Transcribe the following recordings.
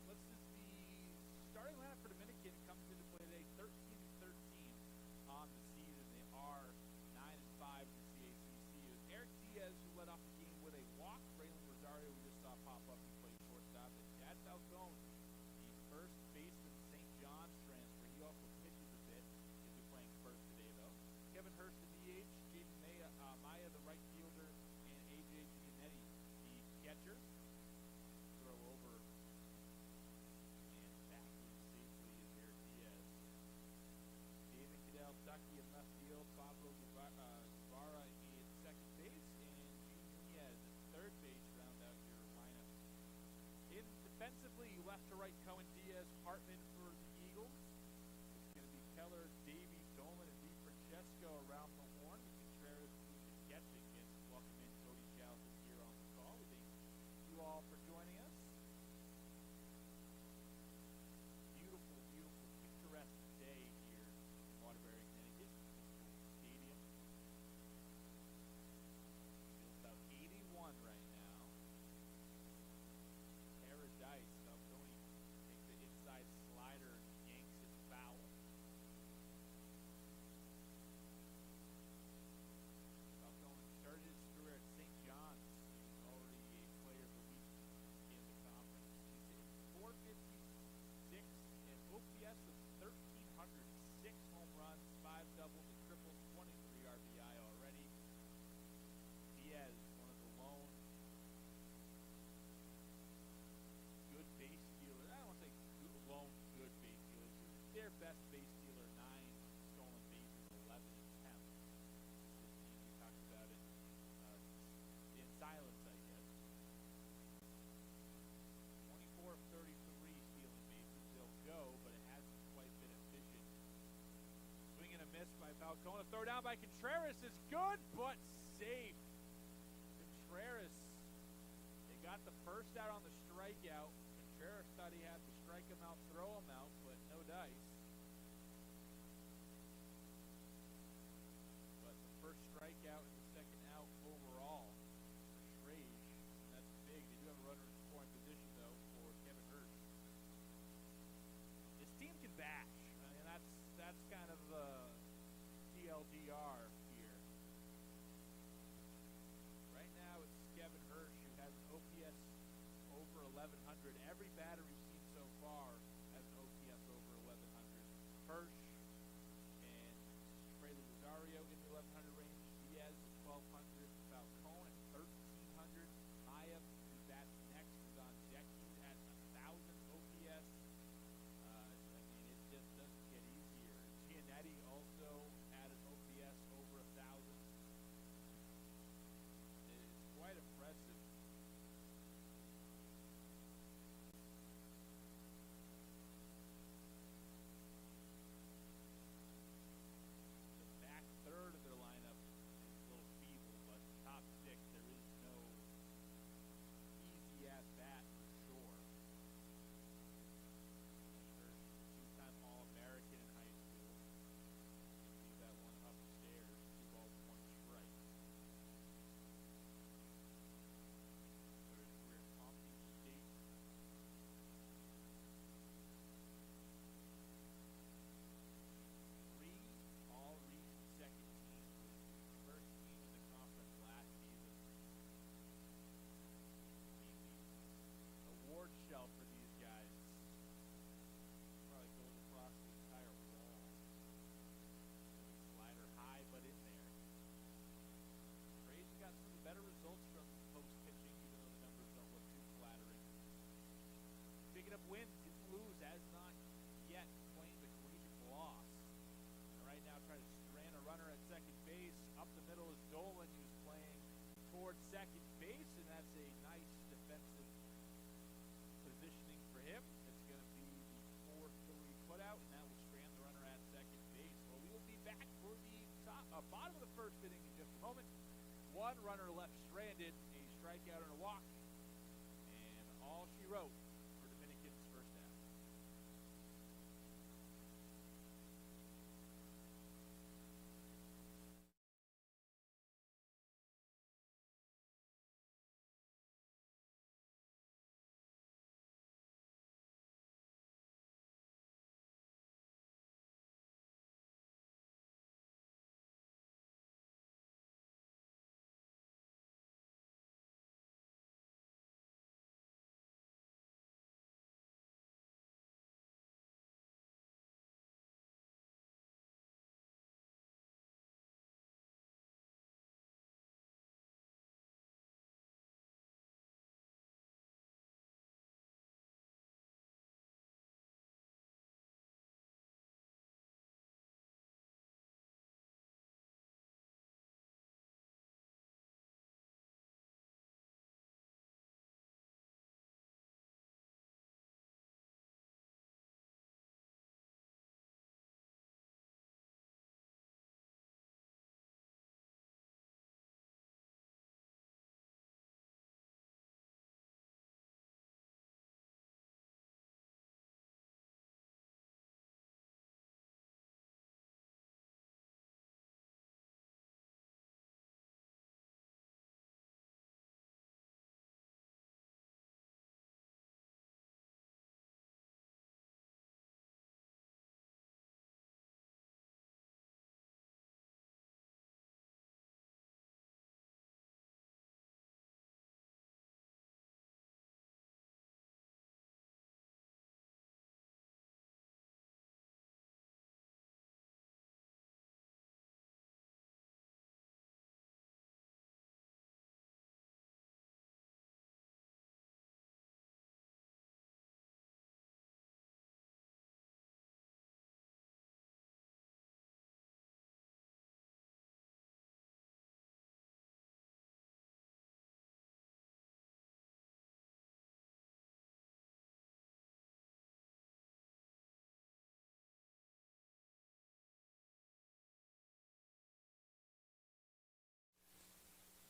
what is the starting lineup for Dominican comes into play today, 13-13 on the season. They are 9-5 in the CACC. It was Eric Diaz who led off the game with a walk. Braylon Rosario, we just saw pop up, he played shortstop. And Chad Falcone, the first baseman, St. John's transfer, he also pitches a bit. He'll be playing first today, though. Kevin Hurst, the DH, Jaden Maya, the right fielder, and AJ Giannetti, the catcher. Throw over and back in safely is Eric Diaz. David Cadell, Ducky in left field, Pablo Guevara in second base, and Gene Nunez at third base round out your lineup. In defensively, left to right, Cohen, Diaz, Hartman for the Eagles. It's going to be Keller, Davey, Dolan, and DiFrancesco around the horn. Contreras doing the catching. And welcome in Cody Chalice here on the call. We thank you all for joining us. Beautiful, beautiful, picturesque day here in Waterbury, Connecticut. Stadium. Feels about 81 right now. Paradise. Falcone takes the inside slider and yanks it foul. Falcone started his career at St. John's. He's already a player of the week in the conference. He's hitting .456 and OPS of 1,300. 6 home runs, 5 doubles, and triples, 23 RBI already. Diaz, one of the lone good base stealers. I don't want to say lone good base stealers. He's their best base stealer, 9 stolen bases, 11 attempts. This team, we talked about it in silence, I guess. 24 of 33 stealing bases. They'll go, but it hasn't quite been efficient. Swing and a miss by Falcone. A throw down by Contreras is good, but safe. Contreras, they got the first out on the strikeout. Contreras thought he had to strike him out, throw him out, but no dice. But the first strikeout and the second out overall for Schrage. And that's big. They do have a runner in scoring position, though, for Kevin Hurst. This team can bash. I mean, that's kind of TLDR here. Right now it's Kevin Hurst who has an OPS over 1,100. Every batter we've seen so far has an OPS over 1,100. Hirsch and Braylon Rosario in the 1,100 range. Diaz is 1,200. Falcone at 1,300. Maya, who bats next, is on deck. He's at 1,000 OPS. I mean, it just doesn't get easier. Giannetti also at an OPS over 1,000. It's quite impressive. Third of their lineup is a little feeble, but top 6, there is no easy at bat for sure. First, 2-time All-American in high school. See that one upstairs, 2 balls, 1 strike. Third career Palm Beach State. All-region second team, first team in the conference last season. The award shelf for these guys probably goes across the entire wall. Slider high, but in there. Rays got some of the better results from post pitching, even though the numbers don't look too flattering. Picking up wins, didn't lose, has not yet claimed a collegiate loss. Right now trying to strand a runner at second base. Up the middle is Dolan, who's playing towards second base, and that's a nice defensive positioning for him. It's going to be the 4-3 putout, and that will strand the runner at second base. Well, we will be back for the bottom of the first inning in just a moment. 1 runner left stranded, a strikeout and a walk, and all she wrote for Dominican's first half.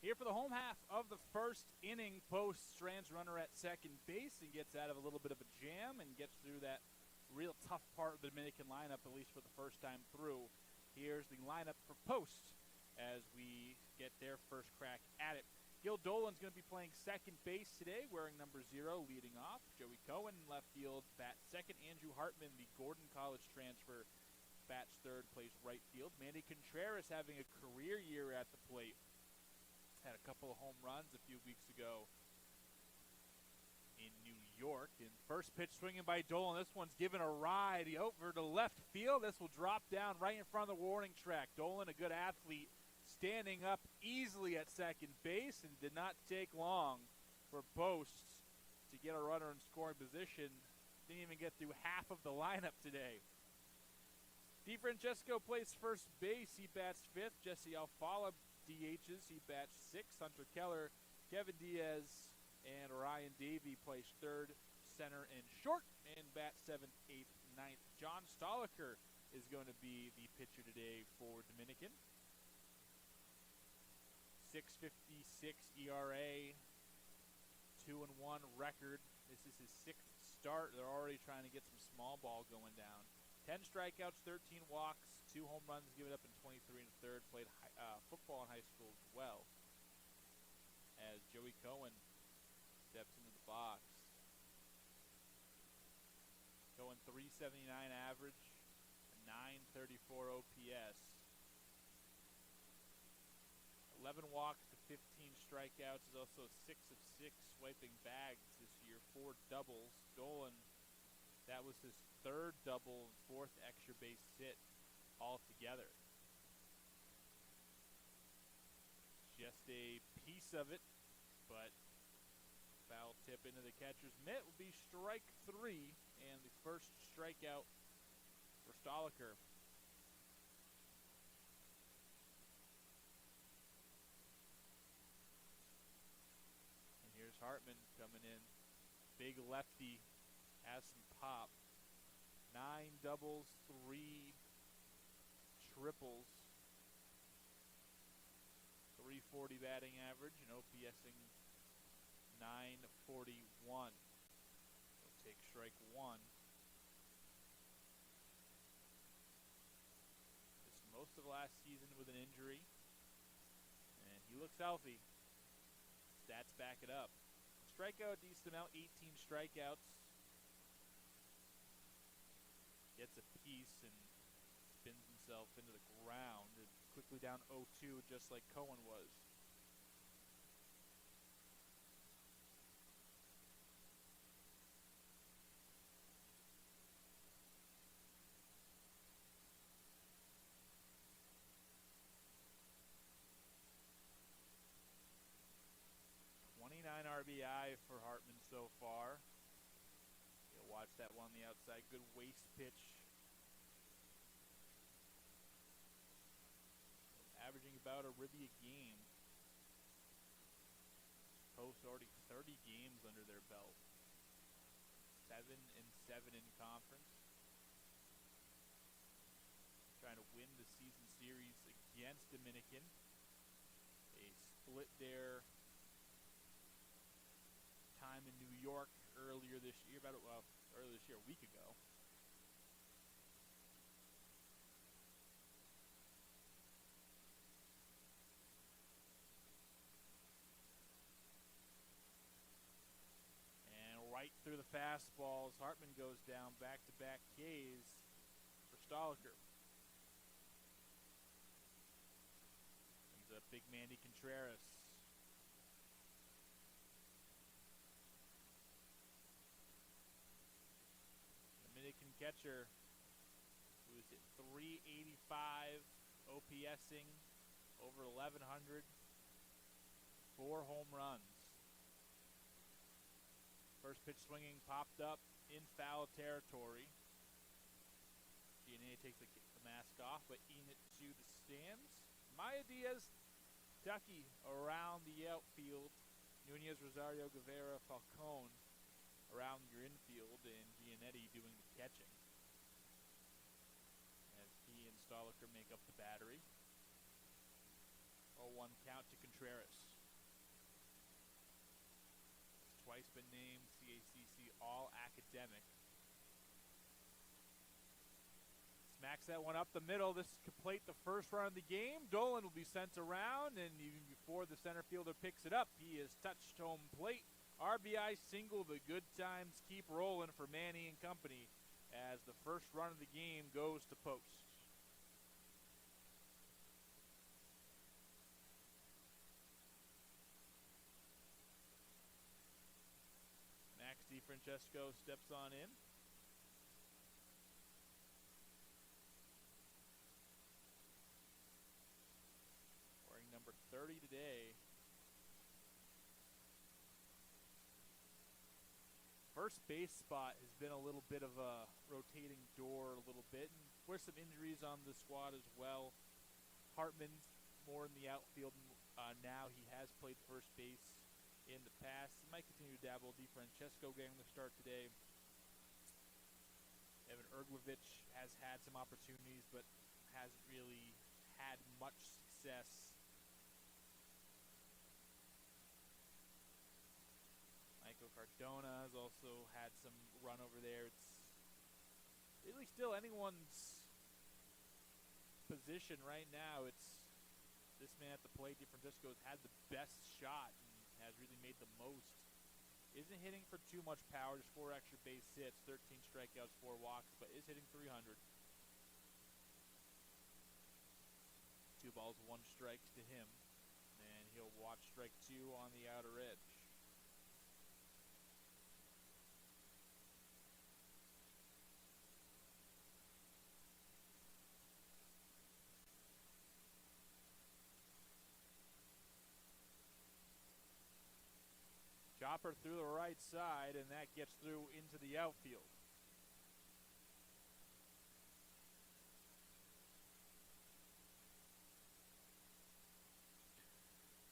Here for the home half of the first inning, Post strands runner at second base and gets out of a little bit of a jam and gets through that real tough part of the Dominican lineup, at least for the first time through. Here's the lineup for Post as we get their first crack at it. Gil Dolan's going to be playing second base today, wearing number 0, leading off. Joey Cohen, left field, bats second. Andrew Hartman, the Gordon College transfer, bats third, plays right field. Manny Contreras having a career year at the plate. Had a couple of home runs a few weeks ago in New York. And first pitch swinging by Dolan. This one's given a ride over to left field. This will drop down right in front of the warning track. Dolan, a good athlete, standing up easily at second base, and did not take long for Post to get a runner in scoring position. Didn't even get through half of the lineup today. DeFrancesco plays first base. He bats fifth. Jesse Alfala DHs. He bats sixth. Hunter Keller, Kevin Diaz, and Ryan Davey plays third, center, and short, and bats seventh, eighth, ninth. John Stoliker is going to be the pitcher today for Dominican. 6.56 ERA, 2-1 record. This is his sixth start. They're already trying to get some small ball going down. 10 strikeouts, 13 walks, 2 home runs given up in 23 and a third. Played football in high school as well. As Joey Cohen steps into the box. Cohen 379 average, a 934 OPS. 11 walks to 15 strikeouts. Is also 6 of 6 swiping bags this year, 4 doubles. Dolan, that was his third double and fourth extra base hit altogether. Just a piece of it, but foul tip into the catcher's mitt will be strike 3, and the first strikeout for Stoliker. And here's Hartman coming in. Big lefty, has some pop. 9 doubles, 3 triples, 340 batting average, and OPSing 941. He'll take strike 1. Missed most of last season with an injury, and he looks healthy. Stats back it up. Strikeout, decent amount, 18 strikeouts. Gets a piece and spins himself into the ground. And quickly down 0-2, just like Cohen was. RBI for Hartman so far. You'll watch that one on the outside. Good waist pitch. Averaging about a ribby a game. Post already 30 games under their belt. 7-7 in conference. Trying to win the season series against Dominican. They split their time in New York earlier this year, a week ago. And right through the fastballs, Hartman goes down, back-to-back Ks for Stoliker. He's a big Manny Contreras. Dominican catcher who is at 385 OPSing, over 1,100, 4 home runs. First pitch swinging, popped up in foul territory. DNA takes the mask off, but in it to the stands. Maya Diaz, Ducky around the outfield. Nunez, Rosario, Guevara, Falcone around your infield, and Giannetti doing the catching. As he and Stoliker make up the battery. 0-1 count to Contreras. twice been named CACC All-Academic. Smacks that one up the middle. This complete the first run of the game. Dolan will be sent around, and even before the center fielder picks it up, he has touched home plate. RBI single. The good times keep rolling for Manny and company as the first run of the game goes to post. Max DiFrancesco steps on in. Wearing number 30 today. First base spot has been a little bit of a rotating door a little bit, and there's some injuries on the squad as well. Hartman more in the outfield now. He has played first base in the past. He might continue to dabble. DiFrancesco getting the start today. Evan Erglovich has had some opportunities, but hasn't really had much success. Michael Cardona has also had some run over there. It's really still anyone's position right now. It's this man at the plate. DiFrancesco has had the best shot and has really made the most. Isn't hitting for too much power, just 4 extra base hits, 13 strikeouts, 4 walks, but is hitting .300. 2 balls, 1 strike to him, and he'll watch strike 2 on the outer edge. Chopper through the right side, and that gets through into the outfield.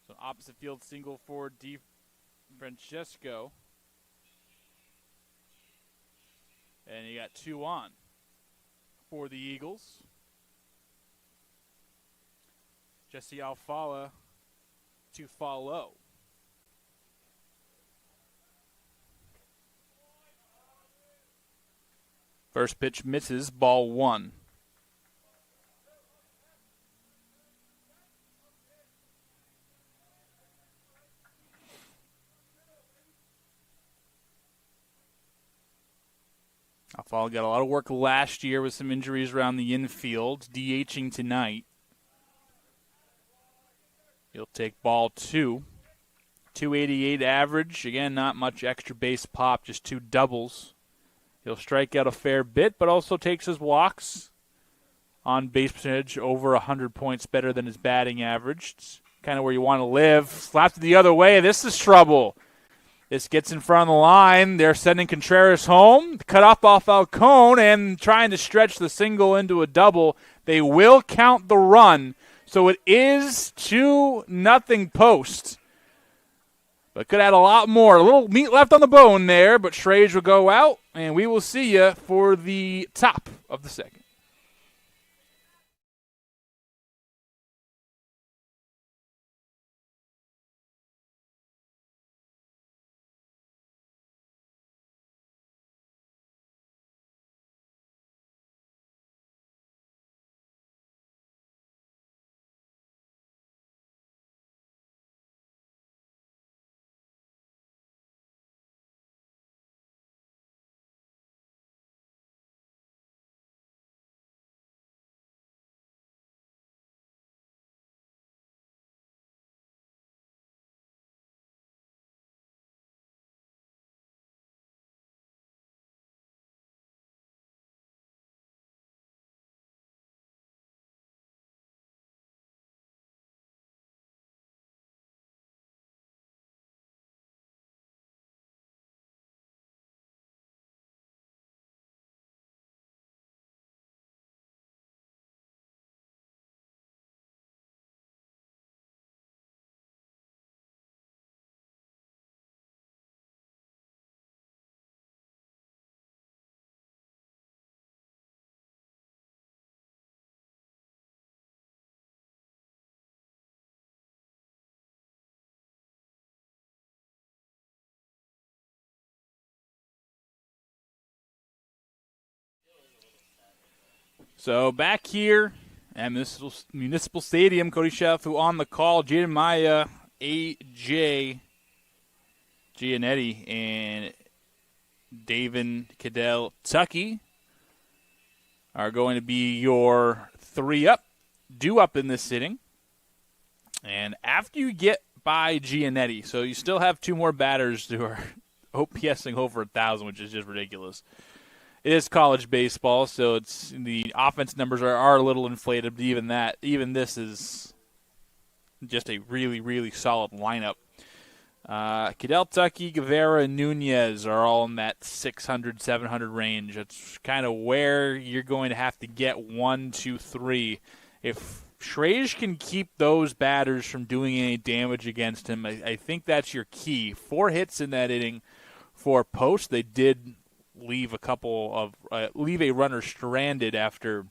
So an opposite field single for DiFrancesco. And you got 2 on for the Eagles. Jesse Alfala to follow. First pitch misses, ball 1. Alfala got a lot of work last year with some injuries around the infield, DHing tonight. He'll take ball 2. 288 average. Again, not much extra base pop, just 2 doubles. He'll strike out a fair bit, but also takes his walks. On base percentage, over 100 points better than his batting average. It's kind of where you want to live. Slapped it the other way. This is trouble. This gets in front of the line. They're sending Contreras home. Cut off Falcone and trying to stretch the single into a double. They will count the run. So it is 2-0 post. But could add a lot more. A little meat left on the bone there, but Schrage will go out, and we will see you for the top of the second. So back here at Municipal Stadium, Cody Sheffield on the call, Jaden Maya, A.J. Giannetti, and David Cadell Tucky are going to be your due up in this inning. And after you get by Giannetti, so you still have two more batters who are OPSing over 1,000, which is just ridiculous. It is college baseball, so the offense numbers are a little inflated, but even this is just a really, really solid lineup. Cadell Tucky, Guevara, and Nunez are all in that 600, 700 range. It's kind of where you're going to have to get 1, 2, 3. If Schrage can keep those batters from doing any damage against him, I think that's your key. 4 hits in that inning for Post. They did leave a runner stranded after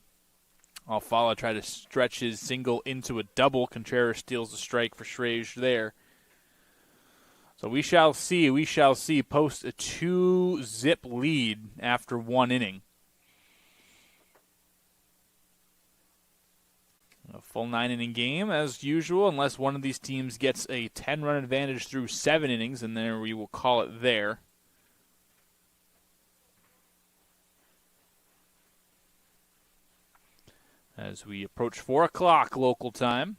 Alfala tried to stretch his single into a double. Contreras steals the strike for Schrage there. So we shall see. Post a 2-zip lead after 1 inning. A full 9-inning game as usual, unless one of these teams gets a 10-run advantage through 7 innings, and then we will call it there. As we approach 4 o'clock local time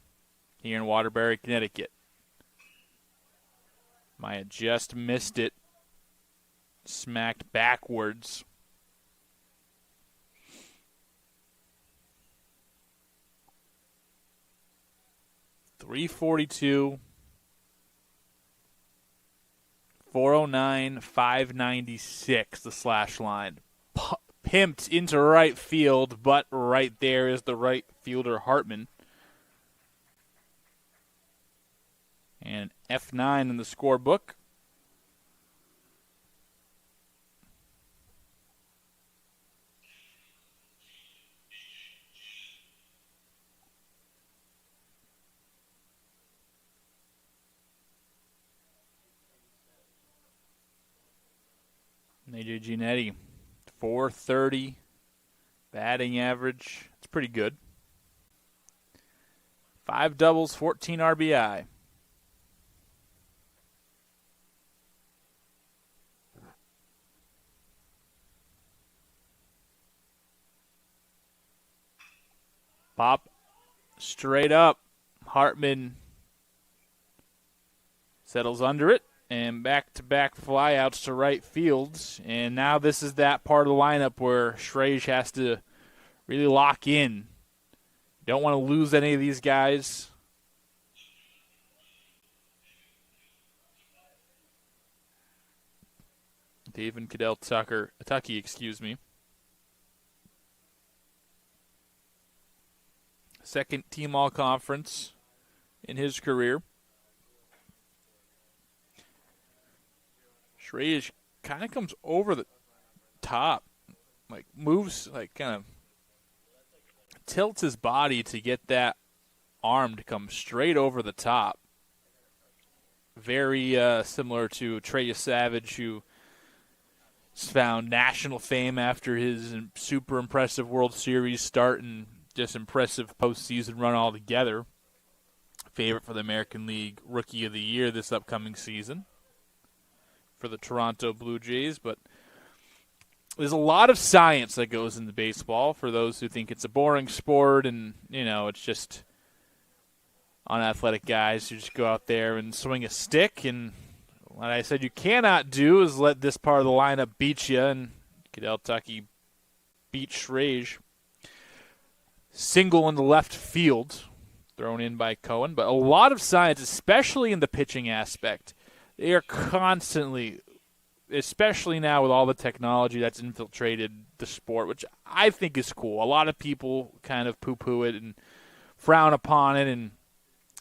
here in Waterbury, Connecticut. Maya just missed it. Smacked backwards. .342, 409, 596, the slash line. Pimped into right field, but right there is the right fielder Hartman. And F9 in the scorebook. A.J. Giannetti, 430 batting average. It's pretty good. 5 doubles, 14 RBI. Pop straight up. Hartman settles under it. And back-to-back flyouts to right field. And now this is that part of the lineup where Schrage has to really lock in. Don't want to lose any of these guys. David Cadell Tucky, excuse me. Second team all-conference in his career. Schrage kind of comes over the top, like moves, like kind of tilts his body to get that arm to come straight over the top. Very similar to Trey Savage, who found national fame after his super impressive World Series start and just impressive postseason run altogether. Favorite for the American League Rookie of the Year this upcoming season for the Toronto Blue Jays. But there's a lot of science that goes into baseball for those who think it's a boring sport and, you know, it's just unathletic guys who just go out there and swing a stick. And what I said you cannot do is let this part of the lineup beat you, and Cadell Tucky beat Schrage. Single in the left field, thrown in by Cohen. But a lot of science, especially in the pitching aspect. They are constantly, especially now with all the technology that's infiltrated the sport, which I think is cool. A lot of people kind of poo-poo it and frown upon it, and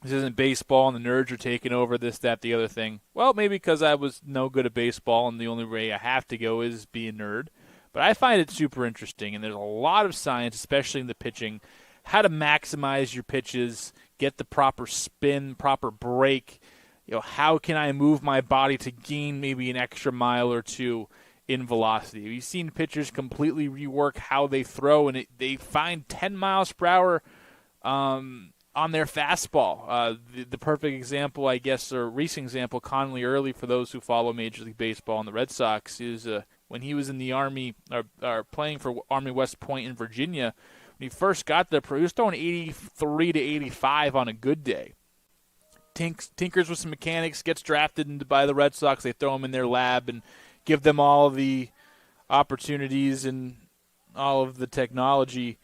this isn't baseball, and the nerds are taking over this, that, the other thing. Well, maybe because I was no good at baseball, and the only way I have to go is be a nerd. But I find it super interesting, and there's a lot of science, especially in the pitching, how to maximize your pitches, get the proper spin, proper break. You know, how can I move my body to gain maybe an extra mile or two? in velocity. We've seen pitchers completely rework how they throw, and they find 10 miles per hour on their fastball. The perfect example, I guess, or recent example, Conley Early, for those who follow Major League Baseball and the Red Sox, is when he was in the Army, or playing for Army West Point in Virginia. When he first got there, he was throwing 83 to 85 on a good day. Tinkers with some mechanics, gets drafted by the Red Sox. They throw him in their lab and give them all the opportunities and all of the technology.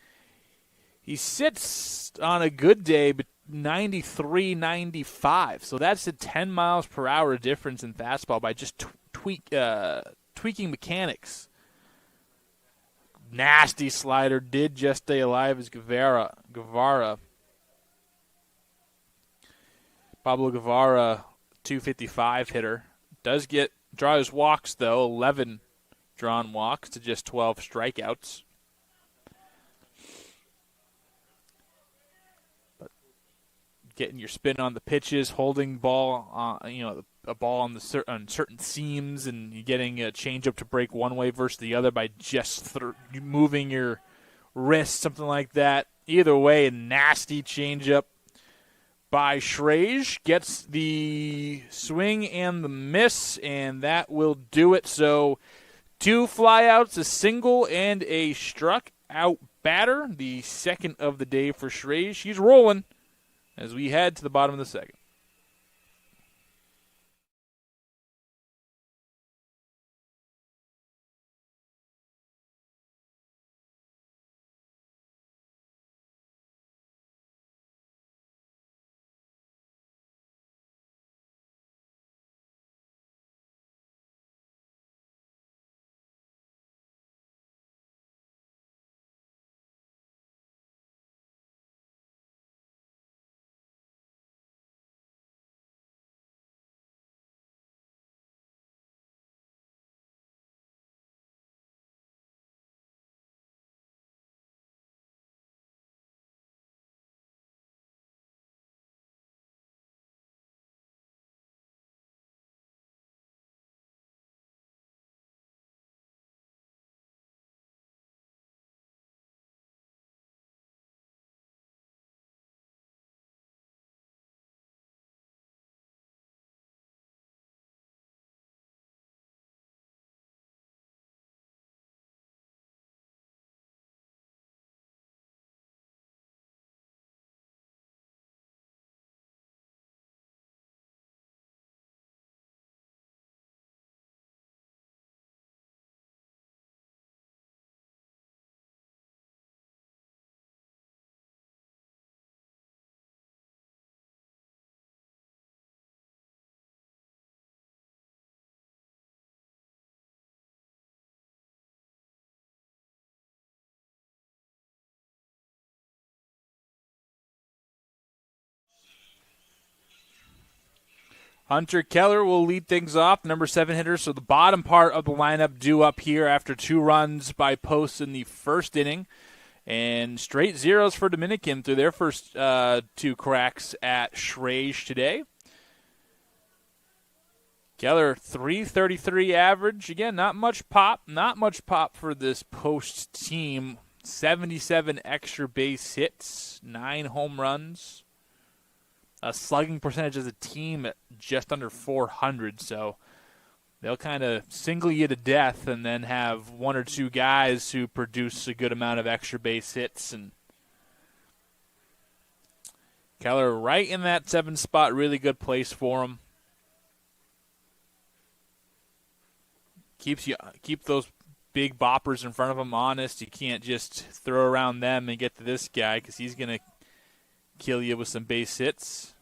He sits on a good day, but 93, 95. So that's a 10 miles per hour difference in fastball by just tweaking mechanics. Nasty slider, did just stay alive as Guevara. Pablo Guevara, 255 hitter. Draws walks, though, 11 drawn walks to just 12 strikeouts. But getting your spin on the pitches, holding ball, a ball on certain seams, and you getting a changeup to break one way versus the other by just moving your wrist, something like that. Either way, a nasty changeup by Schrage, gets the swing and the miss, and that will do it. So 2 flyouts, a single, and a struck out batter. The second of the day for Schrage. He's rolling as we head to the bottom of the second. Hunter Keller will lead things off, number 7 hitter. So the bottom part of the lineup due up here after 2 runs by Post in the first inning. And straight zeros for Dominican through their first 2 cracks at Schrage today. Keller, 333 average. Again, not much pop for this Post team. 77 extra base hits, 9 home runs. A slugging percentage as a team at just under 400, so they'll kind of single you to death and then have 1 or 2 guys who produce a good amount of extra base hits. And Keller right in that 7 spot, really good place for him. Keep those big boppers in front of him honest. You can't just throw around them and get to this guy because he's going to kill you with some base hits.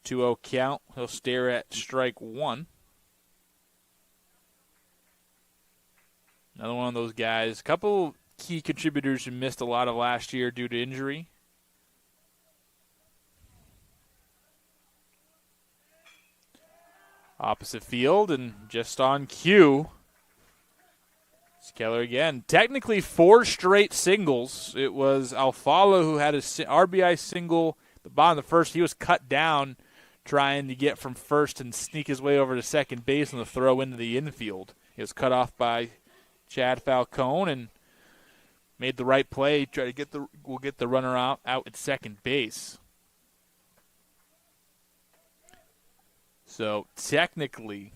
2-0 count. He'll stare at strike 1. Another one of those guys. A couple key contributors who missed a lot of last year due to injury. Opposite field and just on cue. It's Keller again. Technically 4 straight singles. It was Alfalo who had a RBI single at the bottom of the first. He was cut down trying to get from first and sneak his way over to second base on the throw into the infield. He was cut off by Chad Falcone and made the right play. Try to get the runner out at second base. So technically,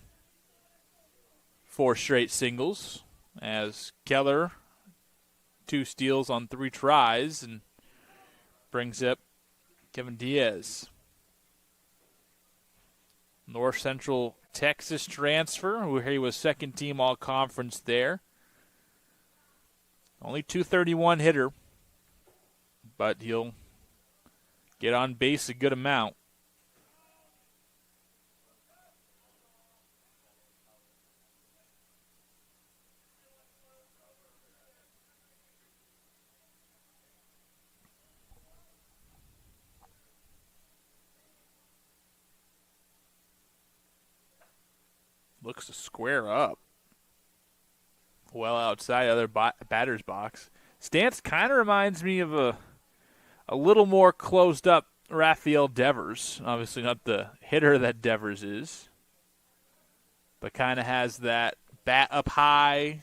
4 straight singles as Keller 2 steals on 3 tries and brings up Kevin Diaz. North Central Texas transfer, who he was second team all-conference there. Only 231 hitter, but he'll get on base a good amount. Looks to square up. Well outside other batter's box. Stance kind of reminds me of a little more closed up Rafael Devers. Obviously not the hitter that Devers is, but kind of has that bat up high,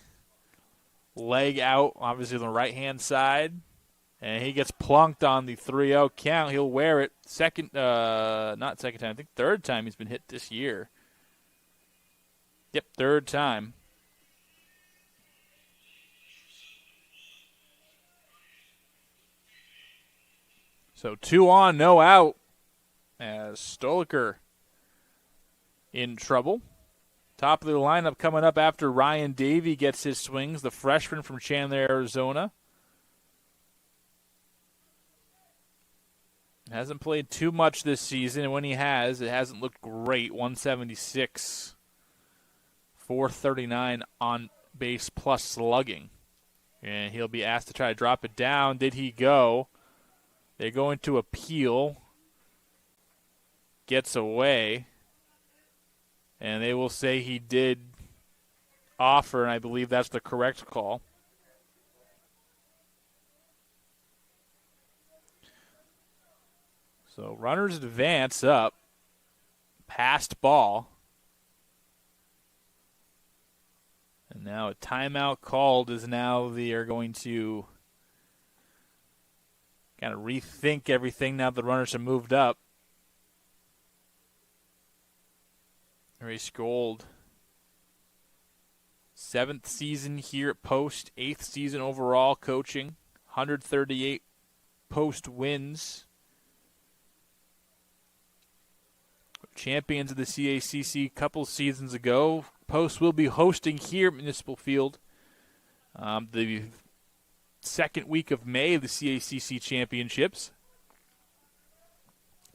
leg out, obviously on the right-hand side. And he gets plunked on the 3-0 count. He'll wear it not second time, I think third time he's been hit this year. Yep, third time. So 2 on, no out as Stoliker in trouble. Top of the lineup coming up after Ryan Davey gets his swings, the freshman from Chandler, Arizona. Hasn't played too much this season, and when he has, it hasn't looked great. 176. 439 on base plus slugging. And he'll be asked to try to drop it down. Did he go? They're going to appeal. Gets away. And they will say he did offer, and I believe that's the correct call. So runners advance up. Passed ball. And now a timeout called is now they are going to kind of rethink everything now the runners have moved up. Ray Skold, 7th season here at Post, 8th season overall coaching, 138 Post wins. Champions of the CACC a couple seasons ago. Post will be hosting here at Municipal Field the second week of May of the CACC Championships.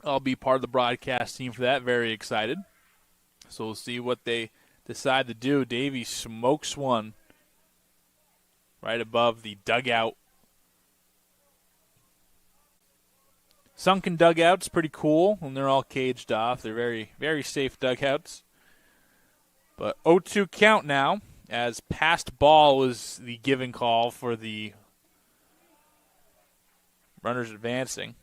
I'll be part of the broadcast team for that. Very excited. So we'll see what they decide to do. Davey smokes one right above the dugout. Sunken dugouts, pretty cool, and they're all caged off. They're very, very safe dugouts. But 0-2 count now, as passed ball was the given call for the runners advancing.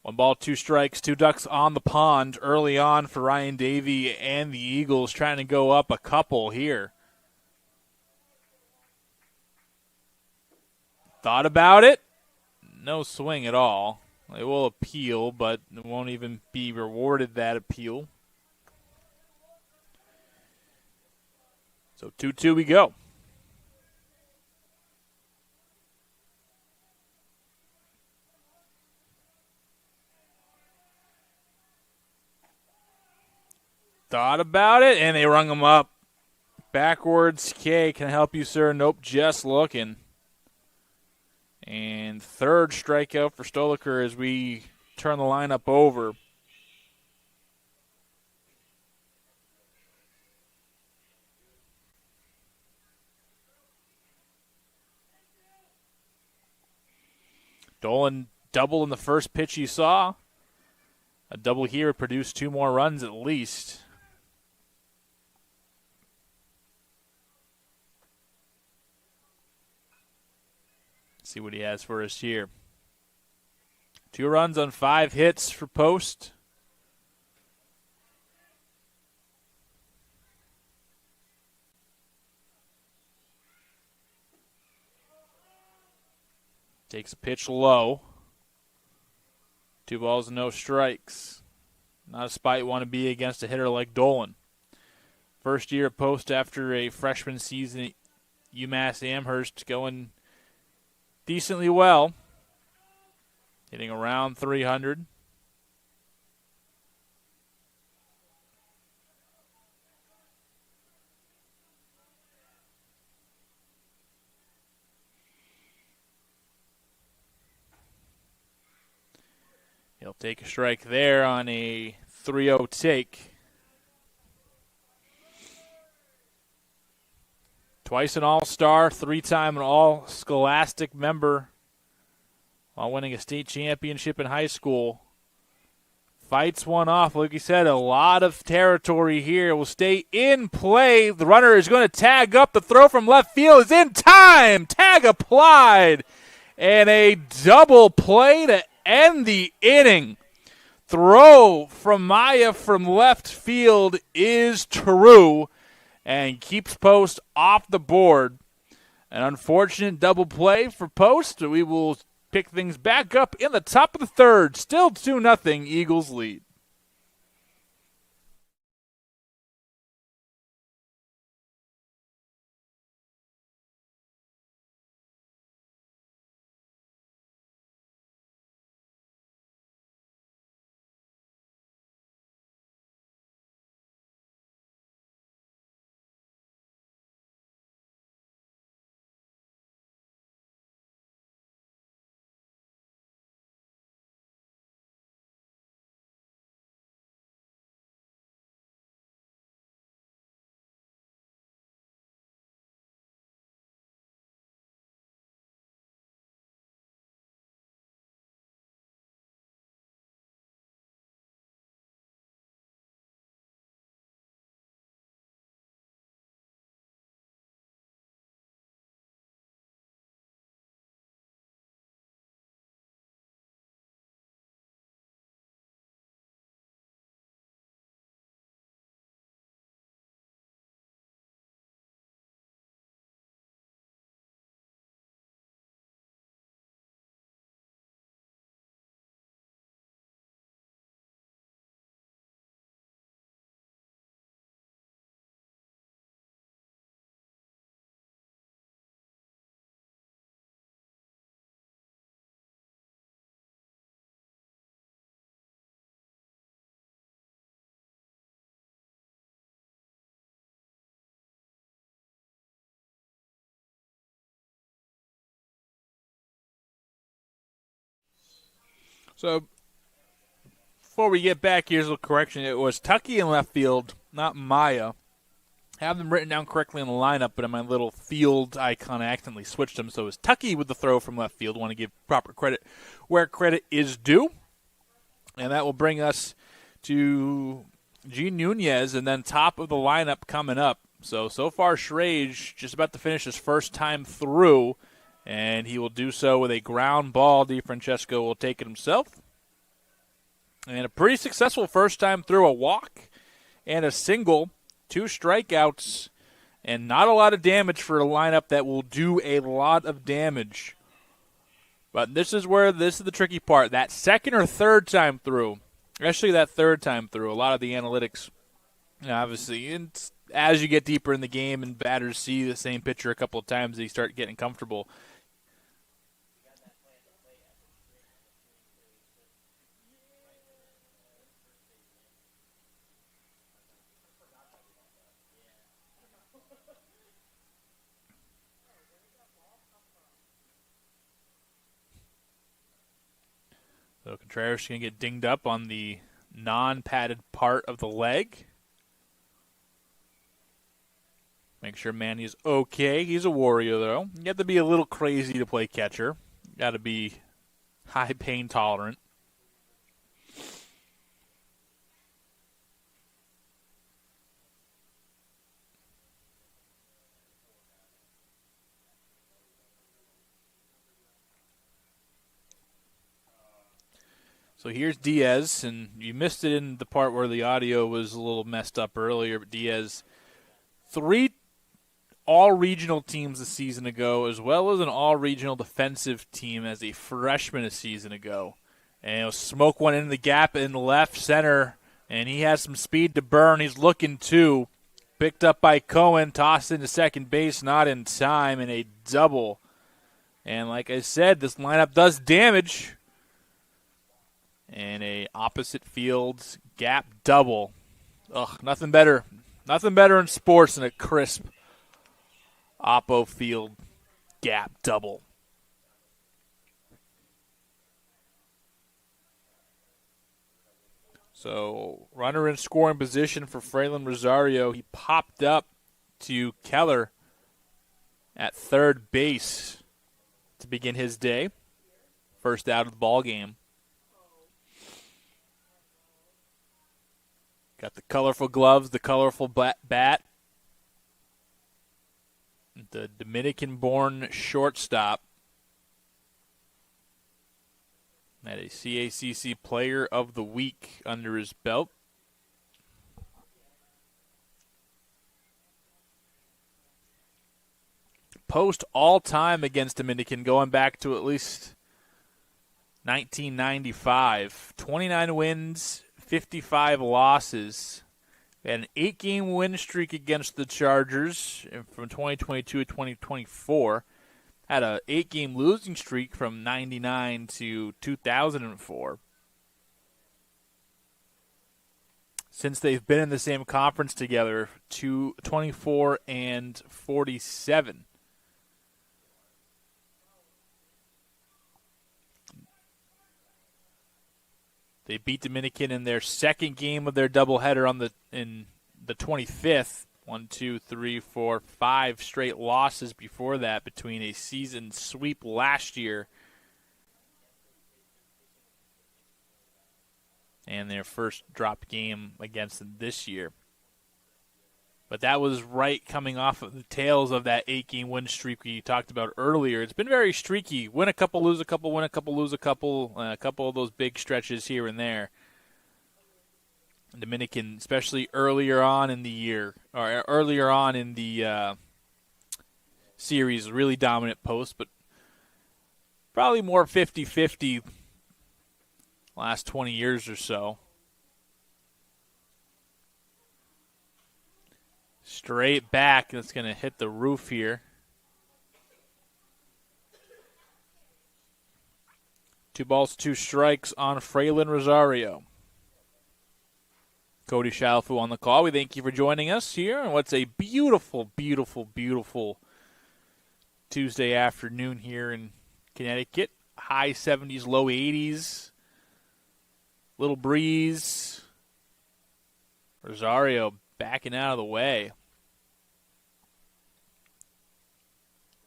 One ball, 2 strikes, 2 ducks on the pond early on for Ryan Davey and the Eagles, trying to go up a couple here. Thought about it. No swing at all. They will appeal, but it won't even be rewarded that appeal. So 2-2 we go. Thought about it, and they rung him up. Backwards, K, can I help you, sir? Nope, just looking. And third strikeout for Stoliker as we turn the lineup over. Dolan double in the first pitch he saw. A double here would produce 2 more runs at least. See what he has for us here. 2 runs on 5 hits for Post. Takes a pitch low. 2 balls and no strikes. Not a spot you want to be against a hitter like Dolan. First year at Post after a freshman season at UMass Amherst, going decently well. Hitting around 300. He'll take a strike there on a 3-0 take. Twice an All-Star, 3-time an All-Scholastic member while winning a state championship in high school. Fights one off. Like you said, a lot of territory here. Will stay in play. The runner is going to tag up. The throw from left field is in time. Tag applied. And a double play to end the inning. Throw from Maya from left field is true and keeps Post off the board. An unfortunate double play for Post. We will pick things back up in the top of the third. Still 2-0 Eagles lead. So, before we get back, here's a little correction. It was Tucky in left field, not Maya. I have them written down correctly in the lineup, but in my little field icon, I accidentally switched them. So it was Tucky with the throw from left field. Want to give proper credit where credit is due. And that will bring us to Gene Nunez, and then top of the lineup coming up. So far, Schrage just about to finish his first time through, and he will do so with a ground ball. DeFrancesco will take it himself. And a pretty successful first time through, a walk and a single, 2 strikeouts, and not a lot of damage for a lineup that will do a lot of damage. But this is the tricky part. That second or third time through, especially that third time through, a lot of the analytics, obviously, as you get deeper in the game and batters see the same pitcher a couple of times, they start getting comfortable. So Contreras is going to get dinged up on the non-padded part of the leg. Make sure Manny is okay. He's a warrior, though. You have to be a little crazy to play catcher. Got to be high pain tolerant. So here's Diaz, and you missed it in the part where the audio was a little messed up earlier, but Diaz, 3 all-regional teams a season ago, as well as an all-regional defensive team as a freshman a season ago. And he'll smoke one in the gap in the left center, and he has some speed to burn. He's looking to. Picked up by Cohen, tossed into second base, not in time, and a double. And like I said, this lineup does damage. And a opposite field gap double. Ugh, nothing better. Nothing better in sports than a crisp oppo field gap double. So, runner in scoring position for Fraylin Rosario. He popped up to Keller at third base to begin his day. First out of the ball game. Got the colorful gloves, the colorful bat. The Dominican-born shortstop. Had a CACC Player of the Week under his belt. Post all-time against Dominican, going back to at least 1995. 29 wins, 55 losses. They had an 8-game win streak against the Chargers from 2022 to 2024. Had an 8-game losing streak from 99 to 2004. Since they've been in the same conference together, 24 and 47. They beat Dominican in their second game of their doubleheader in the 25th. 1, 2, 3, 4, 5 straight losses before that between a season sweep last year and their first drop game against them this year. But that was right coming off of the tails of that 8-game win streak we talked about earlier. It's been very streaky. Win a couple, lose a couple, win a couple, lose a couple of those big stretches here and there. Dominican, especially earlier on in the year, or earlier on in the series, really dominant post, but probably more 50-50 last 20 years or so. Straight back, that's going to hit the roof here. 2 balls, 2 strikes on Fraylin Rosario. Cody Shalafu on the call. We thank you for joining us here on what's a beautiful, beautiful, beautiful Tuesday afternoon here in Connecticut. High 70s, low 80s. Little breeze. Rosario backing out of the way.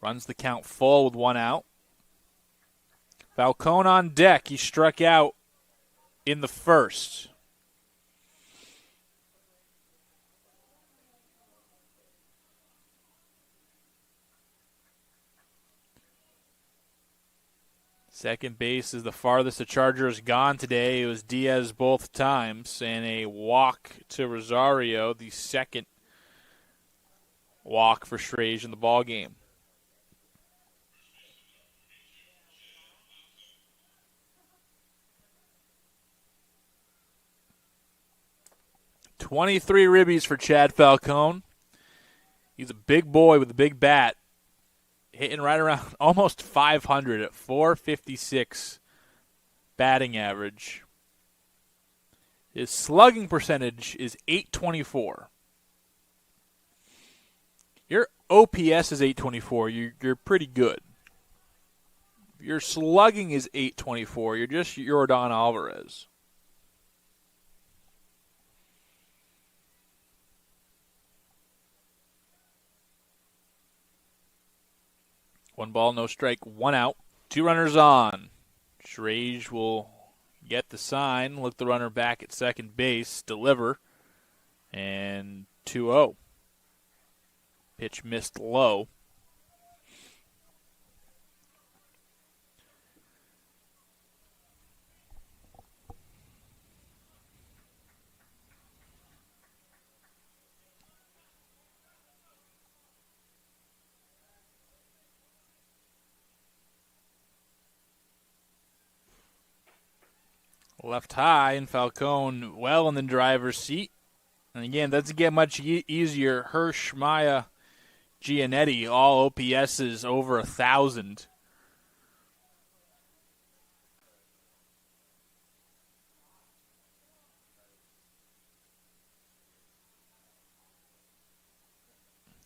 Runs the count full with 1 out. Falcone on deck. He struck out in the first. Second base is the farthest the Charger has gone today. It was Diaz both times, and a walk to Rosario, the second walk for Schrage in the ballgame. $23 ribbies for Chad Falcone. He's a big boy with a big bat. Hitting right around almost 500 at 456 batting average. His slugging percentage is .824. Your OPS is .824. You're pretty good. Your slugging is .824. You're just Yordan Alvarez. One ball, no strike, 1 out. 2 runners on. Schrage will get the sign, look the runner back at second base, deliver, and 2-0. Pitch missed low. left high, and Falcone well in the driver's seat. And again, doesn't get much easier. Hirsch, Maya, Giannetti, all OPSs over 1,000.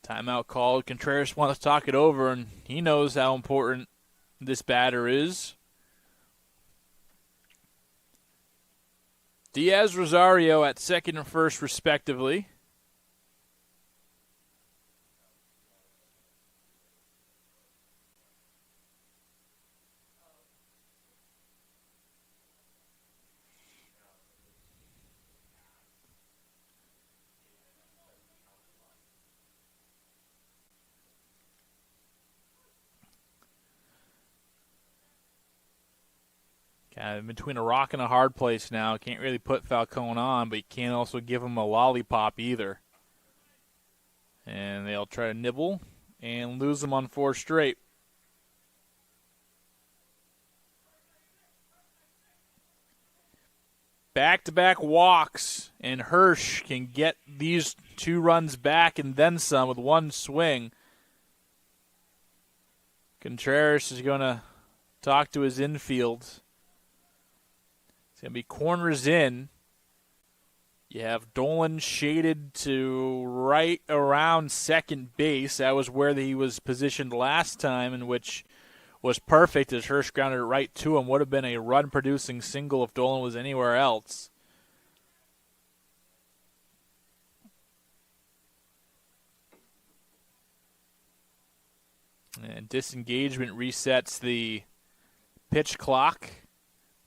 Timeout called. Contreras wants to talk it over, and he knows how important this batter is. Diaz, Rosario at second and first, respectively. Kind of between a rock and a hard place now. Can't really put Falcone on, but you can't also give him a lollipop either. And they'll try to nibble and lose him on 4 straight. Back-to-back walks, and Hirsch can get these 2 runs back and then some with 1 swing. Contreras is going to talk to his infield. It's going to be corners in. You have Dolan shaded to right around second base. That was where he was positioned last time, in which was perfect as Hirsch grounded it right to him. Would have been a run-producing single if Dolan was anywhere else. And disengagement resets the pitch clock,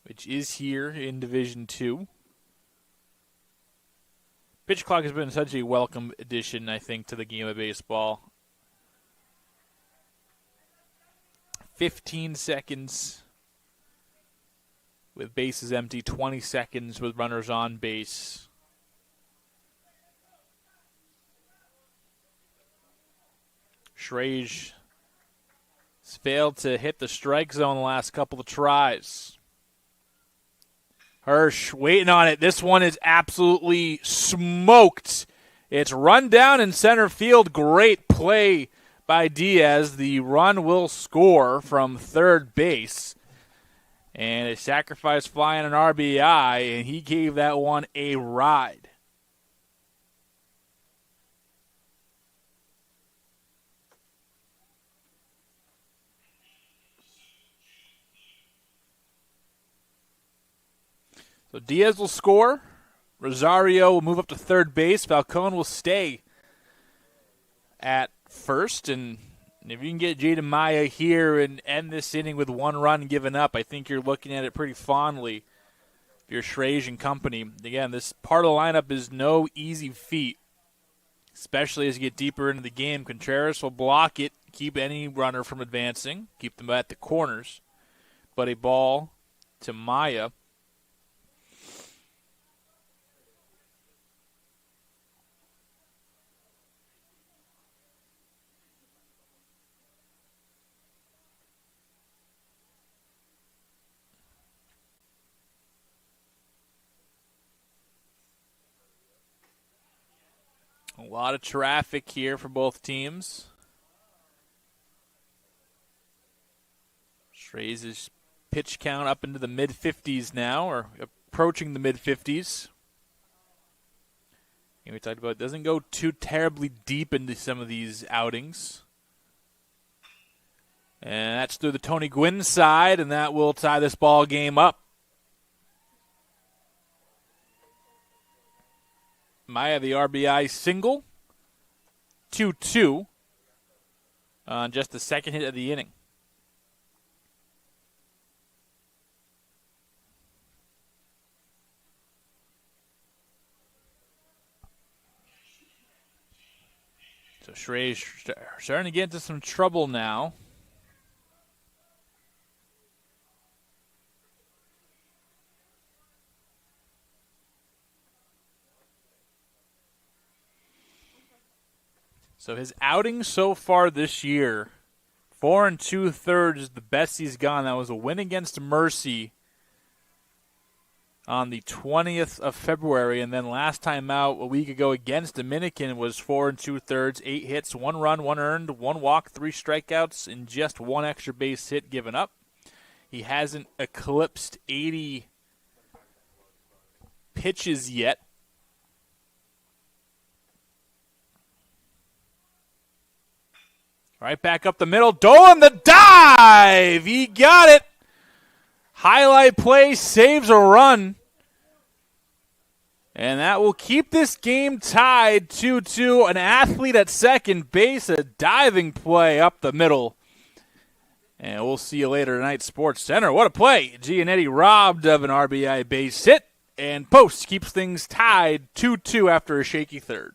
which is here in Division II. Pitch clock has been such a welcome addition, I think, to the game of baseball. 15 seconds with bases empty, 20 seconds with runners on base. Schrage has failed to hit the strike zone the last couple of tries. Hirsch waiting on it. This one is absolutely smoked. It's run down in center field. Great play by Diaz. The run will score from third base. And a sacrifice fly on an RBI, and he gave that one a ride. So Diaz will score. Rosario will move up to third base. Falcone will stay at first. And if you can get Jaden Maya here and end this inning with 1 run given up, I think you're looking at it pretty fondly if you're Schrage and company. Again, this part of the lineup is no easy feat, especially as you get deeper into the game. Contreras will block it, keep any runner from advancing, keep them at the corners. But a ball to Maya. A lot of traffic here for both teams. Schrage's pitch count up into the mid-50s now, or approaching the mid-50s. And we talked about it doesn't go too terribly deep into some of these outings. And that's through the Tony Gwynn side, and that will tie this ball game up. Maya, the RBI single. 2-2 on just the second hit of the inning. So Schrage starting to get into some trouble now. So his outing so far this year, 4 2/3 is the best he's gone. That was a win against Mercy on the 20th of February, and then last time out a week ago against Dominican was 4 2/3, 8 hits, 1 run, 1 earned, 1 walk, 3 strikeouts, and just 1 extra base hit given up. He hasn't eclipsed 80 pitches yet. Right back up the middle. Dolan the dive. He got it. Highlight play, saves a run. And that will keep this game tied 2-2. An athlete at second base, a diving play up the middle. And we'll see you later tonight, Sports Center. What a play. Giannetti robbed of an RBI base hit. And Post keeps things tied 2-2 after a shaky third.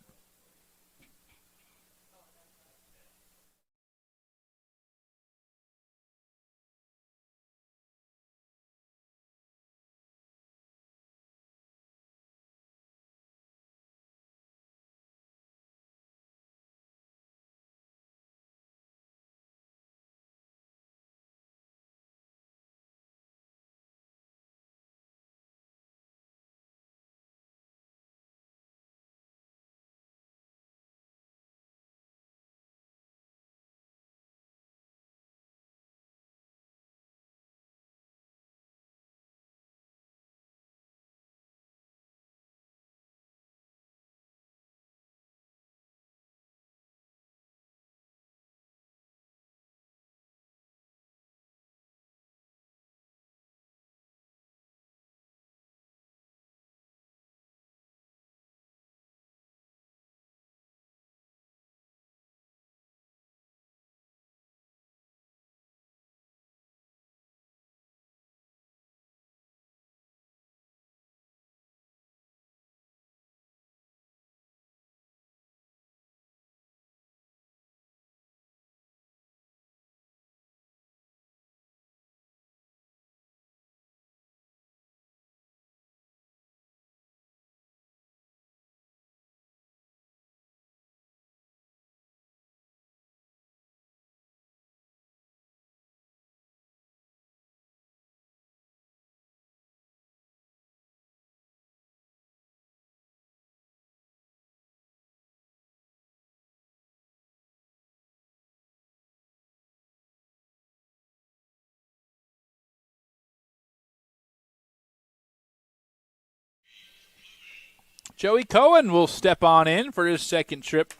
Joey Cohen will step on in for his second trip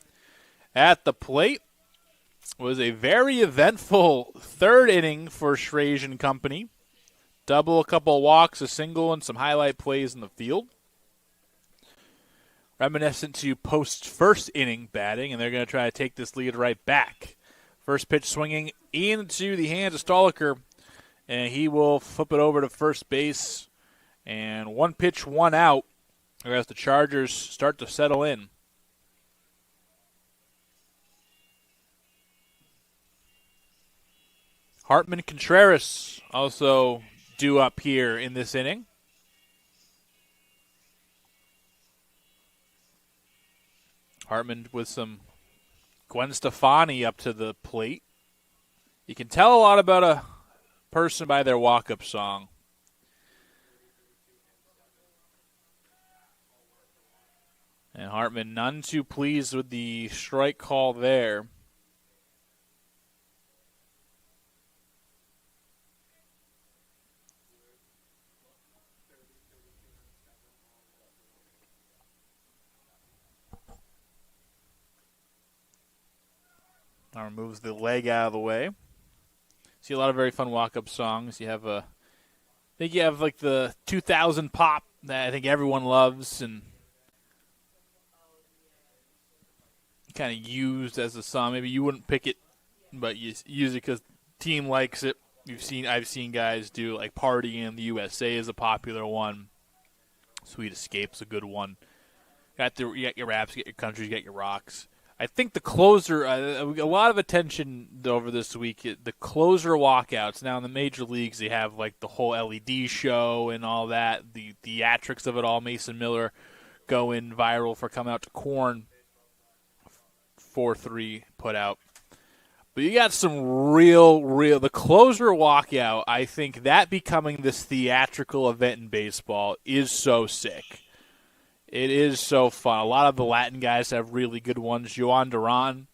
at the plate. It was a very eventful third inning for Schrage and company. Double, a couple of walks, a single, and some highlight plays in the field. Reminiscent to Post's first inning batting, and they're going to try to take this lead right back. First pitch swinging into the hands of Stoliker, and he will flip it over to first base. And 1 pitch, 1 out, as the Chargers start to settle in. Hartman Contreras also due up here in this inning. Hartman with some Gwen Stefani up to the plate. You can tell a lot about a person by their walk-up song. And Hartman none too pleased with the strike call there. Now removes the leg out of the way. See a lot of very fun walk-up songs. You have I think you have like the 2000 pop that I think everyone loves and kind of used as a song. Maybe you wouldn't pick it, but you use it because the team likes it. I've seen guys do like "Party in the USA" is a popular one. "Sweet Escape's a good one. You got your raps, you got your country, you got your rocks. I think the closer, a lot of attention over this week, the closer walkouts. Now in the major leagues, they have like the whole LED show and all that, the theatrics of it all. Mason Miller going viral for coming out to Corn, 4-3 put out. But you got some real. The closer walkout, I think that becoming this theatrical event in baseball is so sick. It is so fun. A lot of the Latin guys have really good ones. Joan Duran,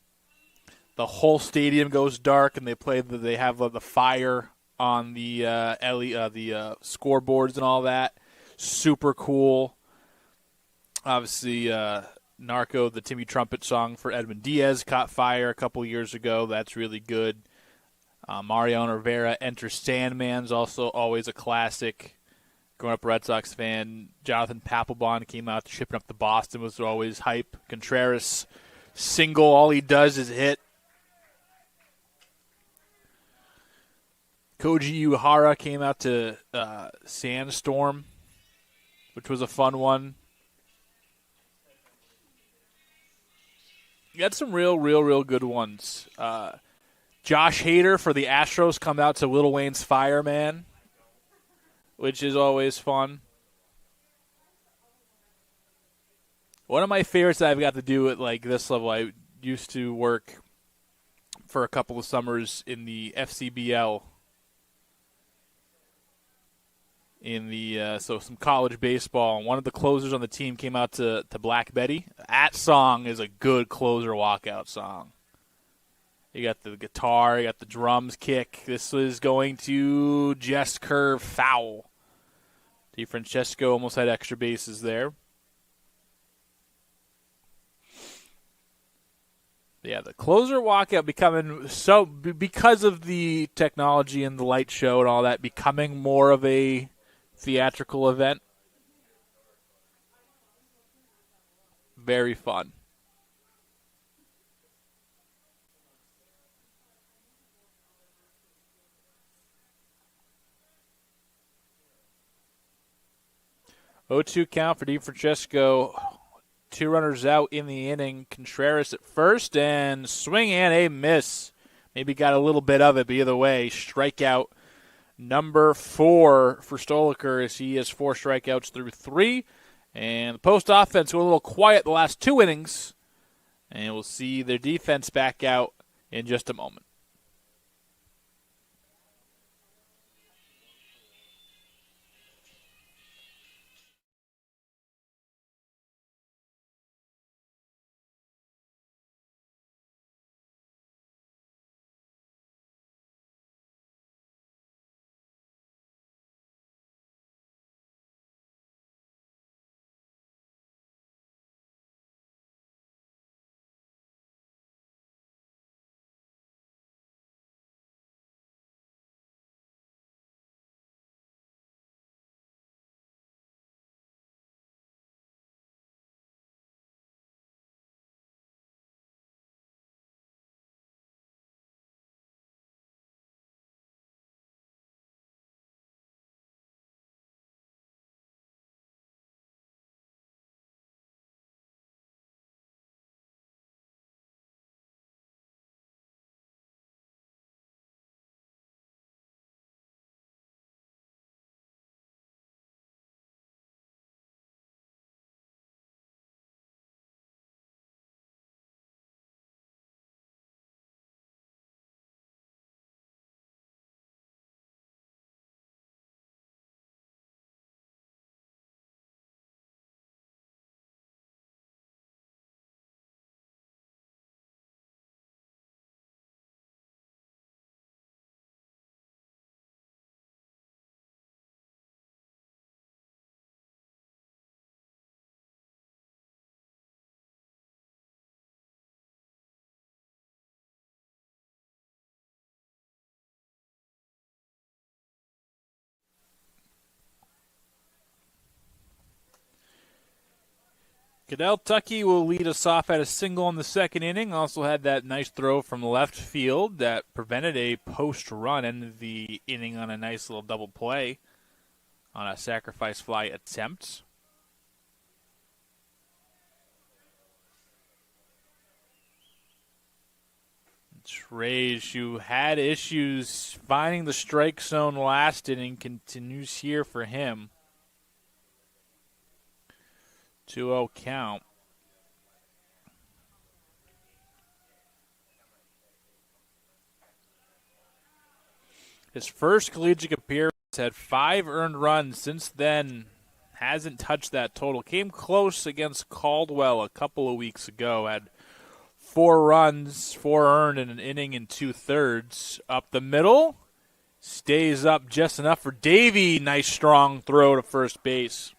the whole stadium goes dark, and they have the fire on the scoreboards and all that. Super cool. Obviously, Narco, the Timmy Trumpet song for Edwin Diaz, caught fire a couple years ago. That's really good. Mariano Rivera, Enter Sandman's also always a classic. Growing up a Red Sox fan, Jonathan Papelbon came out shipping up to Boston, was always hype. Contreras single, all he does is hit. Koji Uehara came out to Sandstorm, which was a fun one. You got some real good ones. Josh Hader for the Astros come out to Lil Wayne's Fireman, which is always fun. One of my favorites that I've got to do at like this level, I used to work for a couple of summers in the FCBL, in the so some college baseball, and one of the closers on the team came out to Black Betty. That song is a good closer walkout song. You got the guitar, you got the drums kick. This is going to Jess Curve foul. DeFrancesco almost had extra bases there. Yeah, the closer walkout becoming so, because of the technology and the light show and all that, becoming more of a theatrical event. Very fun. O2 count for DeFrancesco. 2 runners out in the inning. Contreras at first, and swing and a miss. Maybe got a little bit of it, but either way, strikeout number 4 for Stoliker as he has 4 strikeouts through 3. And the Post offense went a little quiet the last 2 innings. And we'll see their defense back out in just a moment. Cadell Tuckey will lead us off at a single in the second inning. Also had that nice throw from left field that prevented a post run in the inning on a nice little double play on a sacrifice fly attempt. Reyes, who had issues finding the strike zone last inning, continues here for him. 2-0 count. His first collegiate appearance, had 5 earned runs. Since then, hasn't touched that total. Came close against Caldwell a couple of weeks ago. Had 4 runs, 4 earned in an inning and 2/3. Up the middle, stays up just enough for Davey. Nice strong throw to first base.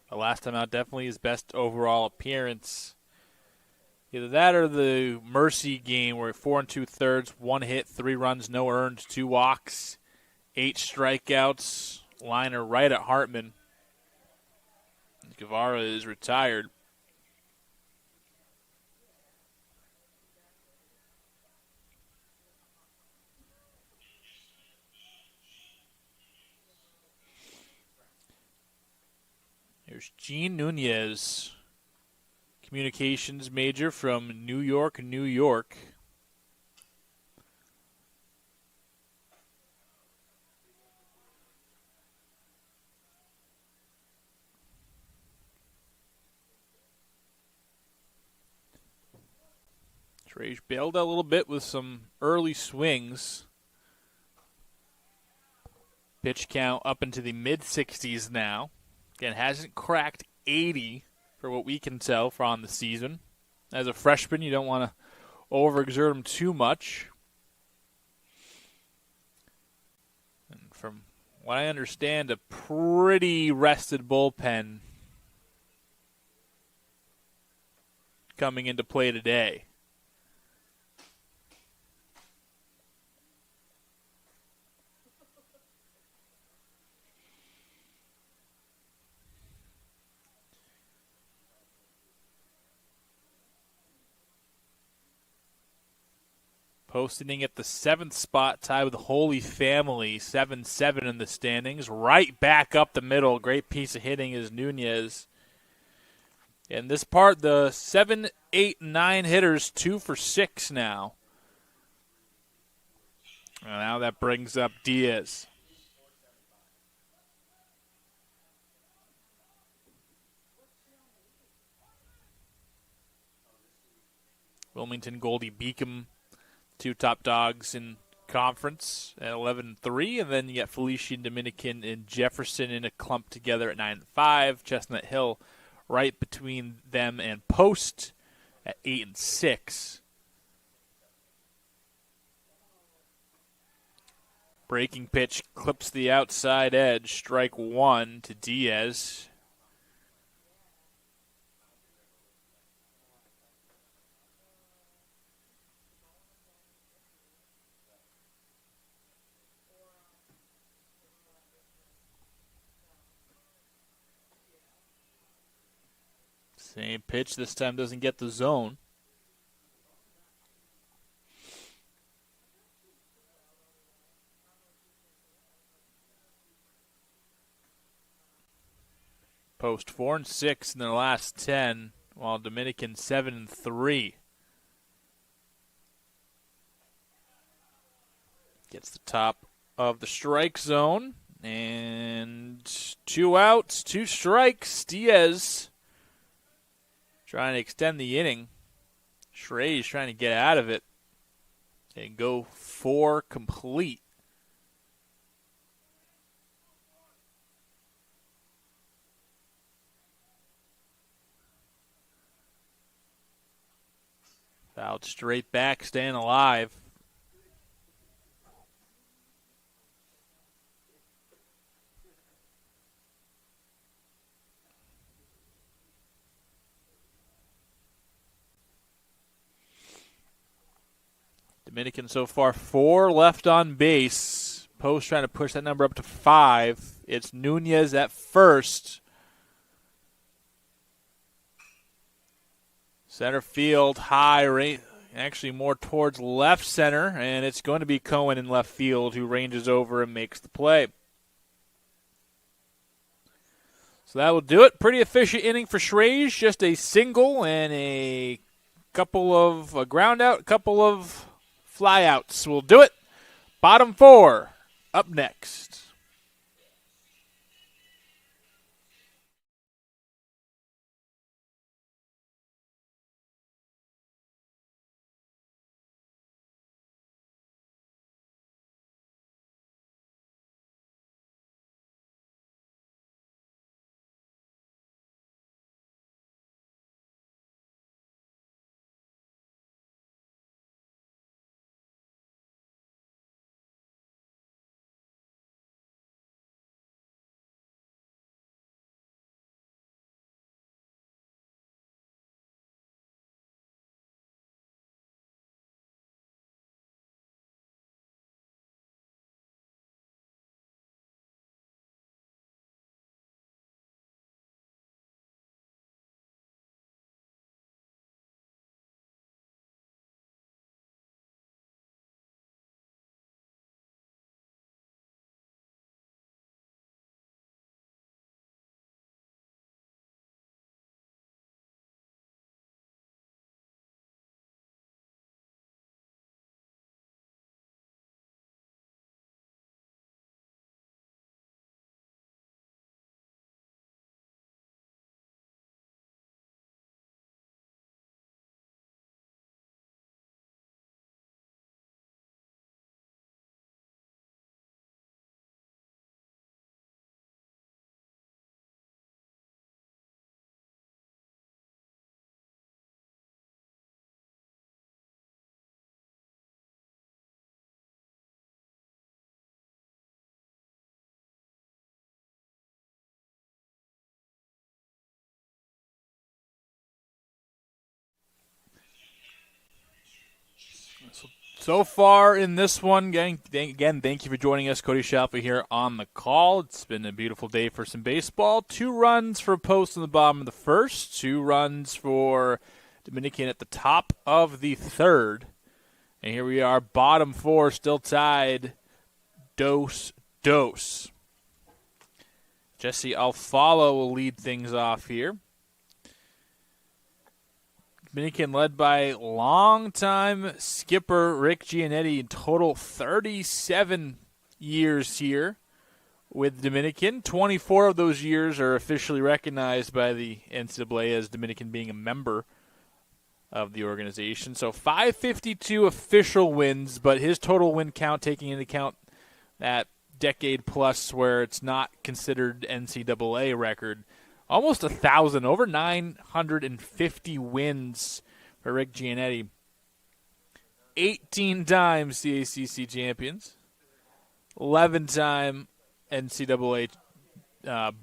The last time out, definitely his best overall appearance. Either that or the Mercy game where 4 2/3, 1 hit, 3 runs, no earned, 2 walks, 8 strikeouts. Liner right at Hartman. Guevara is retired. Here's Gene Nunez, communications major from New York, New York. Trey bailed out a little bit with some early swings. Pitch count up into the mid-60s now. Again, hasn't cracked 80 for what we can tell from the season. As a freshman, you don't want to overexert him too much. And from what I understand, a pretty rested bullpen coming into play today. Posting at the 7th spot, tied with the Holy Family, 7-7 in the standings. Right back up the middle. Great piece of hitting is Nunez. In this part, the 7, 8, 9 hitters, 2 for 6 now. And now that brings up Diaz. Wilmington, Goldie Beacom, 2 top dogs in conference at 11-3, and then you got Felician, Dominican, and Jefferson in a clump together at 9-5. Chestnut Hill right between them and Post at 8-6. Breaking pitch clips the outside edge. Strike 1 to Diaz. Same pitch, this time doesn't get the zone. Post 4-6 in their last 10, while Dominican 7-3. Gets the top of the strike zone, and 2 outs, 2 strikes. Diaz trying to extend the inning. Schrey's trying to get out of it and go 4 complete. Fouled straight back, staying alive. Dominican so far 4 left on base. Post trying to push that number up to 5. It's Nunez at first. Center field high, actually more towards left center, and it's going to be Cohen in left field who ranges over and makes the play. So that will do it. Pretty efficient inning for Schrey's. Just a single and a ground out, couple of flyouts will do it. Bottom four up next. So far in this one, again, thank you for joining us. Cody Shalpa here on the call. It's been a beautiful day for some baseball. 2 runs for Post in the bottom of the first. 2 runs for Dominican at the top of the third. And here we are, bottom 4, still tied. Dose. Jesse Alfalo will lead things off here. Dominican led by longtime skipper Rick Giannetti, in total 37 years here with Dominican. 24 of those years are officially recognized by the NCAA as Dominican being a member of the organization. So 552 official wins, but his total win count, taking into account that decade plus where it's not considered NCAA record, almost 1,000, over 950 wins for Rick Giannetti. 18 times CACC champions, 11-time NCAA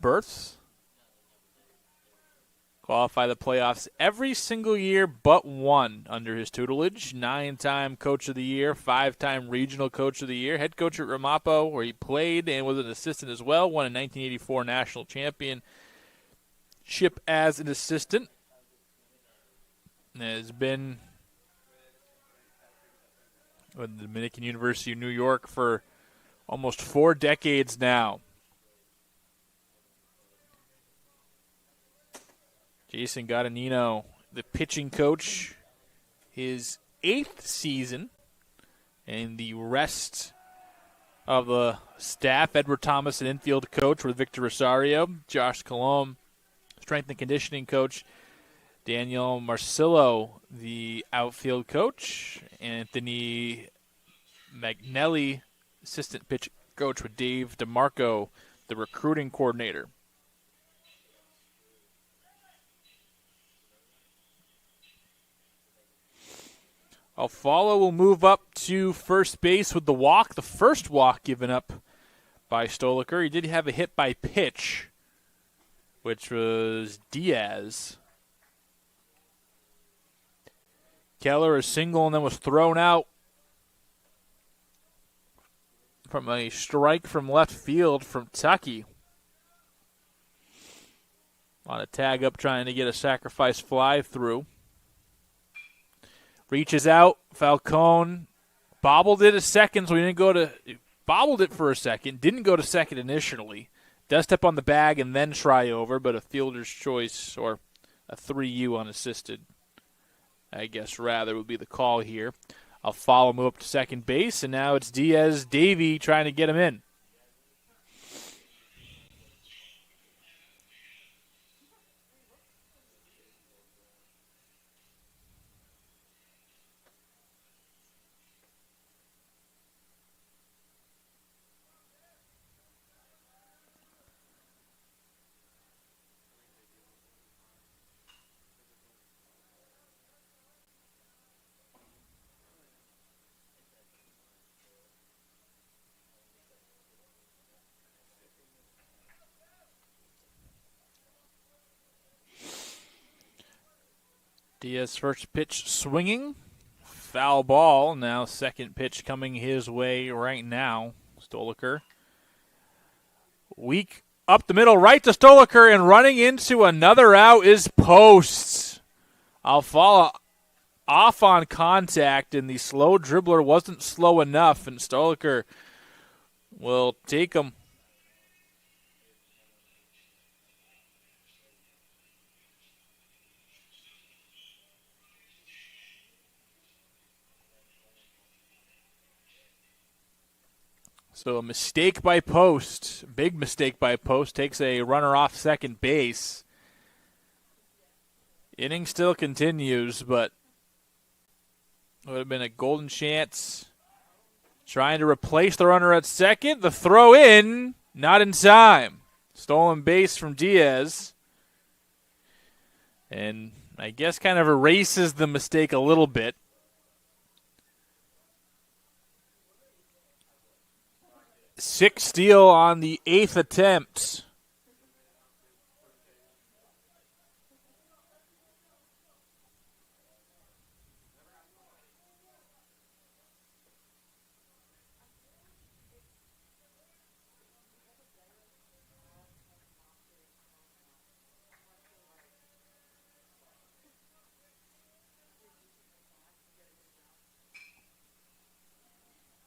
berths. Qualify the playoffs every single year but one under his tutelage. 9-time Coach of the Year, 5-time Regional Coach of the Year. Head coach at Ramapo, where he played and was an assistant as well. Won a 1984 national championship as an assistant. Has been with the Dominican University of New York for almost 4 decades now. Jason Guadagnino, the pitching coach, his 8th season, and the rest of the staff, Edward Thomas, an infield coach with Victor Rosario, Josh Colomb, strength and conditioning coach, Daniel Marcillo, the outfield coach, Anthony Magnelli, assistant pitch coach, with Dave DeMarco, the recruiting coordinator. Alfalo will move up to first base with the walk, the first walk given up by Stoliker. He did have a hit by pitch, which was Diaz. Keller a single and then was thrown out from a strike from left field from Tucky. On a tag up trying to get a sacrifice fly through. Reaches out, Falcone bobbled it a second, so he didn't go to bobbled it for a second, didn't go to second initially. Does step on the bag and then try over, but a fielder's choice, or a 3U unassisted, I guess rather, would be the call here. Alfalo move up to second base, and now it's Diaz-Davy trying to get him in. Diaz first pitch swinging. Foul ball. Now second pitch coming his way right now. Stoliker. Weak up the middle, right to Stoliker, and running into another out is Posts. Alfalo off on contact, and the slow dribbler wasn't slow enough, and Stoliker will take him. So a mistake by Post, big mistake by Post, takes a runner off second base. Inning still continues, but would have been a golden chance. Trying to replace the runner at second. The throw in, not in time. Stolen base from Diaz. And I guess kind of erases the mistake a little bit. Sixth steal on the 8th attempt.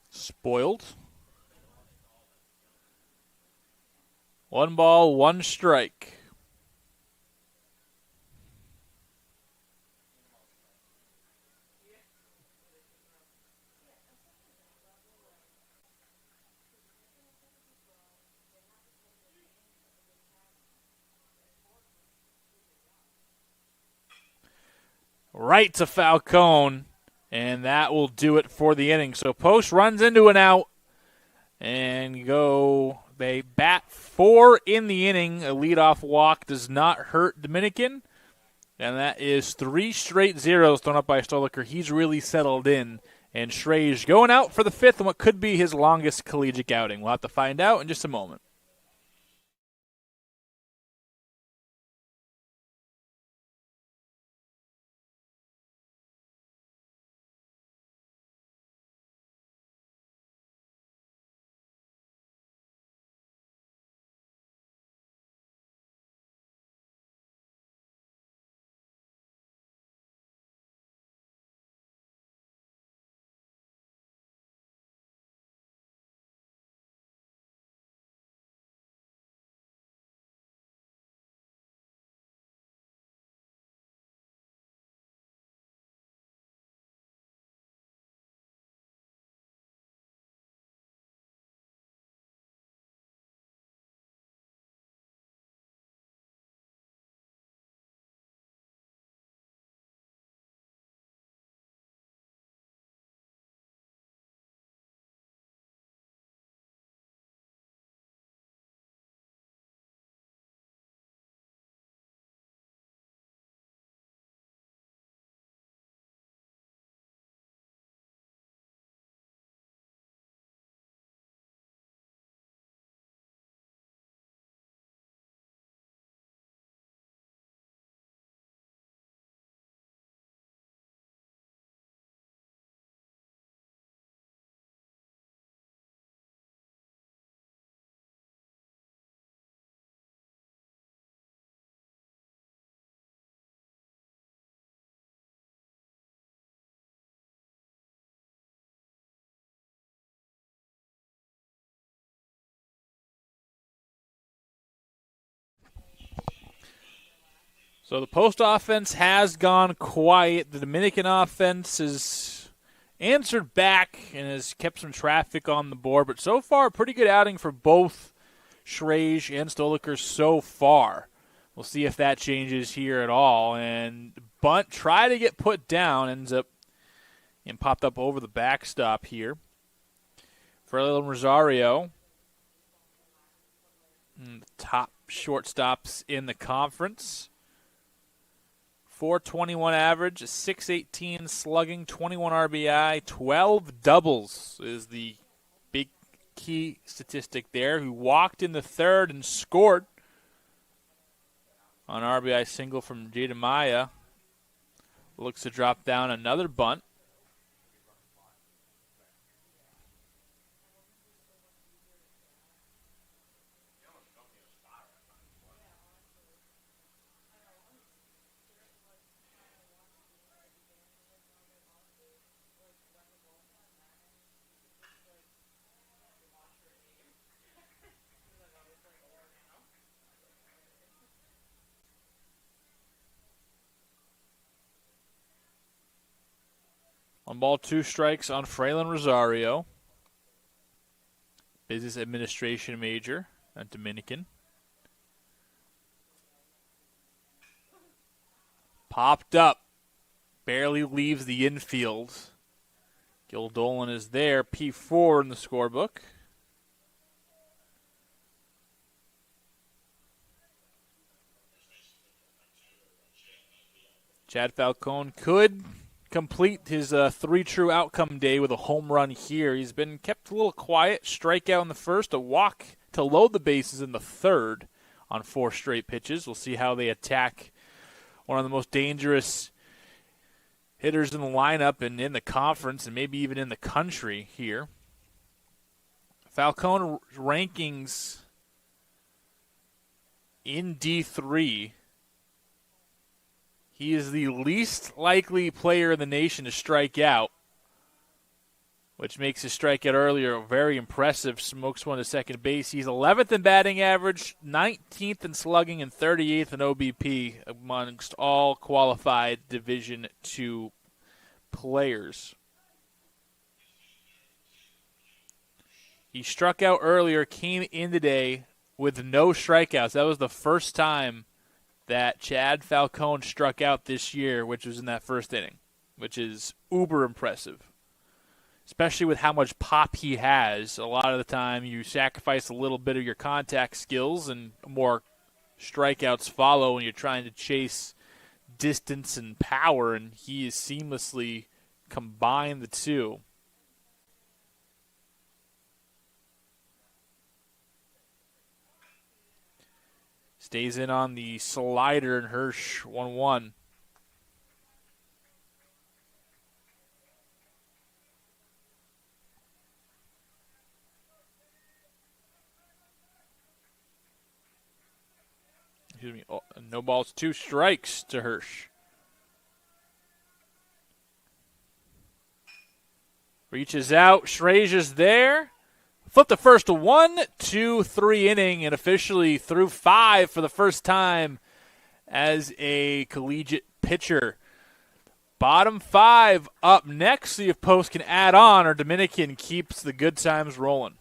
Spoiled. 1 ball, 1 strike. Right to Falcone, and that will do it for the inning. So Post runs into an out, and they bat 4 in the inning. A leadoff walk does not hurt Dominican, and that is 3 straight zeros thrown up by Stoliker. He's really settled in, and Schrage going out for the 5th in what could be his longest collegiate outing. We'll have to find out in just a moment. So the Post offense has gone quiet. The Dominican offense is answered back and has kept some traffic on the board. But so far, pretty good outing for both Schrage and Stoliker so far. We'll see if that changes here at all. And bunt, try to get put down, ends up and popped up over the backstop here. Frello and Rosario, top shortstops in the conference. 421 average, 618 slugging, 21 RBI, 12 doubles is the big key statistic there. Who walked in the third and scored on RBI single from Jaden Maya. Looks to drop down another bunt. One ball, two strikes on Frello Rosario. Business administration major at Dominican. Popped up. Barely leaves the infield. Gil Dolan is there. P4 in the scorebook. Chad Falcone could complete his 3 true outcome day with a home run here. He's been kept a little quiet. Strikeout in the first, a walk to load the bases in the third on 4 straight pitches. We'll see how they attack one of the most dangerous hitters in the lineup and in the conference and maybe even in the country here. Falcone rankings in D3. He is the least likely player in the nation to strike out, which makes his strikeout earlier very impressive. Smokes one to second base. He's 11th in batting average, 19th in slugging, and 38th in OBP amongst all qualified Division II players. He struck out earlier, came in today with no strikeouts. That was the first time that Chad Falcone struck out this year, which was in that first inning, which is uber impressive, especially with how much pop he has. A lot of the time you sacrifice a little bit of your contact skills and more strikeouts follow when you're trying to chase distance and power, and he has seamlessly combined the two. Stays in on the slider, and Hirsch 1-1. Excuse me. Oh, no balls, 2 strikes to Hirsch. Reaches out. Schrage is there. Flipped the first 1, 2, 3 inning and officially threw 5 for the first time as a collegiate pitcher. Bottom 5 up next. See if Post can add on or Dominican keeps the good times rolling.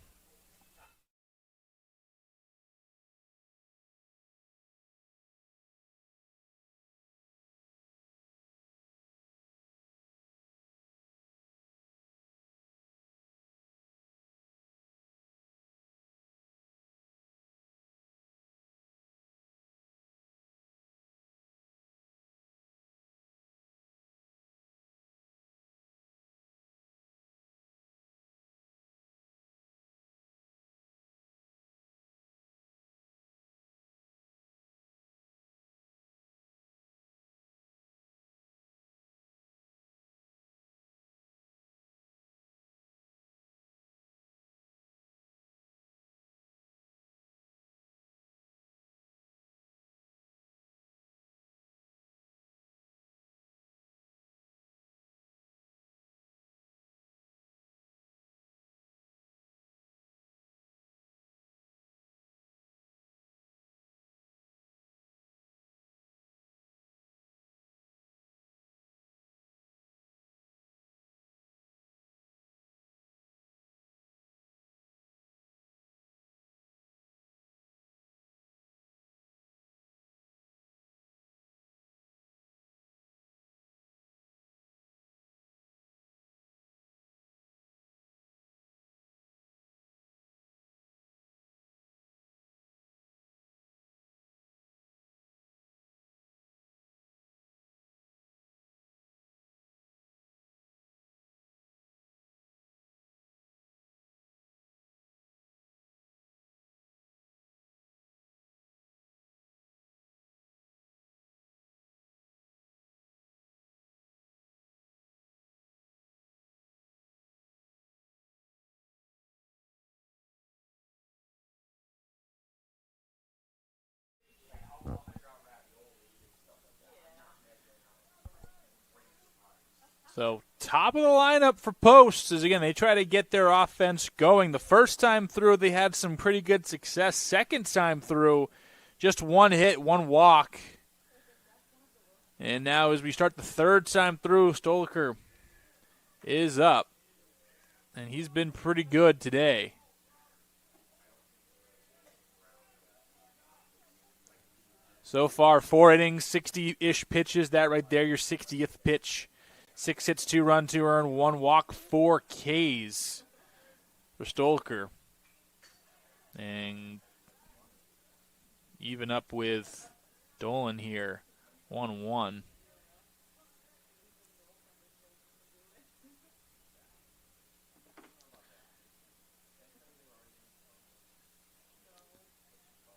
So top of the lineup for Post is, again, they try to get their offense going. The first time through, they had some pretty good success. Second time through, just one hit, one walk. And now as we start the third time through, Stoliker is up. And he's been pretty good today. So far, 4 innings, 60-ish pitches. That right there, your 60th pitch. 6 hits, 2 runs, 2 earned, 1 walk, 4 Ks for Stoliker. And even up with Dolan here, 1-1.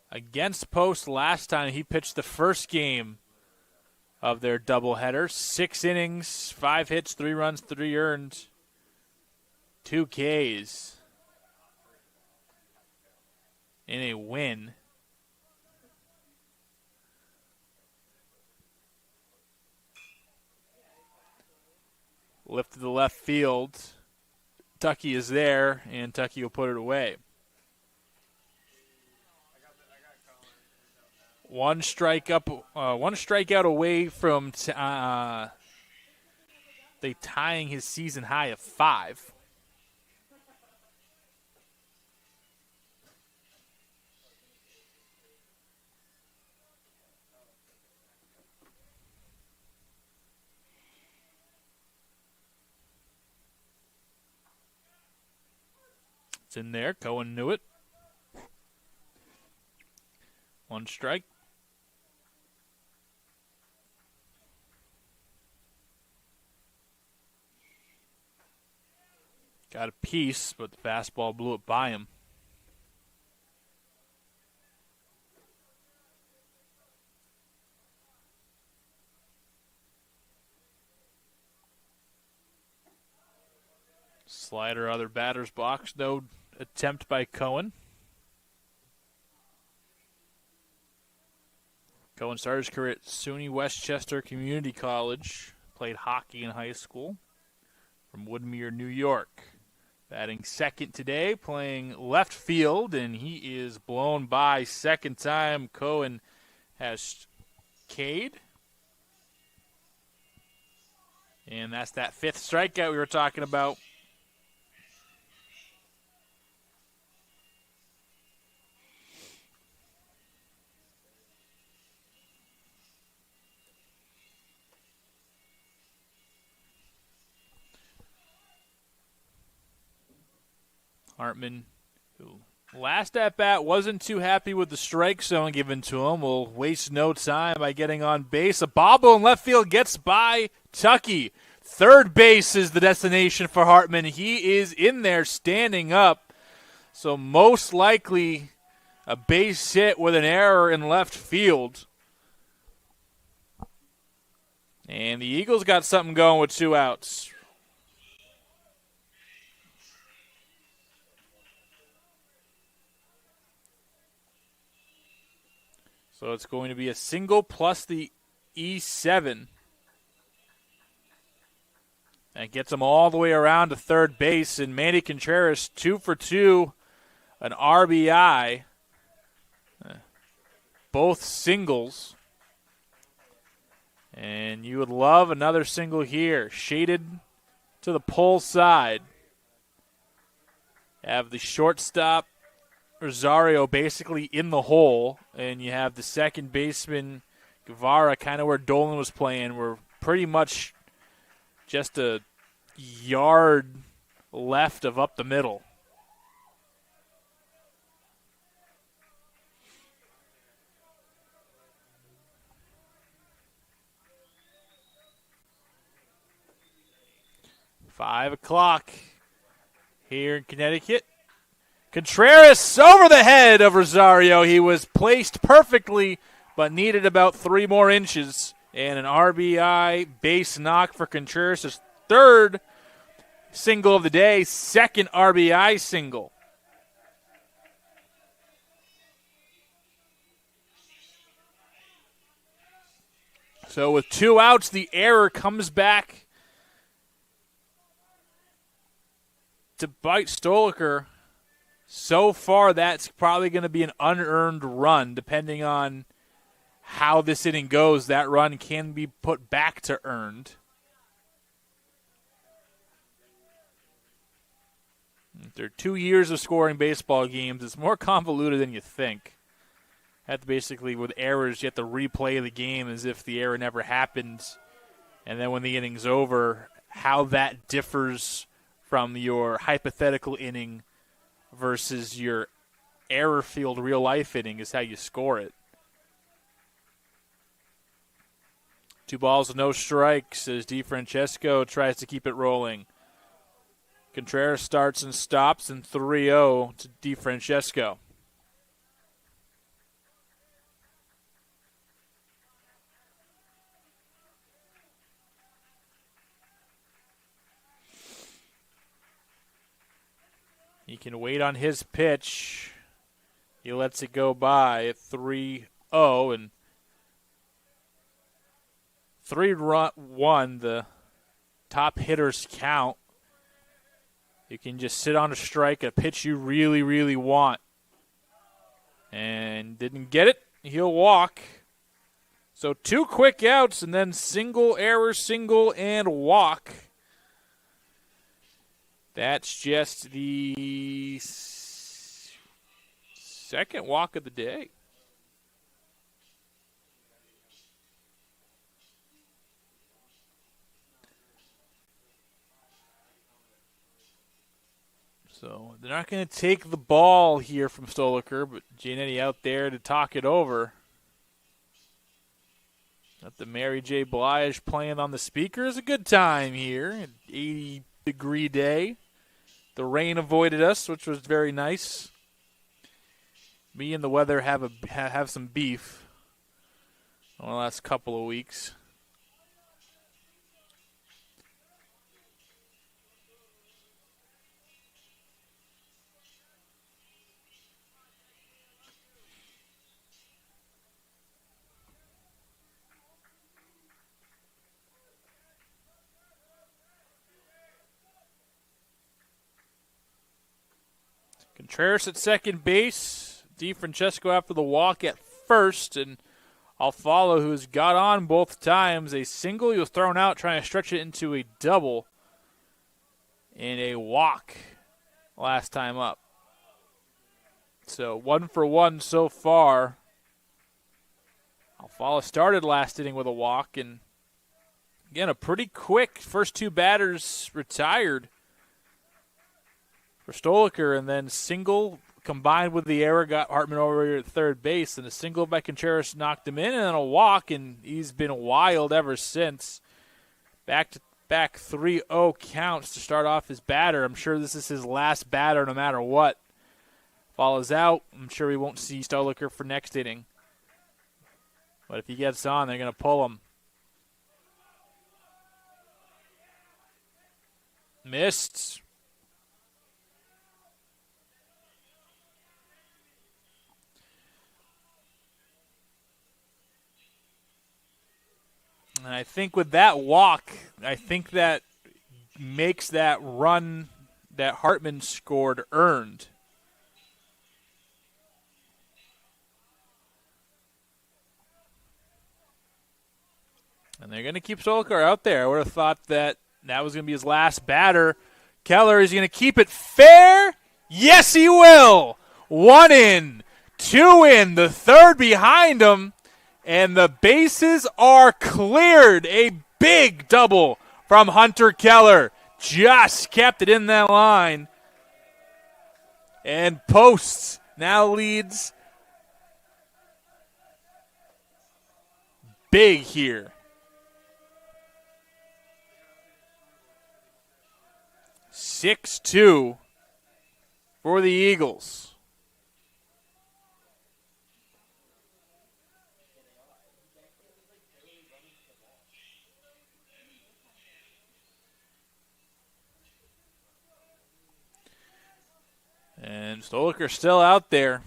Against Post last time, he pitched the first game of their doubleheader. 6 innings, 5 hits, 3 runs, 3 earned, 2 Ks in a win. Lift to the left field. Tucky is there, and Tucky will put it away. One strikeout away from they tying his season high of 5. It's in there. Cohen knew it. 1 strike. Got a piece, but the fastball blew it by him. Slider, other batter's box. No attempt by Cohen. Cohen started his career at SUNY Westchester Community College. Played hockey in high school. From Woodmere, New York. Batting second today, playing left field, and he is blown by second time. Cohen has K'd. And that's that 5th strikeout we were talking about. Hartman, who last at bat wasn't too happy with the strike zone given to him, will waste no time by getting on base. A bobble in left field gets by Tucky. Third base is the destination for Hartman. He is in there standing up. So most likely a base hit with an error in left field. And the Eagles got something going with 2 outs. So it's going to be a single plus the E7. And gets them all the way around to third base. And Manny Contreras, 2 for 2, an RBI. Both singles. And you would love another single here. Shaded to the pull side. Have the shortstop Rosario basically in the hole, and you have the second baseman Guevara kind of where Dolan was playing. We're pretty much just a yard left of up the middle. Five o'clock here in Connecticut. Contreras over the head of Rosario. He was placed perfectly, but needed about 3 more inches. And an RBI base knock for Contreras. His 3rd single of the day, 2nd RBI single. So with 2 outs, the error comes back to bite Stoliker, so far that's probably going to be an unearned run. Depending on how this inning goes, that run can be put back to earned. After 2 years of scoring baseball games, it's more convoluted than you think. Have to basically, with errors, you have to replay the game as if the error never happened. And then when the inning's over, how that differs from your hypothetical inning versus your error-filled real-life inning is how you score it. 2 balls, no strikes as DeFrancesco tries to keep it rolling. Contreras starts and stops, and 3-0 to DeFrancesco. He can wait on his pitch. He lets it go by at 3-0, and 3-1, the top hitters count. You can just sit on a strike, a pitch you really, really want. And didn't get it. He'll walk. So 2 quick outs and then single, error, single, and walk. That's just the second walk of the day. So they're not going to take the ball here from Stoliker, but Giannetti out there to talk it over. Got the Mary J. Blige playing on the speakers. A good time here. An 80-degree day. The rain avoided us, which was very nice. Me and the weather have some beef over the last couple of weeks. Contreras at second base. DeFrancesco after the walk at first. And Alfalo, who's got on both times. A single, he was thrown out trying to stretch it into a double. And a walk last time up. So 1 for 1 so far. Alfalo started last inning with a walk. And again, a pretty quick first 2 batters retired for Stoliker, and then single combined with the error got Hartman over here at third base, and a single by Contreras knocked him in, and then a walk, and he's been wild ever since. Back-to-back 3-0 counts to start off his batter. I'm sure this is his last batter no matter what. Follows out. I'm sure we won't see Stoliker for next inning. But if he gets on, they're going to pull him. Missed. And I think with that walk, I think that makes that run that Hartman scored earned. And they're going to keep Stoliker out there. I would have thought that was going to be his last batter. Keller is going to keep it fair. Yes, he will. 1 in, 2 in, the third behind him. And the bases are cleared. A big double from Hunter Keller. Just kept it in that line. And Post now leads big here. 6-2 for the Eagles. And Stoliker still out there.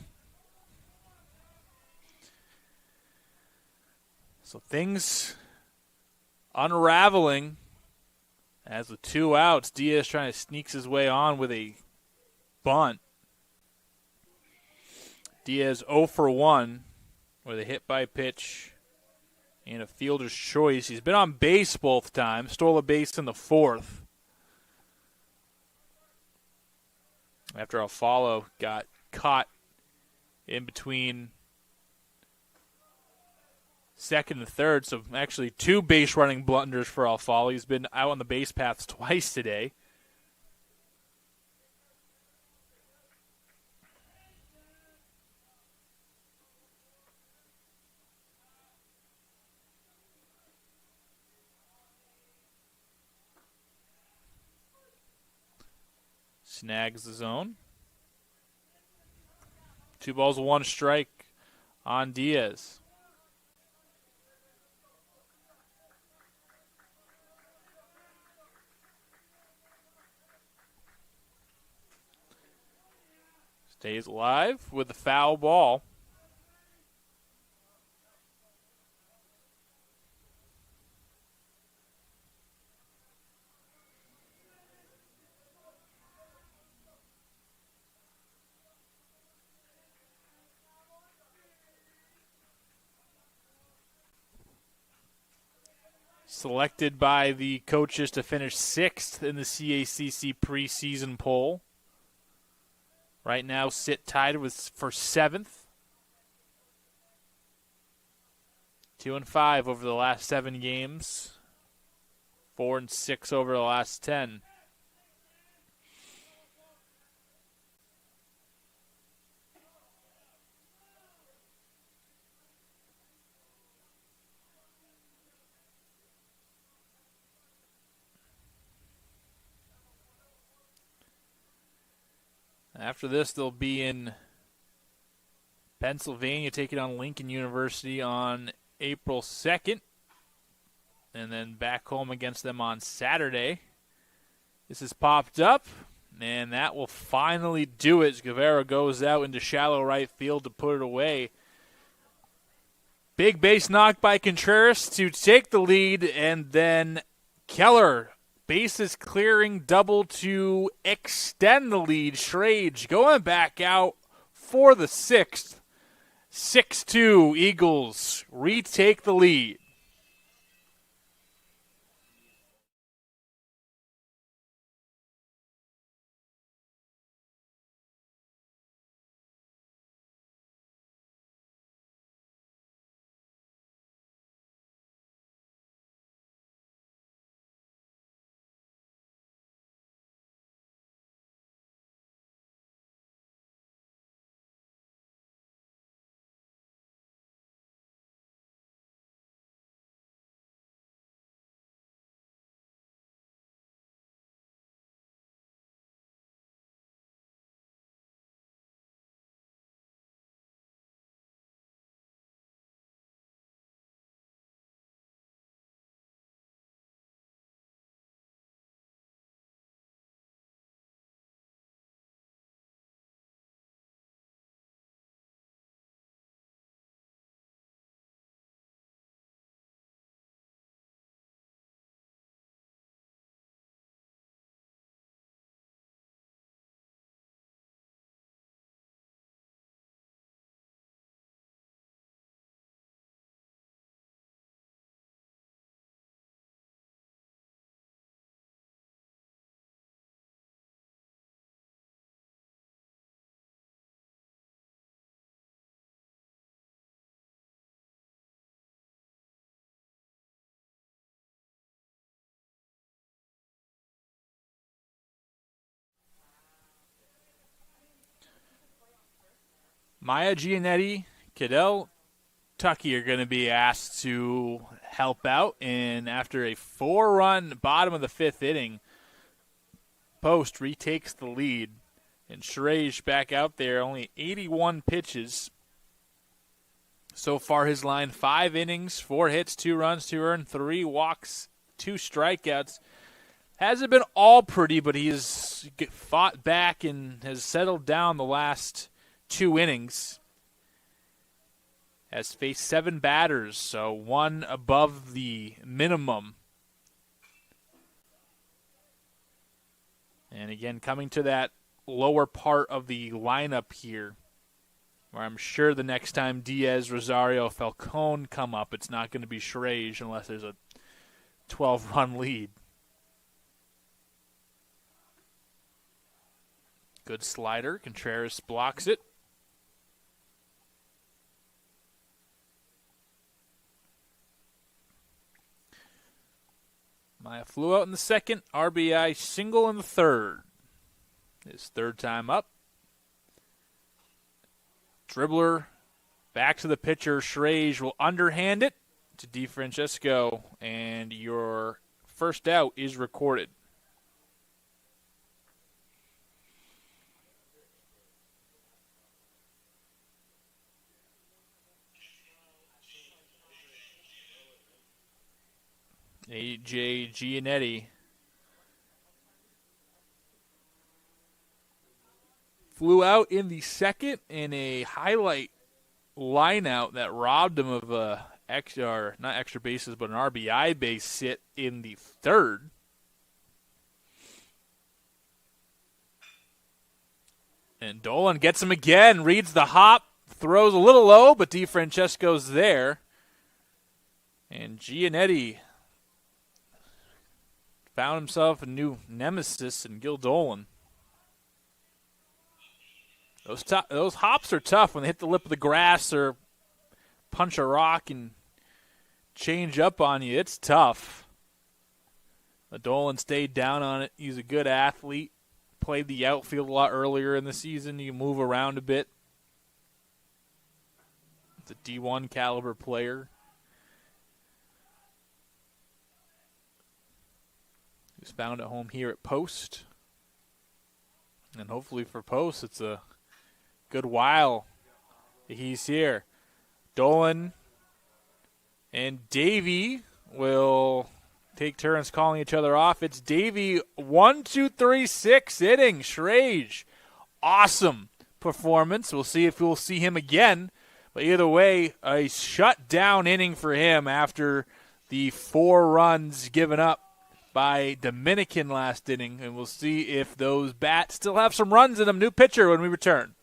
So things unraveling As with 2 outs, Diaz trying to sneaks his way on with a bunt. Diaz 0 for 1 with a hit by pitch and a fielder's choice. He's been on base both times, stole a base in the 4th. After Alfalo got caught in between second and third, so actually 2 base running blunders for Alfalo. He's been out on the base paths twice today. Snags the zone. 2 balls, 1 strike on Diaz. Stays alive with the foul ball. Selected by the coaches to finish 6th in the CACC preseason poll. Right now, sit tied for 7th. 2-5 over the last 7 games. 4-6 over the last 10. After this, they'll be in Pennsylvania taking on Lincoln University on April 2nd. And then back home against them on Saturday. This has popped up, and that will finally do it. Guevara goes out into shallow right field to put it away. Big base knock by Contreras to take the lead, and then Keller, bases clearing double to extend the lead. Schrage going back out for the 6th. 6-2 Eagles retake the lead. Maya Giannetti, Cadell Tucky are going to be asked to help out. And after a 4-run bottom of the 5th inning, Post retakes the lead. And Schrage back out there, only 81 pitches. So far his line, 5 innings, 4 hits, 2 runs, 2 earned, 3 walks, 2 strikeouts. Hasn't been all pretty, but he's fought back and has settled down the last 2 innings. Has faced 7 batters, so 1 above the minimum. And again, coming to that lower part of the lineup here, where I'm sure the next time Diaz, Rosario, Falcone come up, it's not going to be Schrage unless there's a 12-run lead. Good slider. Contreras blocks it. Maya flew out in the second. RBI single in the third. His third time up. Dribbler back to the pitcher. Schrage will underhand it to DeFrancesco, and your first out is recorded. A.J. Giannetti flew out in the second in a highlight line out that robbed him of not extra bases, but an RBI base hit in the third. And Dolan gets him again, reads the hop, throws a little low, but DeFrancesco's there. And Giannetti found himself a new nemesis in Gil Dolan. Those hops are tough when they hit the lip of the grass or punch a rock and change up on you. It's tough. But Dolan stayed down on it. He's a good athlete. Played the outfield a lot earlier in the season. You move around a bit. It's a D1 caliber player. He's found at home here at Post. And hopefully for Post, it's a good while he's here. Dolan and Davey will take turns calling each other off. It's Davey, 1, 2, 3, 6 innings. Schrage, awesome performance. We'll see if we'll see him again. But either way, a shutdown inning for him after the 4 runs given up by Dominican last inning. And we'll see if those bats still have some runs in them. New pitcher when we return.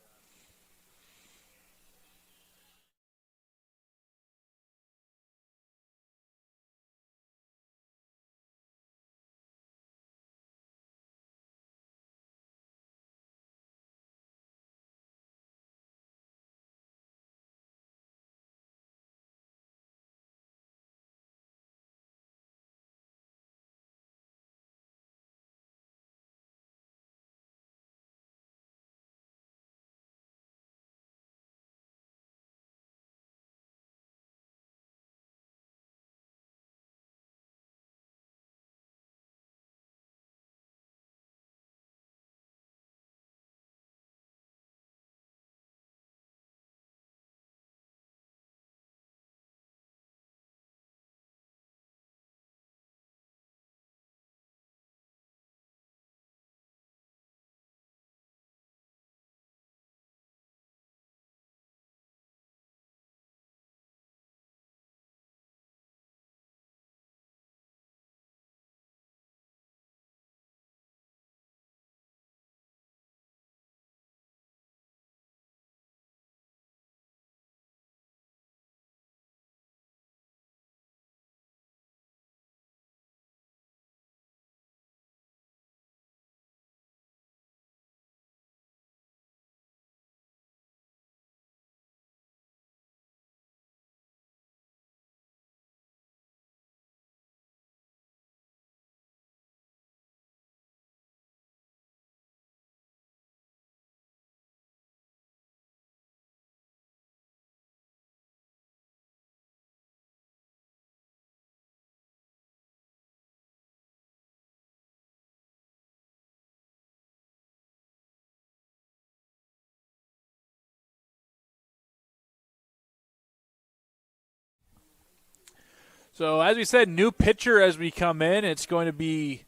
So, as we said, new pitcher as we come in. It's going to be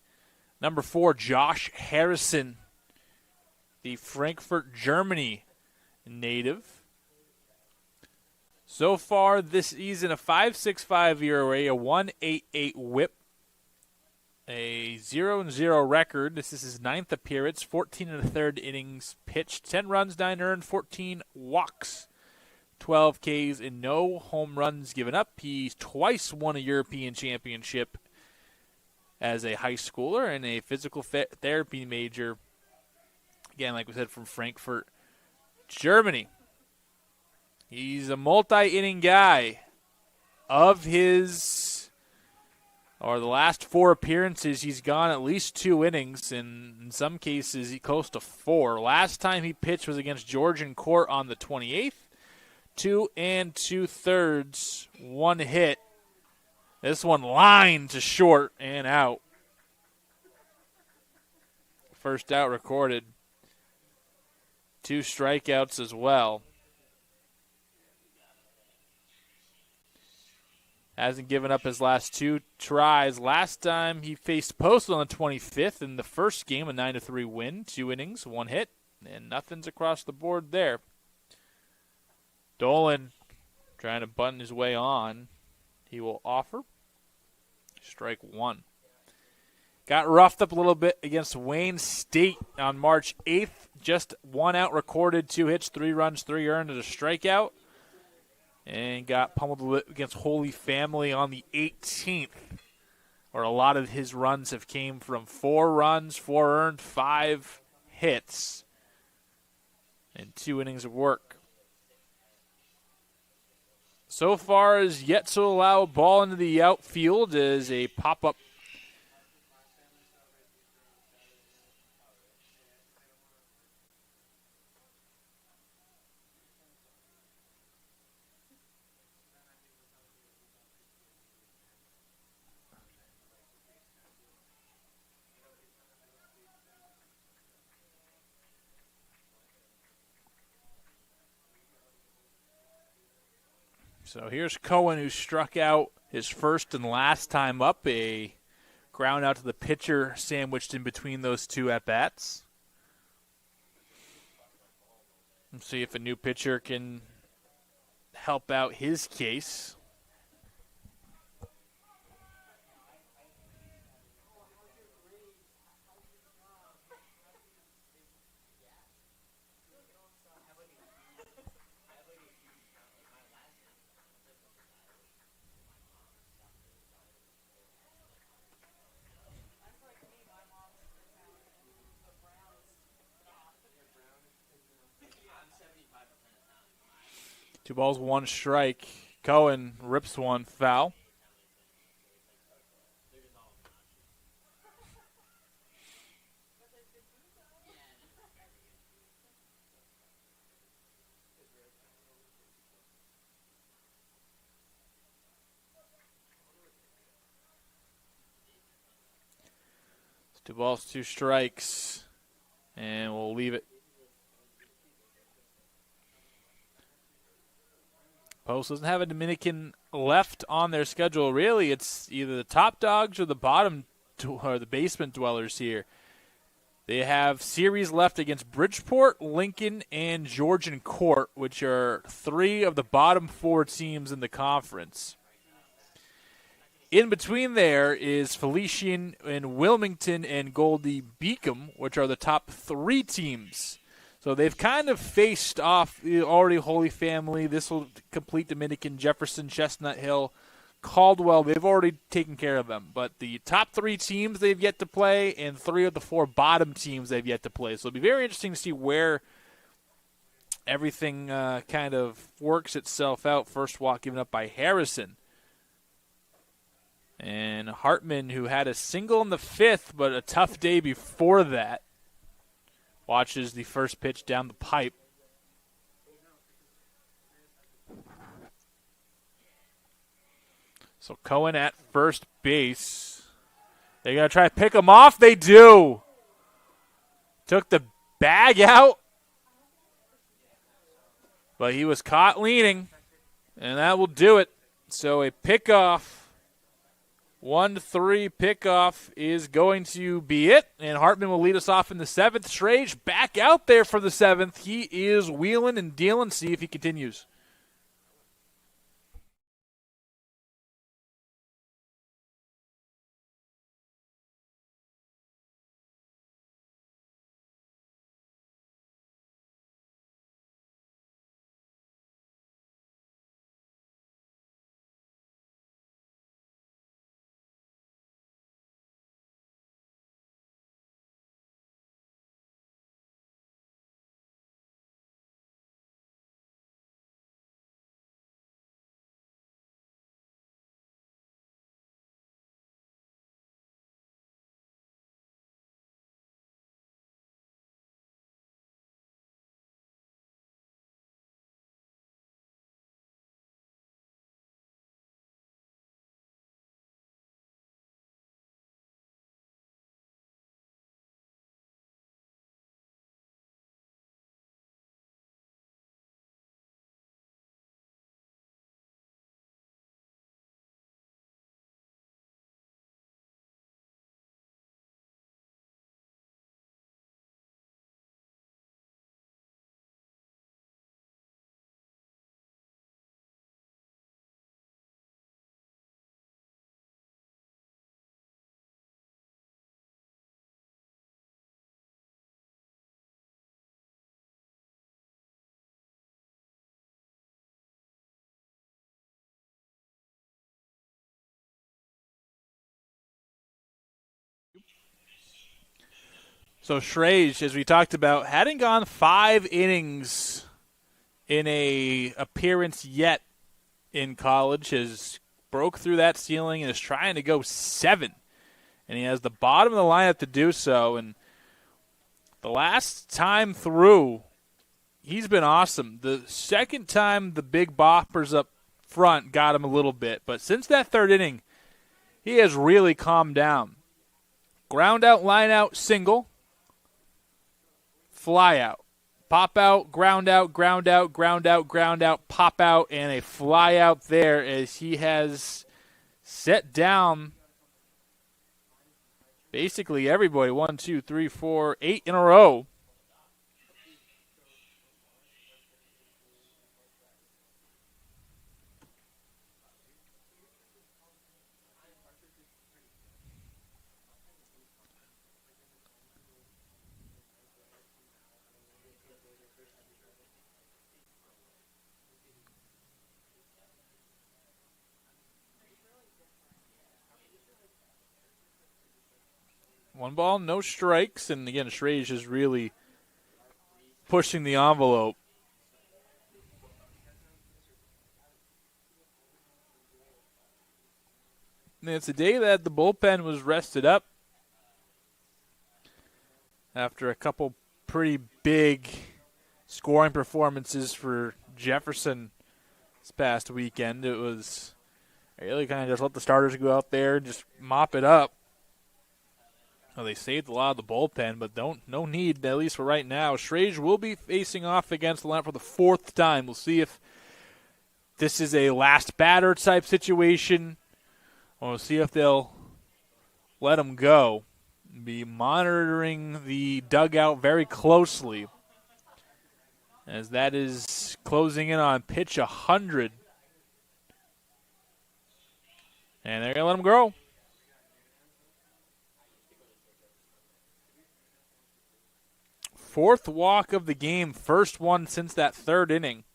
number 4, Josh Harrison, the Frankfurt, Germany native. So far this season, a 5.65 ERA, a 1.88 WHIP, a 0-0 record. This is his 9th appearance, 14 1/3 innings pitched, 10 runs, 9 earned, 14 walks, 12 Ks, and no home runs given up. He's twice won a European championship as a high schooler and a physical therapy major. Again, like we said, from Frankfurt, Germany. He's a multi-inning guy. Of his, or the last 4 appearances, he's gone at least 2 innings, and in some cases, he's close to 4. Last time he pitched was against Georgian Court on the 28th. 2 2/3, 1 hit. This one lined to short and out. First out recorded. 2 strikeouts as well. Hasn't given up his last 2 tries. Last time he faced Postal on the 25th in the first game, a 9-3 win. 2 innings, 1 hit, and nothing's across the board there. Dolan trying to button his way on. He will offer. Strike 1. Got roughed up a little bit against Wayne State on March 8th. Just 1 out recorded, 2 hits, 3 runs, 3 earned, and a strikeout. And got pummeled against Holy Family on the 18th, where a lot of his runs have came from 4 runs, 4 earned, 5 hits, and 2 innings of work. So far is yet to allow a ball into the outfield as a pop-up. So here's Cohen, who struck out his first and last time up. A ground out to the pitcher sandwiched in between those 2 at-bats. Let's see if a new pitcher can help out his case. Two balls, 1 strike. Cohen rips one foul. It's 2 balls, 2 strikes, and we'll leave it. Post doesn't have a Dominican left on their schedule. Really, it's either the top dogs or the bottom or the basement dwellers here. They have series left against Bridgeport, Lincoln, and Georgian Court, which are 3 of the bottom 4 teams in the conference. In between there is Felician and Wilmington and Goldie Beacom, which are the top 3 teams. So they've kind of faced off already Holy Family. This will complete Dominican, Jefferson, Chestnut Hill, Caldwell. They've already taken care of them. But the top 3 teams they've yet to play and 3 of the 4 bottom teams they've yet to play. So it'll be very interesting to see where everything kind of works itself out. First walk given up by Harrison. And Hartman, who had a single in the 5th, but a tough day before that, watches the first pitch down the pipe. So Cohen at first base. They're going to try to pick him off. They do. Took the bag out. But he was caught leaning. And that will do it. So a pickoff. 1-3 pickoff is going to be it. And Hartman will lead us off in the 7th. Strage back out there for the 7th. He is wheeling and dealing. See if he continues. So Schrage, as we talked about, hadn't gone 5 innings in a appearance yet in college. Has broke through that ceiling and is trying to go 7. And he has the bottom of the lineup to do so. And the last time through, he's been awesome. The second time the big boppers up front got him a little bit. But since that third inning, he has really calmed down. Ground out, line out, single. Fly out. Pop out, ground out, ground out, ground out, ground out, pop out, and a fly out there as he has set down basically everybody. 1, 2, 3, 4, 8 in a row. One ball, no strikes, and again, Schrage is really pushing the envelope. And it's a day that the bullpen was rested up after a couple pretty big scoring performances for Jefferson this past weekend. It was really kind of just let the starters go out there and just mop it up. Well, they saved a lot of the bullpen, but no need, at least for right now. Schrage will be facing off against the lineup for the 4th time. We'll see if this is a last batter type situation. We'll see if they'll let him go. Be monitoring the dugout very closely, as that is closing in on pitch 100. And they're going to let him go. Fourth walk of the game, first one since that third inning.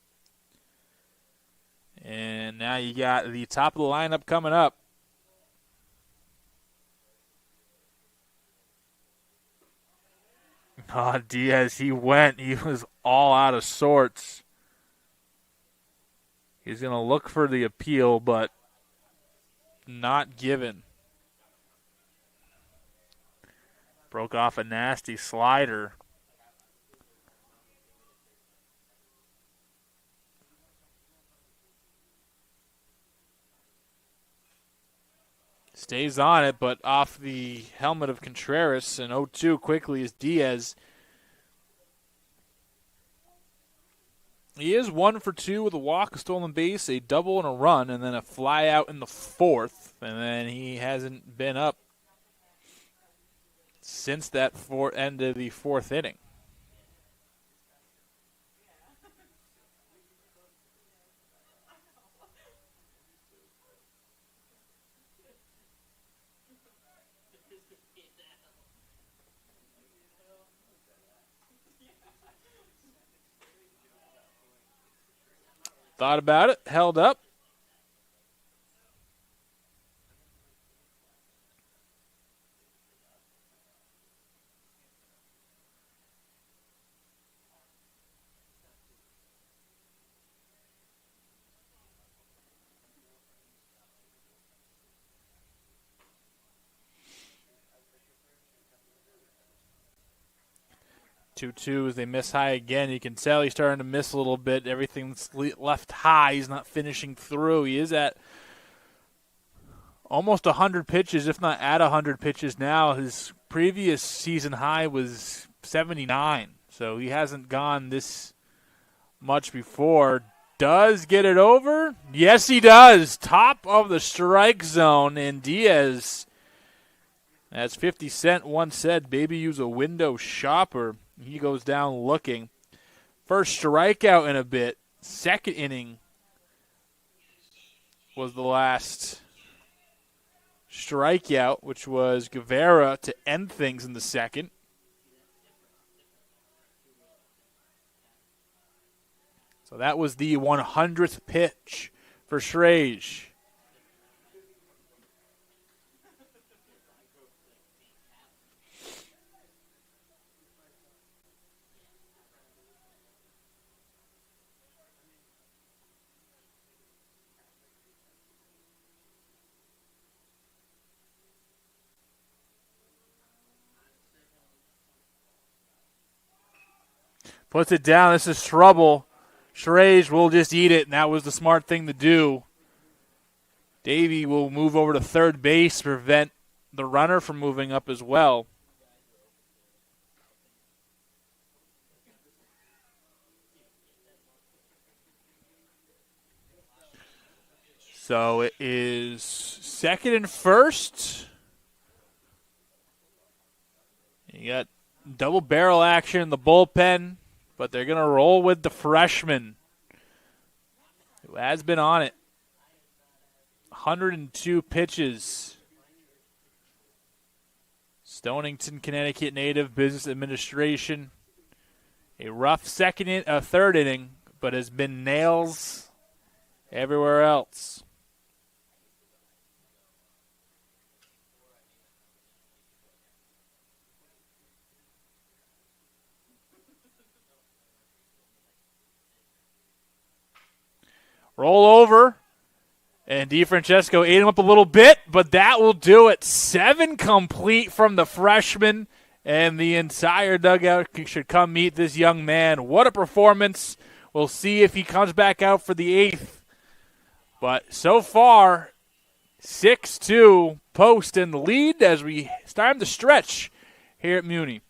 And now you got the top of the lineup coming up. Oh, Diaz, he was all out of sorts. He's going to look for the appeal, but not given. Broke off a nasty slider. Stays on it, but off the helmet of Contreras, and 0-2 quickly is Diaz. He is 1 for 2 with a walk, a stolen base, a double, and a run, and then a fly out in the 4th, and then he hasn't been up since that end of the 4th inning. Thought about it, held up. Two as they miss high again. You can tell he's starting to miss a little bit. Everything's left high. He's not finishing through. He is at almost 100 pitches, if not at 100 pitches now. His previous season high was 79, so he hasn't gone this much before. Does get it over? Yes, he does. Top of the strike zone, and Diaz, as 50 Cent once said, baby use a window shopper. He goes down looking. First strikeout in a bit. Second inning was the last strikeout, which was Guevara to end things in the second. So that was the 100th pitch for Schrage. Puts it down. This is trouble. Shrage will just eat it, and that was the smart thing to do. Davey will move over to third base to prevent the runner from moving up as well. So it is second and first. You got double barrel action in the bullpen, but they're going to roll with the freshman who has been on it. 102 pitches. Stonington, Connecticut native, business administration. A rough third inning, but has been nails everywhere else. Roll over, and DiFrancesco ate him up a little bit, but that will do it. 7 complete from the freshman, and the entire dugout should come meet this young man. What a performance. We'll see if he comes back out for the 8th. But so far, 6-2 Post in the lead as we start the stretch here at Muni.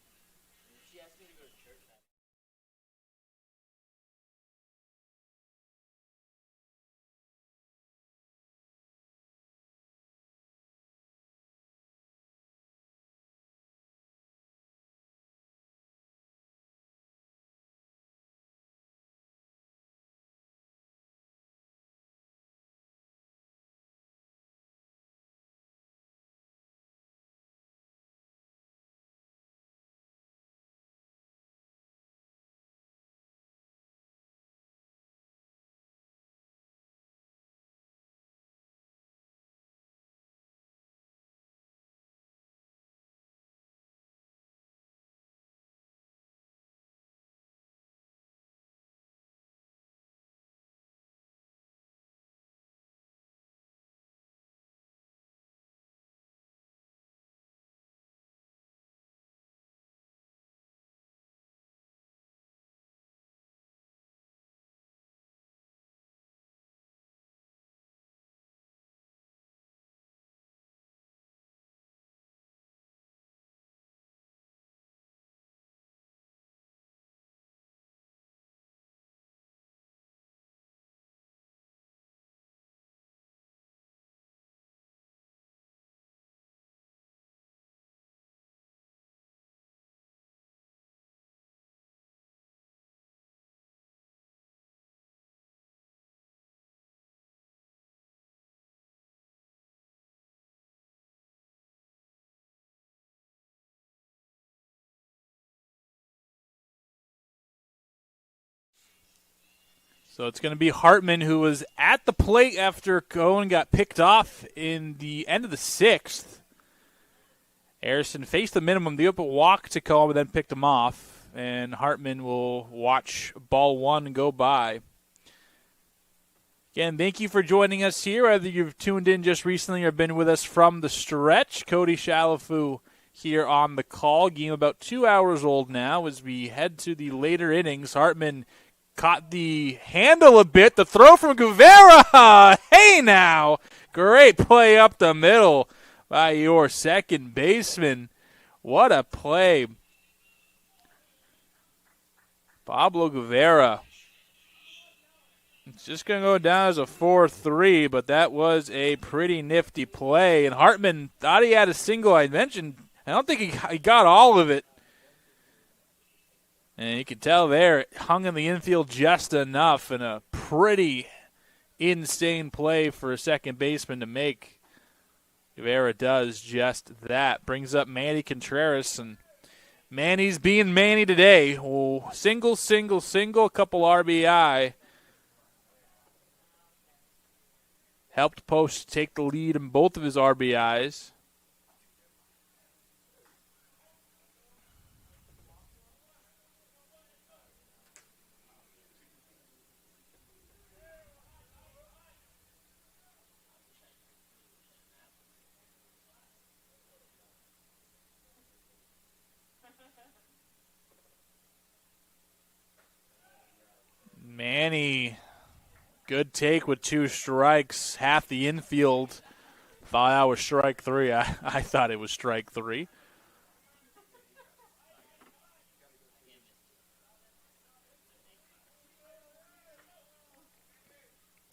So it's going to be Hartman, who was at the plate after Cohen got picked off in the end of the 6th. Harrison faced the minimum, the open walk to Cohen, but then picked him off. And Hartman will watch ball 1 go by. Again, thank you for joining us here, whether you've tuned in just recently or been with us from the stretch. Cody Shalafu here on the call. Game about 2 hours old now as we head to the later innings. Hartman caught the handle a bit. The throw from Guevara. Hey now. Great play up the middle by your second baseman. What a play. Pablo Guevara. It's just going to go down as a 4-3, but that was a pretty nifty play. And Hartman thought he had a single. I mentioned, I don't think he got all of it. And you can tell there, it hung in the infield just enough, and a pretty insane play for a second baseman to make. Rivera does just that. Brings up Manny Contreras, and Manny's being Manny today. Oh, single, a couple RBI. Helped Post take the lead in both of his RBIs. Manny, good take with 2 strikes. Half the infield thought that was strike 3. I thought it was strike 3.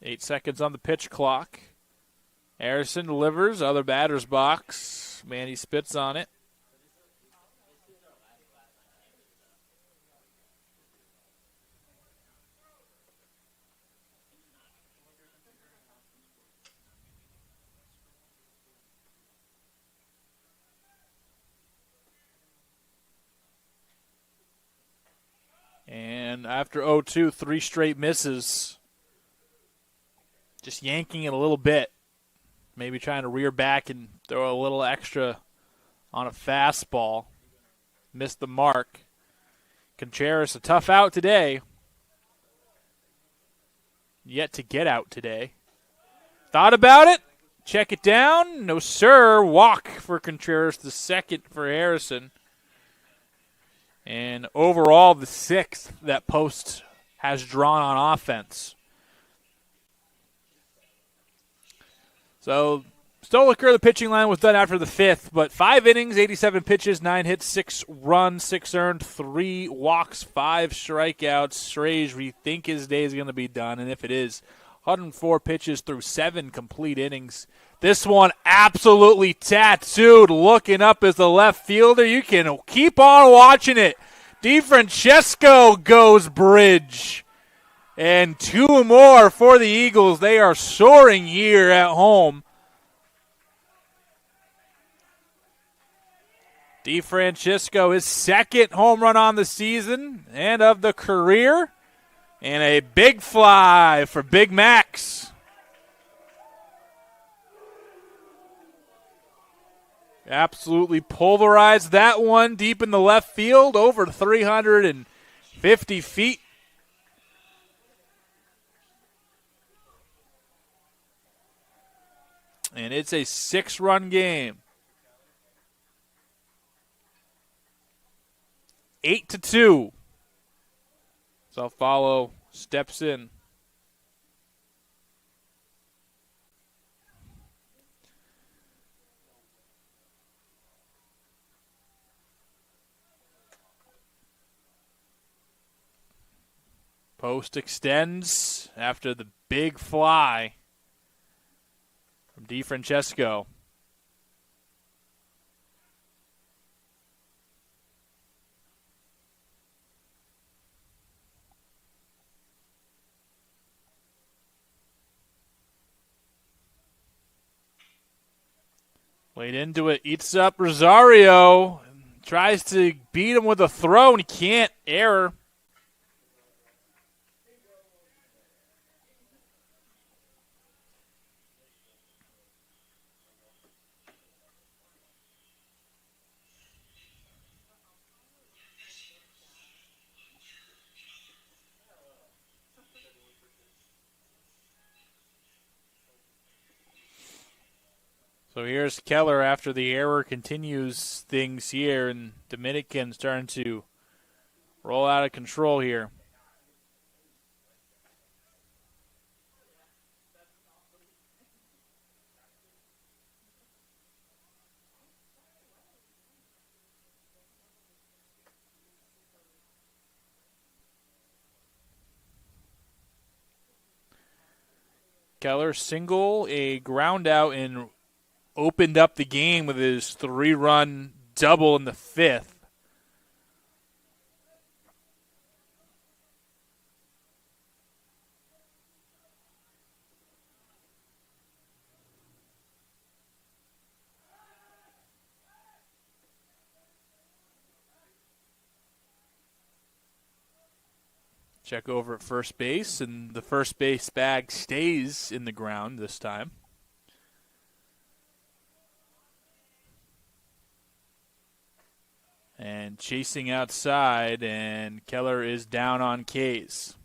Eight seconds on the pitch clock. Harrison delivers, other batter's box. Manny spits on it. And after 0-2, 3 straight misses. Just yanking it a little bit. Maybe trying to rear back and throw a little extra on a fastball. Missed the mark. Contreras, a tough out today. Yet to get out today. Thought about it. Check it down. No, sir. Walk for Contreras, the second for Harrison. And overall, the 6th that Post has drawn on offense. So, Stoliker, the pitching line was done after the 5th, but 5 innings, 87 pitches, 9 hits, 6 runs, 6 earned, 3 walks, 5 strikeouts. Strage, we think his day is going to be done, and if it is, 104 pitches through 7 complete innings. This one absolutely tattooed, looking up as the left fielder. You can keep on watching it. DeFrancesco goes bridge. And 2 more for the Eagles. They are soaring here at home. DeFrancesco, his 2nd home run on the season and of the career. And a big fly for Big Max. Absolutely pulverized that one deep in the left field, over 350 feet. And it's a 6-run game. 8-2. So Follow steps in. Post extends after the big fly from DeFrancesco. Laid into it, eats up Rosario. Tries to beat him with a throw, and he can't. Error. So here's Keller after the error continues things here, and Dominican starting to roll out of control here. Keller single, a ground out, and opened up the game with his 3-run double in the 5th. Check over at first base, and the first base bag stays in the ground this time. And chasing outside, and Keller is down on K's.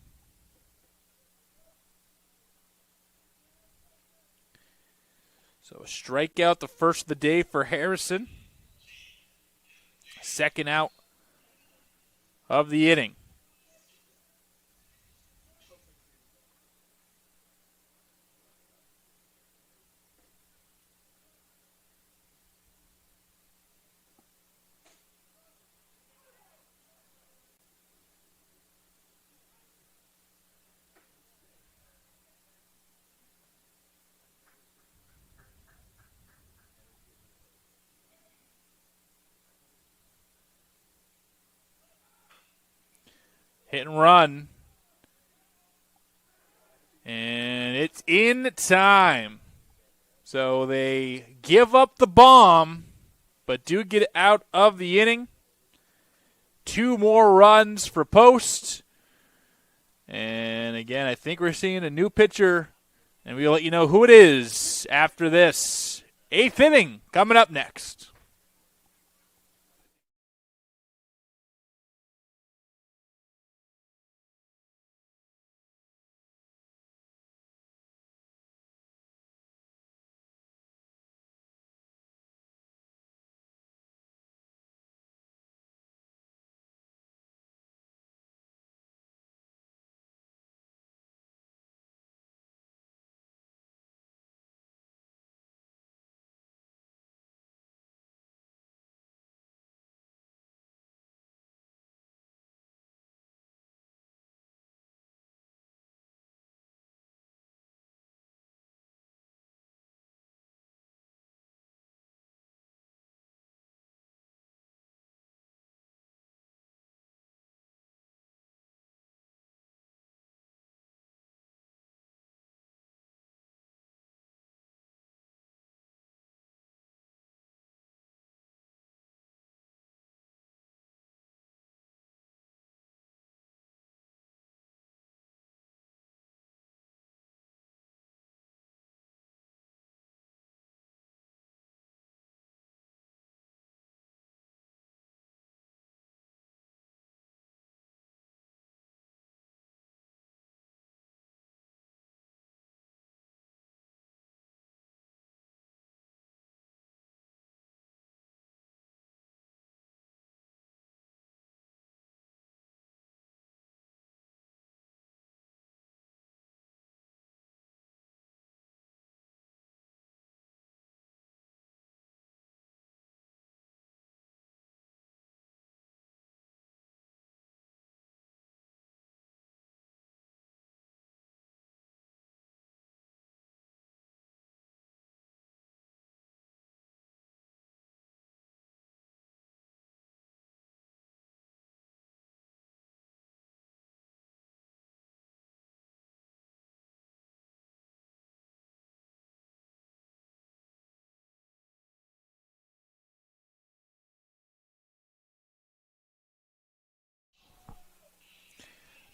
So a strikeout, the first of the day for Harrison. Second out of the inning. Hit and run. And it's in time. So they give up the bomb, but do get it out of the inning. 2 more runs for Post. And again, I think we're seeing a new pitcher, and we'll let you know who it is after this. 8th inning coming up next.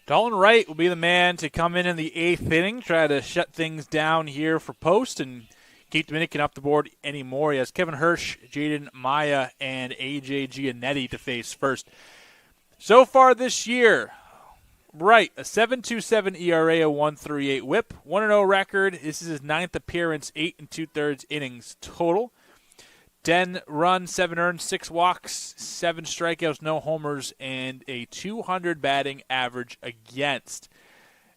Dolan Wright will be the man to come in the 8th inning, try to shut things down here for Post and keep Dominican off the board anymore. He has Kevin Hirsch, Jaden Maya, and A.J. Giannetti to face first. So far this year, Wright, a 7.27 ERA, a 1.38 whip, 1-0 record. This is his 9th appearance, 8 2/3 innings total. 10 runs, 7 earned, 6 walks, 7 strikeouts, no homers, and a 200 batting average against.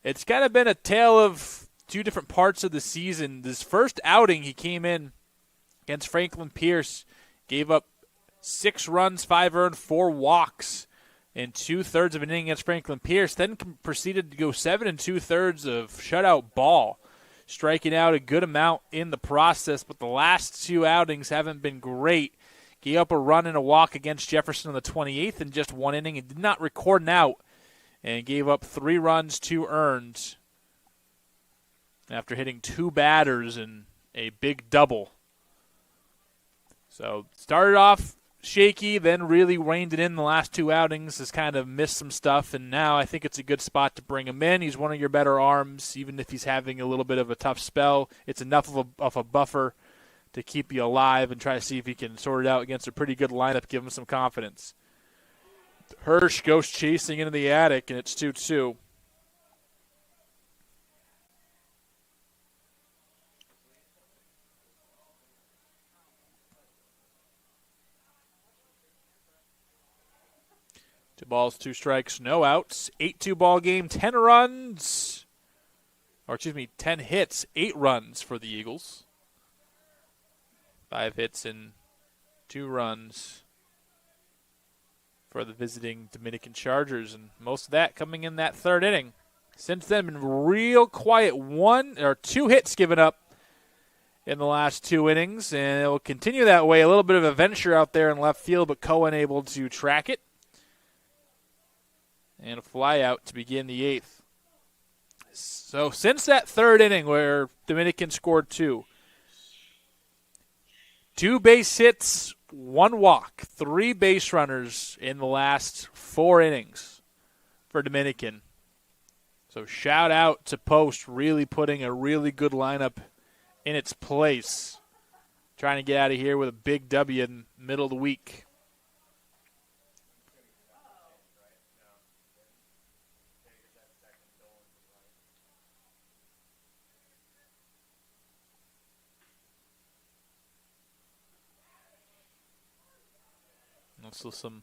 It's kind of been a tale of 2 different parts of the season. This first outing, he came in against Franklin Pierce, gave up 6 runs, 5 earned, 4 walks in 2/3 of an inning against Franklin Pierce, then proceeded to go 7 2/3 of shutout ball, striking out a good amount in the process, but the last 2 outings haven't been great. Gave up a run and a walk against Jefferson on the 28th in just 1 inning and did not record an out, and gave up 3 runs, 2 earned after hitting 2 batters and a big double. So started off shaky, then really reined it in the last 2 outings, has kind of missed some stuff, and now I think it's a good spot to bring him in. He's one of your better arms, even if he's having a little bit of a tough spell. It's enough of a buffer to keep you alive and try to see if he can sort it out against a pretty good lineup, give him some confidence. Hirsch goes chasing into the attic, and it's 2-2. Two balls, 2 strikes, no outs. 8-2 ball game, 10 runs. 10 hits, 8 runs for the Eagles. 5 hits and 2 runs for the visiting Dominican Chargers, and most of that coming in that 3rd inning. Since then, been real quiet. 2 hits given up in the last 2 innings, and it will continue that way. A little bit of a venture out there in left field, but Cohen able to track it. and a fly out to begin the 8th. So since that third inning where Dominican scored 2 base hits, 1 walk, 3 base runners in the last 4 innings for Dominican. So shout out to Post really putting a really good lineup in its place. Trying to get out of here with a big W in the middle of the week. Also some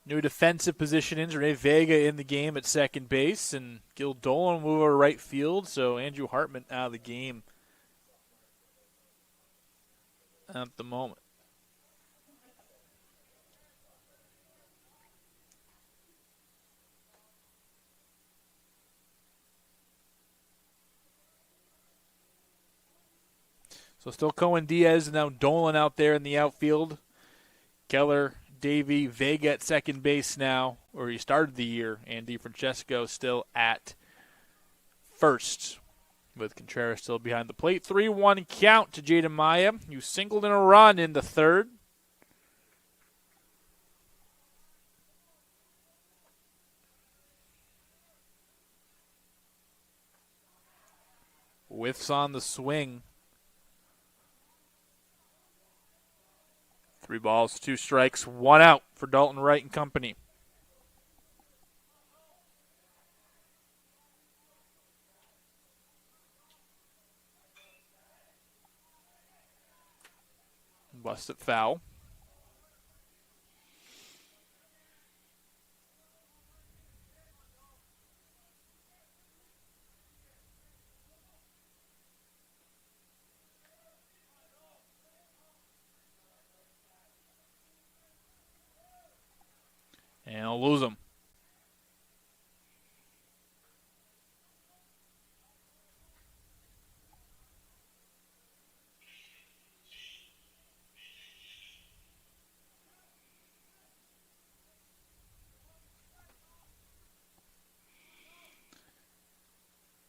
new defensive positionings. Rene Vega in the game at second base, and Gil Dolan move over to right field. So Andrew Hartman out of the game at the moment. So still Cohen Diaz, and now Dolan out there in the outfield. Keller, Davey, Vega at second base now, or he started the year, and DiFrancesco still at first, with Contreras still behind the plate. 3-1 count to Jaden Maya, who singled in a run in the third. Whiffs on the swing. 3 balls, 2 strikes, 1 out for Dalton Wright and company. Busted foul. And I'll lose him.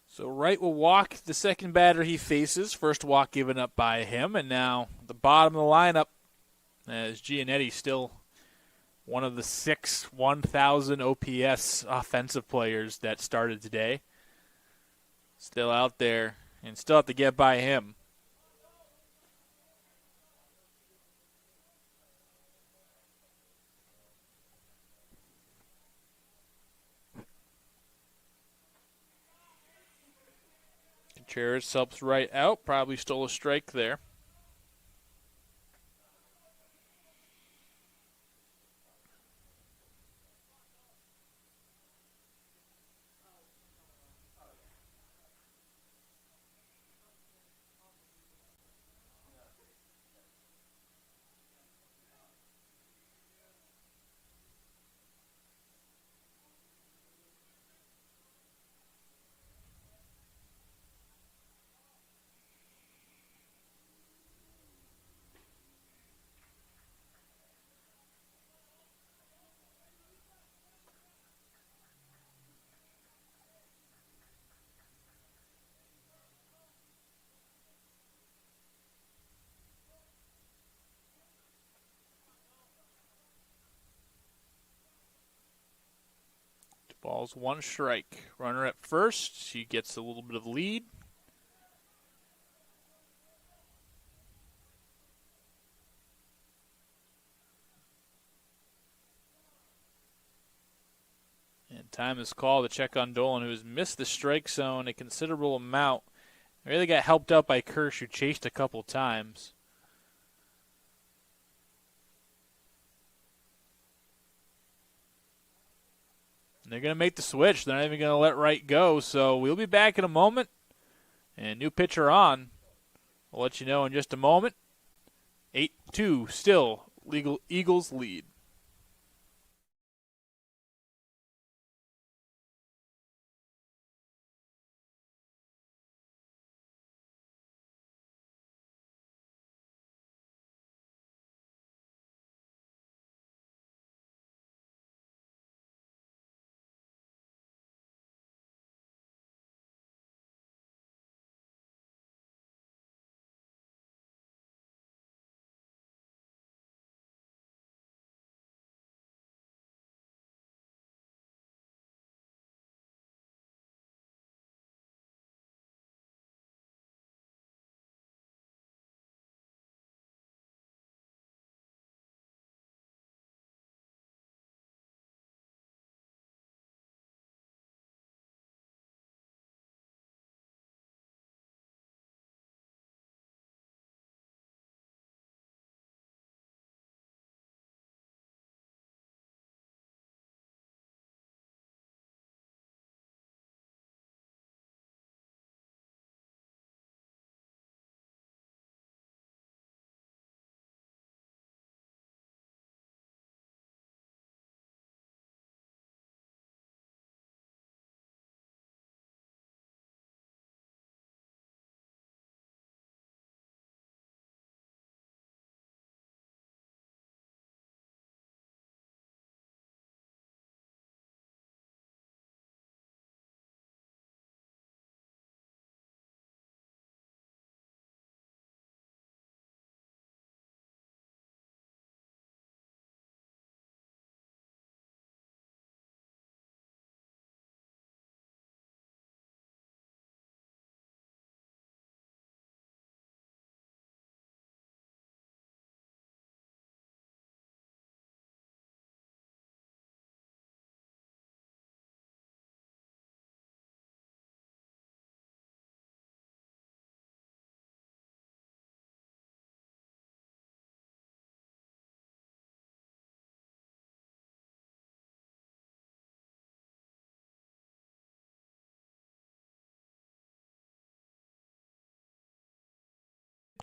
So Wright will walk the second batter he faces. First walk given up by him. And now the bottom of the lineup, as Giannetti still one of the 6 1,000 OPS offensive players that started today. Still out there and still have to get by him. Contreras helps Wright out. Probably stole a strike there. Ball's 1 strike. Runner at first. He gets a little bit of lead. And time is called to check on Dolan, who has missed the strike zone a considerable amount. Really got helped out by Kirsch, who chased a couple times. They're going to make the switch. They're not even going to let Wright go. So we'll be back in a moment. And new pitcher on. I'll let you know in just a moment. 8-2 still. Eagles lead.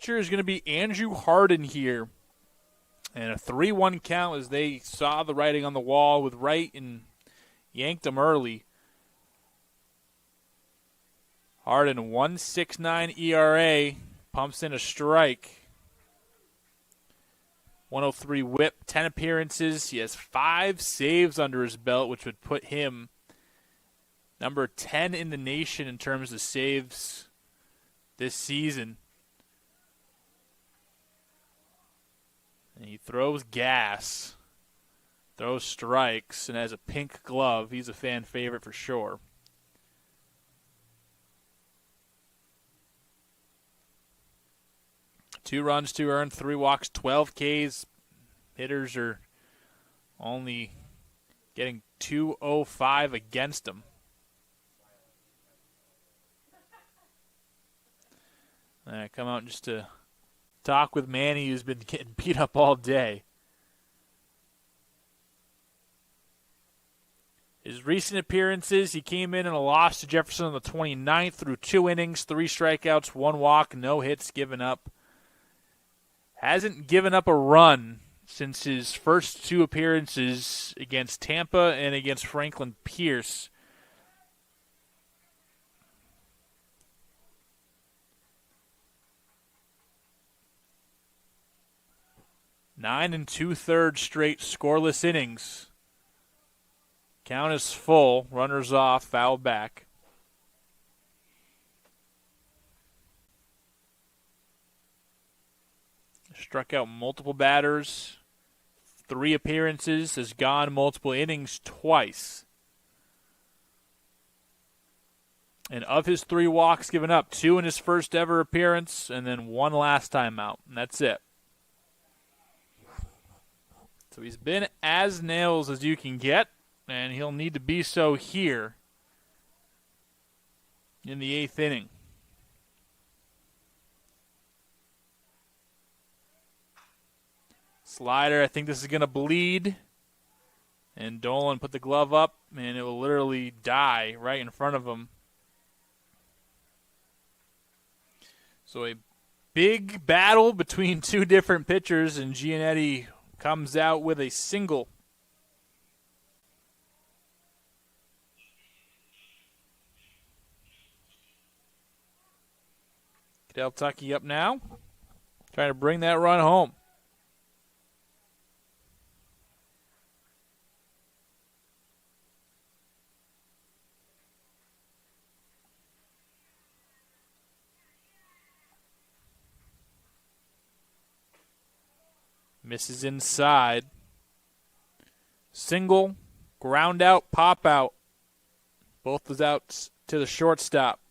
pitcher is going to be Andrew Harden here. And a 3-1 count as they saw the writing on the wall with Wright and yanked him early. Harden, 1.69 ERA, pumps in a strike. 103 whip, 10 appearances. He has 5 saves under his belt, which would put him number 10 in the nation in terms of saves this season. And he throws gas, throws strikes, and has a pink glove. He's a fan favorite for sure. Two runs, 2 earned, 3 walks, 12 Ks. Hitters are only getting 205 against him. I come out just to talk with Manny, who's been getting beat up all day. His recent appearances, he came in a loss to Jefferson on the 29th through 2 innings, 3 strikeouts, 1 walk, no hits given up. Hasn't given up a run since his first 2 appearances against Tampa and against Franklin Pierce. Nine and 2/3 straight scoreless innings. Count is full. Runners off. Foul back. Struck out multiple batters. 3 appearances. Has gone multiple innings twice. And of his 3 walks given up, 2 in his first ever appearance, and then 1 last time out. And that's it. So he's been as nails as you can get, and he'll need to be so here in the 8th inning. Slider, I think this is going to bleed. And Dolan put the glove up, and it will literally die right in front of him. So a big battle between 2 different pitchers, and Giannetti comes out with a single. Cadell Tucky up now, trying to bring that run home. Misses inside. Single, ground out, pop out. Both was out to the shortstop.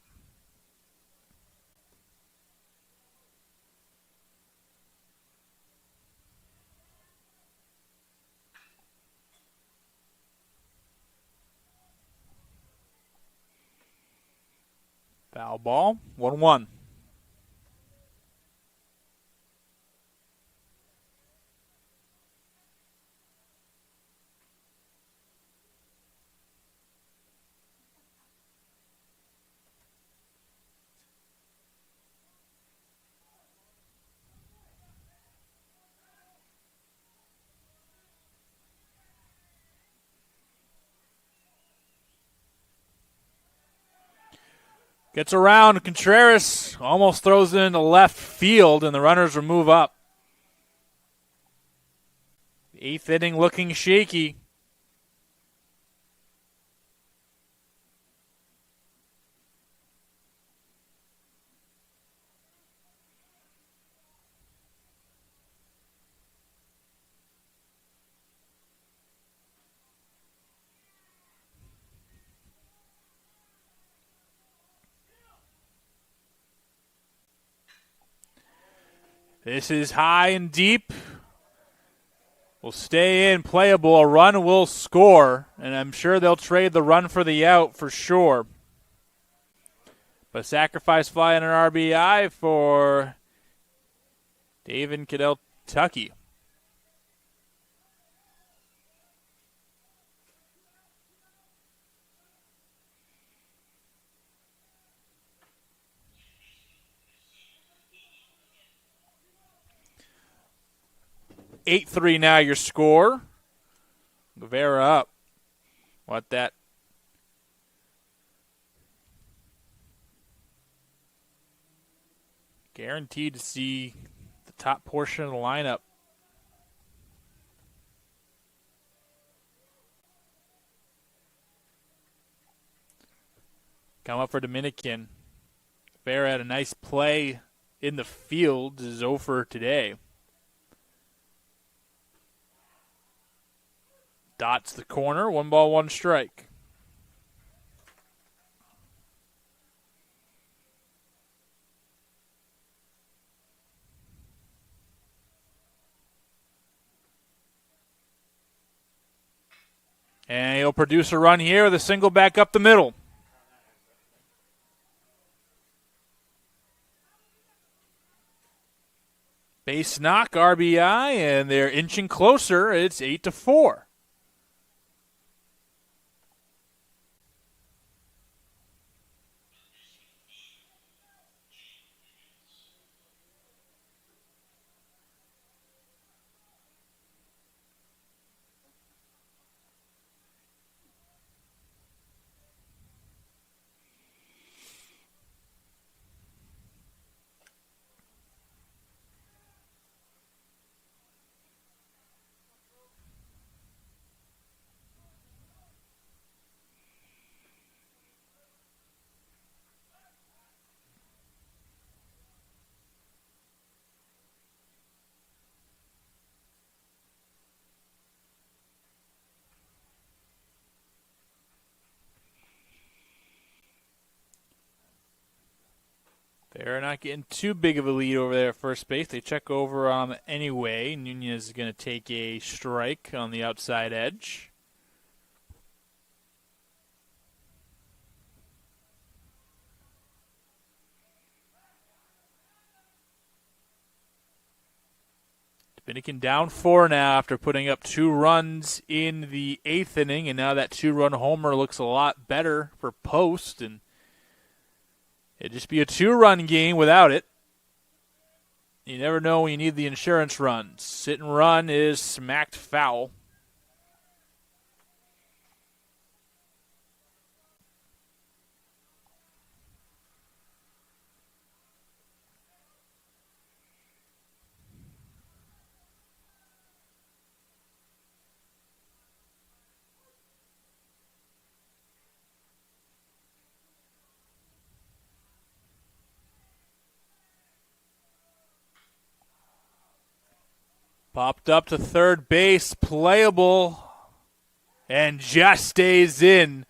Foul ball, 1-1. Gets around. Contreras almost throws it into left field, and the runners will move up. 8th inning looking shaky. This is high and deep. Will stay in, playable. A run will score, and I'm sure they'll trade the run for the out for sure. But sacrifice fly and an RBI for David Cadell Tucky. 8-3 now your score. Guevara up. What that? Guaranteed to see the top portion of the lineup. Come up for Dominican. Guevara had a nice play in the field. Is over today. Dots the corner. 1 ball, 1 strike. And he'll produce a run here with a single back up the middle. Base knock, RBI, and they're inching closer. It's 8-4. They're not getting too big of a lead over there at first base. They check over anyway. Nunez is going to take a strike on the outside edge. Dominican down 4 now after putting up 2 runs in the 8th inning, and now that 2-run homer looks a lot better for Post, and it'd just be a 2-run game without it. You never know when you need the insurance runs. Hit and run is smacked foul. Popped up to third base, playable, and just stays in.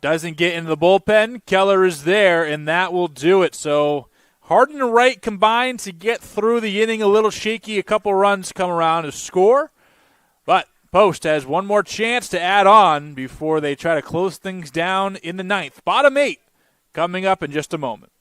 Doesn't get into the bullpen. Keller is there, and that will do it. So Harden and Wright combined to get through the inning a little shaky. A couple runs come around to score. But Post has one more chance to add on before they try to close things down in the 9th. Bottom 8 coming up in just a moment.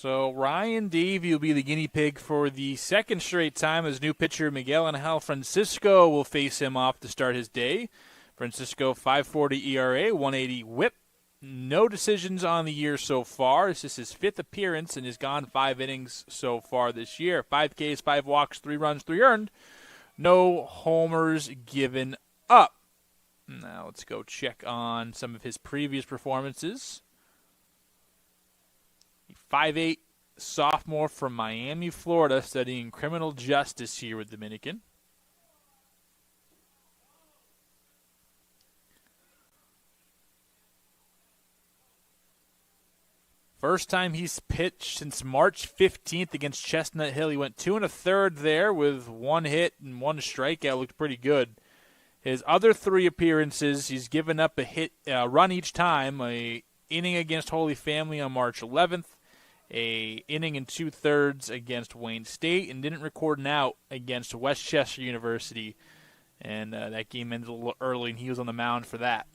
So Ryan Davey will be the guinea pig for the second straight time as new pitcher Miguel Angel Francisco will face him off to start his day. Francisco, 5.40 ERA, 180 WHIP. No decisions on the year so far. This is his fifth appearance and has gone 5 innings so far this year. 5 Ks, 5 walks, 3 runs, 3 earned. No homers given up. Now let's go check on some of his previous performances. 5'8" sophomore from Miami, Florida, studying criminal justice here with Dominican. First time he's pitched since March 15th against Chestnut Hill. He went 2 1/3 there with 1 hit and 1 strikeout. Looked pretty good. His other 3 appearances, he's given up a run each time. A inning against Holy Family on March 11th. A inning and 2/3 against Wayne State, and didn't record an out against Westchester University. And that game ended a little early, and he was on the mound for that.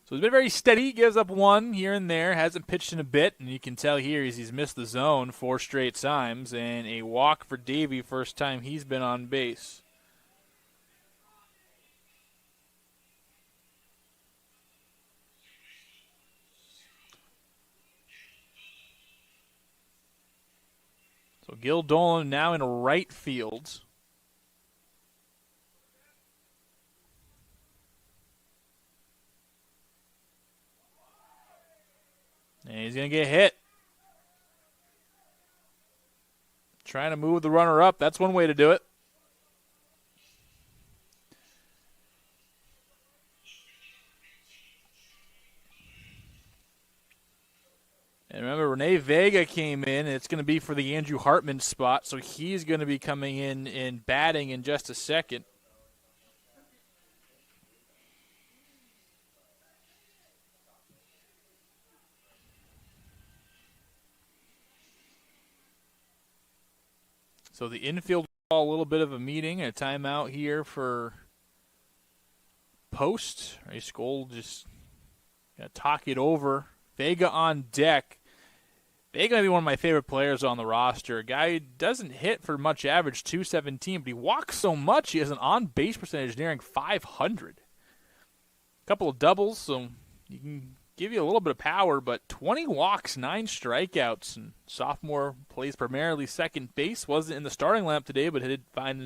So he's been very steady. Gives up 1 here and there. Hasn't pitched in a bit, and you can tell here he's missed the zone 4 straight times. And a walk for Davey, first time he's been on base. So Gil Dolan now in right field. And he's going to get hit. Trying to move the runner up. That's one way to do it. And remember, Renee Vega came in, and it's going to be for the Andrew Hartman spot, so he's going to be coming in and batting in just a second. So the infield call a little bit of a meeting, a timeout here for Post. Ray Skoll just going to talk it over. Vega on deck. Vega may be one of my favorite players on the roster. A guy who doesn't hit for much average, 217, but he walks so much he has an on-base percentage nearing 500. A couple of doubles, so you can give you a little bit of power, but 20 walks, 9 strikeouts, and sophomore plays primarily second base. Wasn't in the starting lineup today, but did find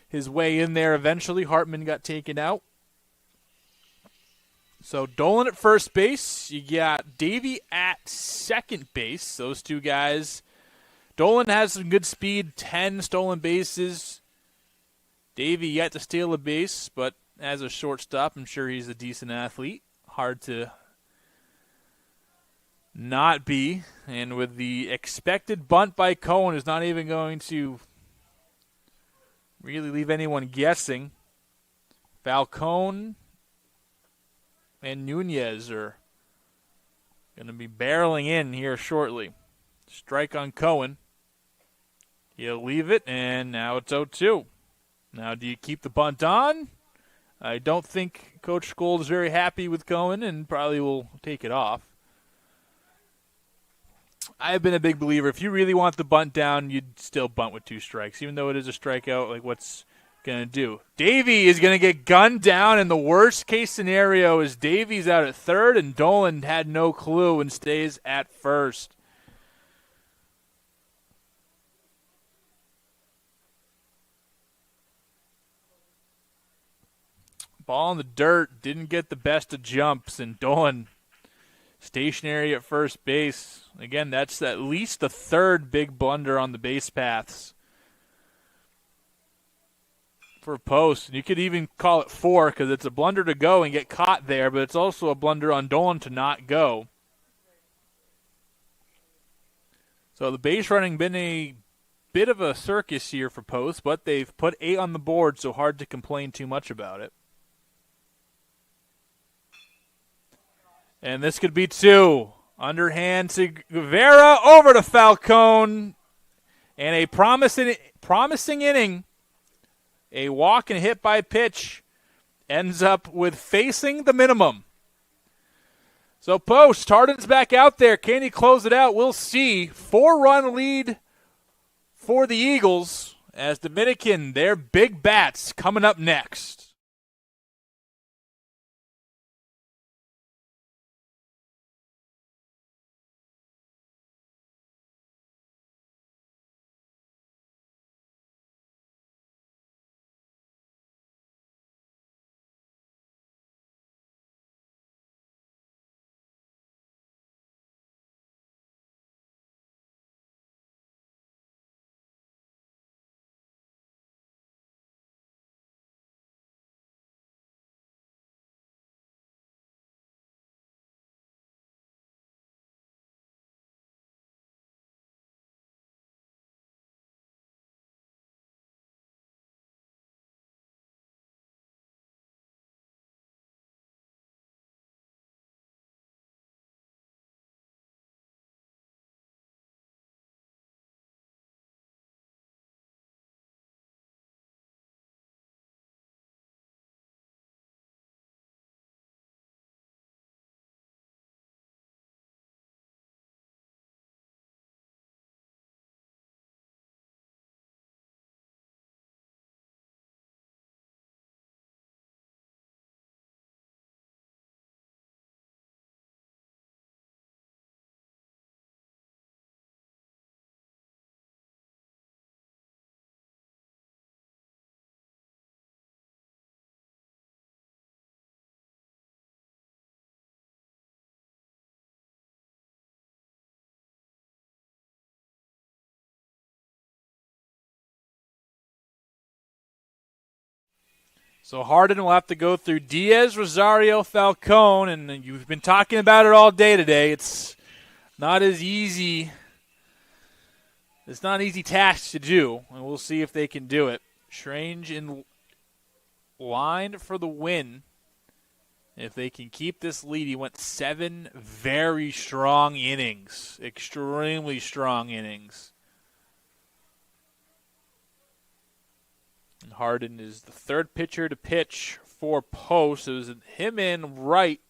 his way in there eventually. Hartman got taken out. So Dolan at first base. You got Davey at second base. Those two guys. Dolan has some good speed, 10 stolen bases. Davey yet to steal a base, but as a shortstop, I'm sure he's a decent athlete. Hard to not be. And with the expected bunt by Cohen, is not even going to really leave anyone guessing. Falcone and Nunez are going to be barreling in here shortly. Strike on Cohen. He'll leave it, and now it's 0-2. Now, do you keep the bunt on? I don't think Coach Skoll is very happy with Cohen and probably will take it off. I've been a big believer. If you really want the bunt down, you'd still bunt with 2 strikes, even though it is a strikeout. Like, what's going to do? Davey is going to get gunned down, and the worst-case scenario is Davey's out at third, and Dolan had no clue and stays at first. Ball in the dirt, didn't get the best of jumps, and Dolan stationary at first base. Again, that's at least the third big blunder on the base paths for Post. You could even call it 4 because it's a blunder to go and get caught there, but it's also a blunder on Dolan to not go. So the base running been a bit of a circus here for Post, but they've put 8 on the board, so hard to complain too much about it. And this could be 2. Underhand to Guevara, over to Falcone. And a promising inning. A walk and hit by pitch ends up with facing the minimum. So post, Harden's back out there. Can he close it out? We'll see. 4-run lead for the Eagles as Dominican, their big bats coming up next. So Harden will have to go through Diaz, Rosario, Falcone, and you've been talking about it all day today. It's not as easy. It's not an easy task to do, and we'll see if they can do it. Strange in line for the win. If they can keep this lead, he went 7 very strong innings, extremely strong innings. And Harden is the third pitcher to pitch for Post. It was him and Wright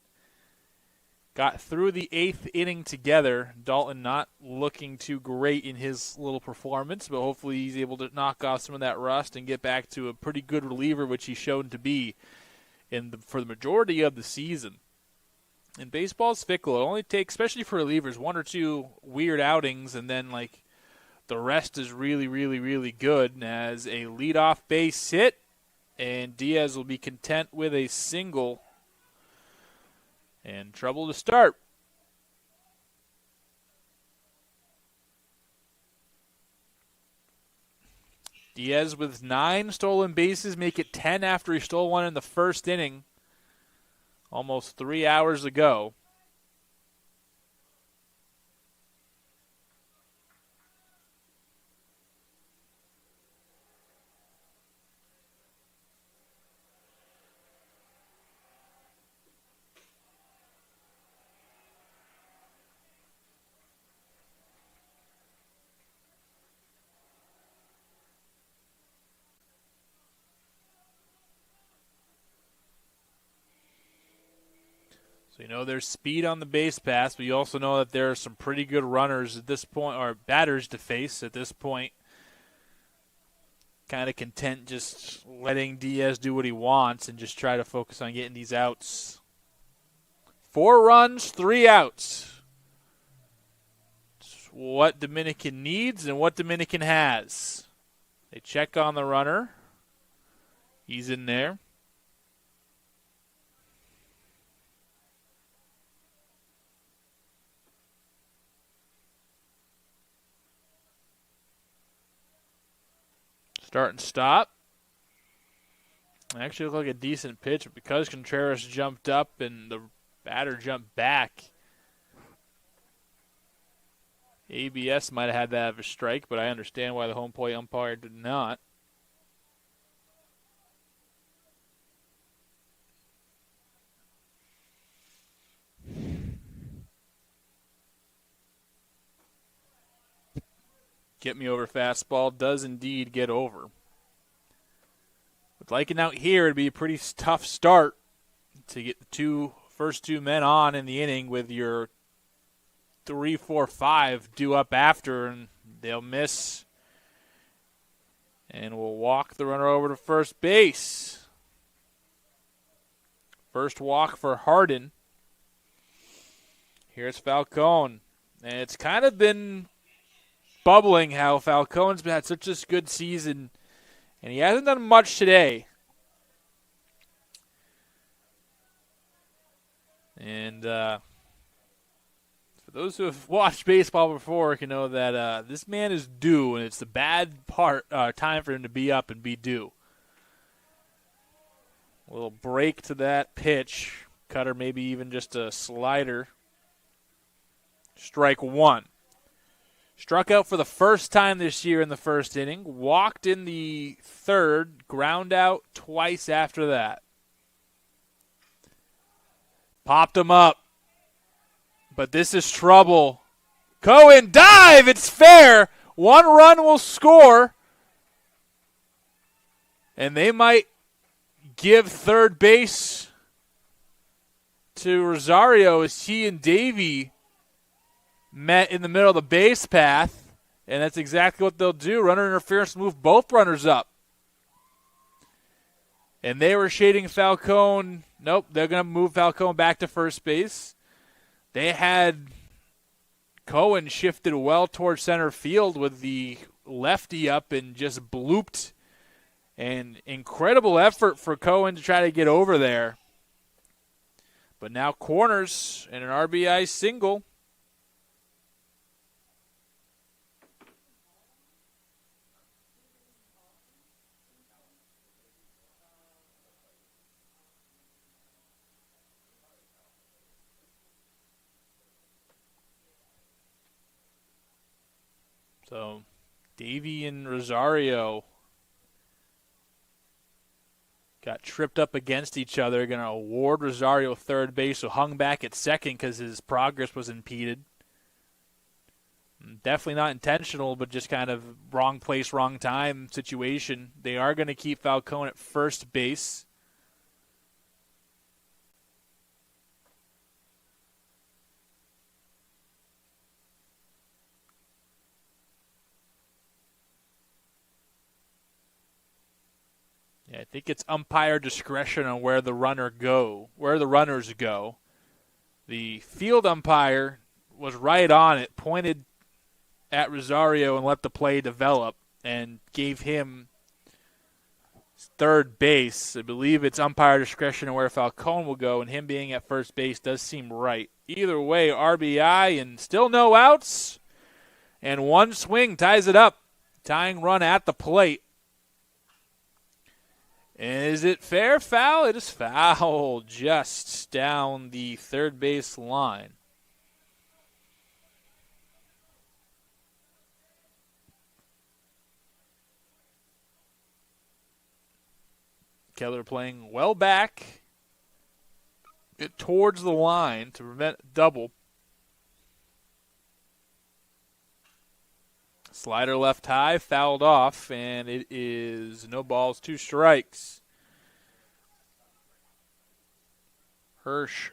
got through the 8th inning together. Dalton not looking too great in his little performance, but hopefully he's able to knock off some of that rust and get back to a pretty good reliever, which he's shown to be for the majority of the season. And baseball's fickle. It only takes, especially for relievers, 1 or 2 weird outings, and then the rest is really, really, really good. As a leadoff base hit, and Diaz will be content with a single. And trouble to start. Diaz with 9 stolen bases, make it 10 after he stole one in the first inning, almost 3 hours ago. So there's speed on the base pass, but you also know that there are some pretty good runners at this point, or batters to face at this point. Kind of content just letting Diaz do what he wants and just try to focus on getting these outs. 4 runs, 3 outs. It's what Dominican needs and what Dominican has. They check on the runner. He's in there. Start and stop. Actually looked like a decent pitch, but because Contreras jumped up and the batter jumped back, ABS might have had that as a strike, but I understand why the home plate umpire did not. Get me over fastball does indeed get over. With Lycan out here, it'd be a pretty tough start to get the 2 first two men on in the inning with your 3, 4, 5 due up after, and they'll miss. And we'll walk the runner over to first base. First walk for Hardin. Here's Falcone. And it's kind of been bubbling how Falcone's had such a good season, and he hasn't done much today. And for those who have watched baseball before can know that this man is due, and it's the bad time for him to be up and be due. A little break to that pitch. Cutter, maybe even just a slider. Strike one. Struck out for the first time this year in the first inning. Walked in the third. Ground out twice after that. Popped him up. But this is trouble. Cohen, dive! It's fair. One run will score. And they might give third base to Rosario as he and Davey met in the middle of the base path. And that's exactly what they'll do. Runner interference, move both runners up. And they were shading Falcone. Nope, they're going to move Falcone back to first base. They had Cohen shifted well towards center field with the lefty up and just blooped. An incredible effort for Cohen to try to get over there. But now corners and an RBI single. So Davey and Rosario got tripped up against each other. Going to award Rosario third base, who hung back at second because his progress was impeded. Definitely not intentional, but just kind of wrong place, wrong time situation. They are going to keep Falcone at first base. Yeah, I think it's umpire discretion on where the runners go. The field umpire was right on it, pointed at Rosario and let the play develop and gave him third base. I believe it's umpire discretion on where Falcone will go, and him being at first base does seem right. Either way, RBI and still no outs, and one swing ties it up. Tying run at the plate. Is it fair? Foul? It is foul just down the third base line. Keller playing well back towards the line to prevent a double. Slider left high, fouled off, and it is no balls, 2 strikes. Hirsch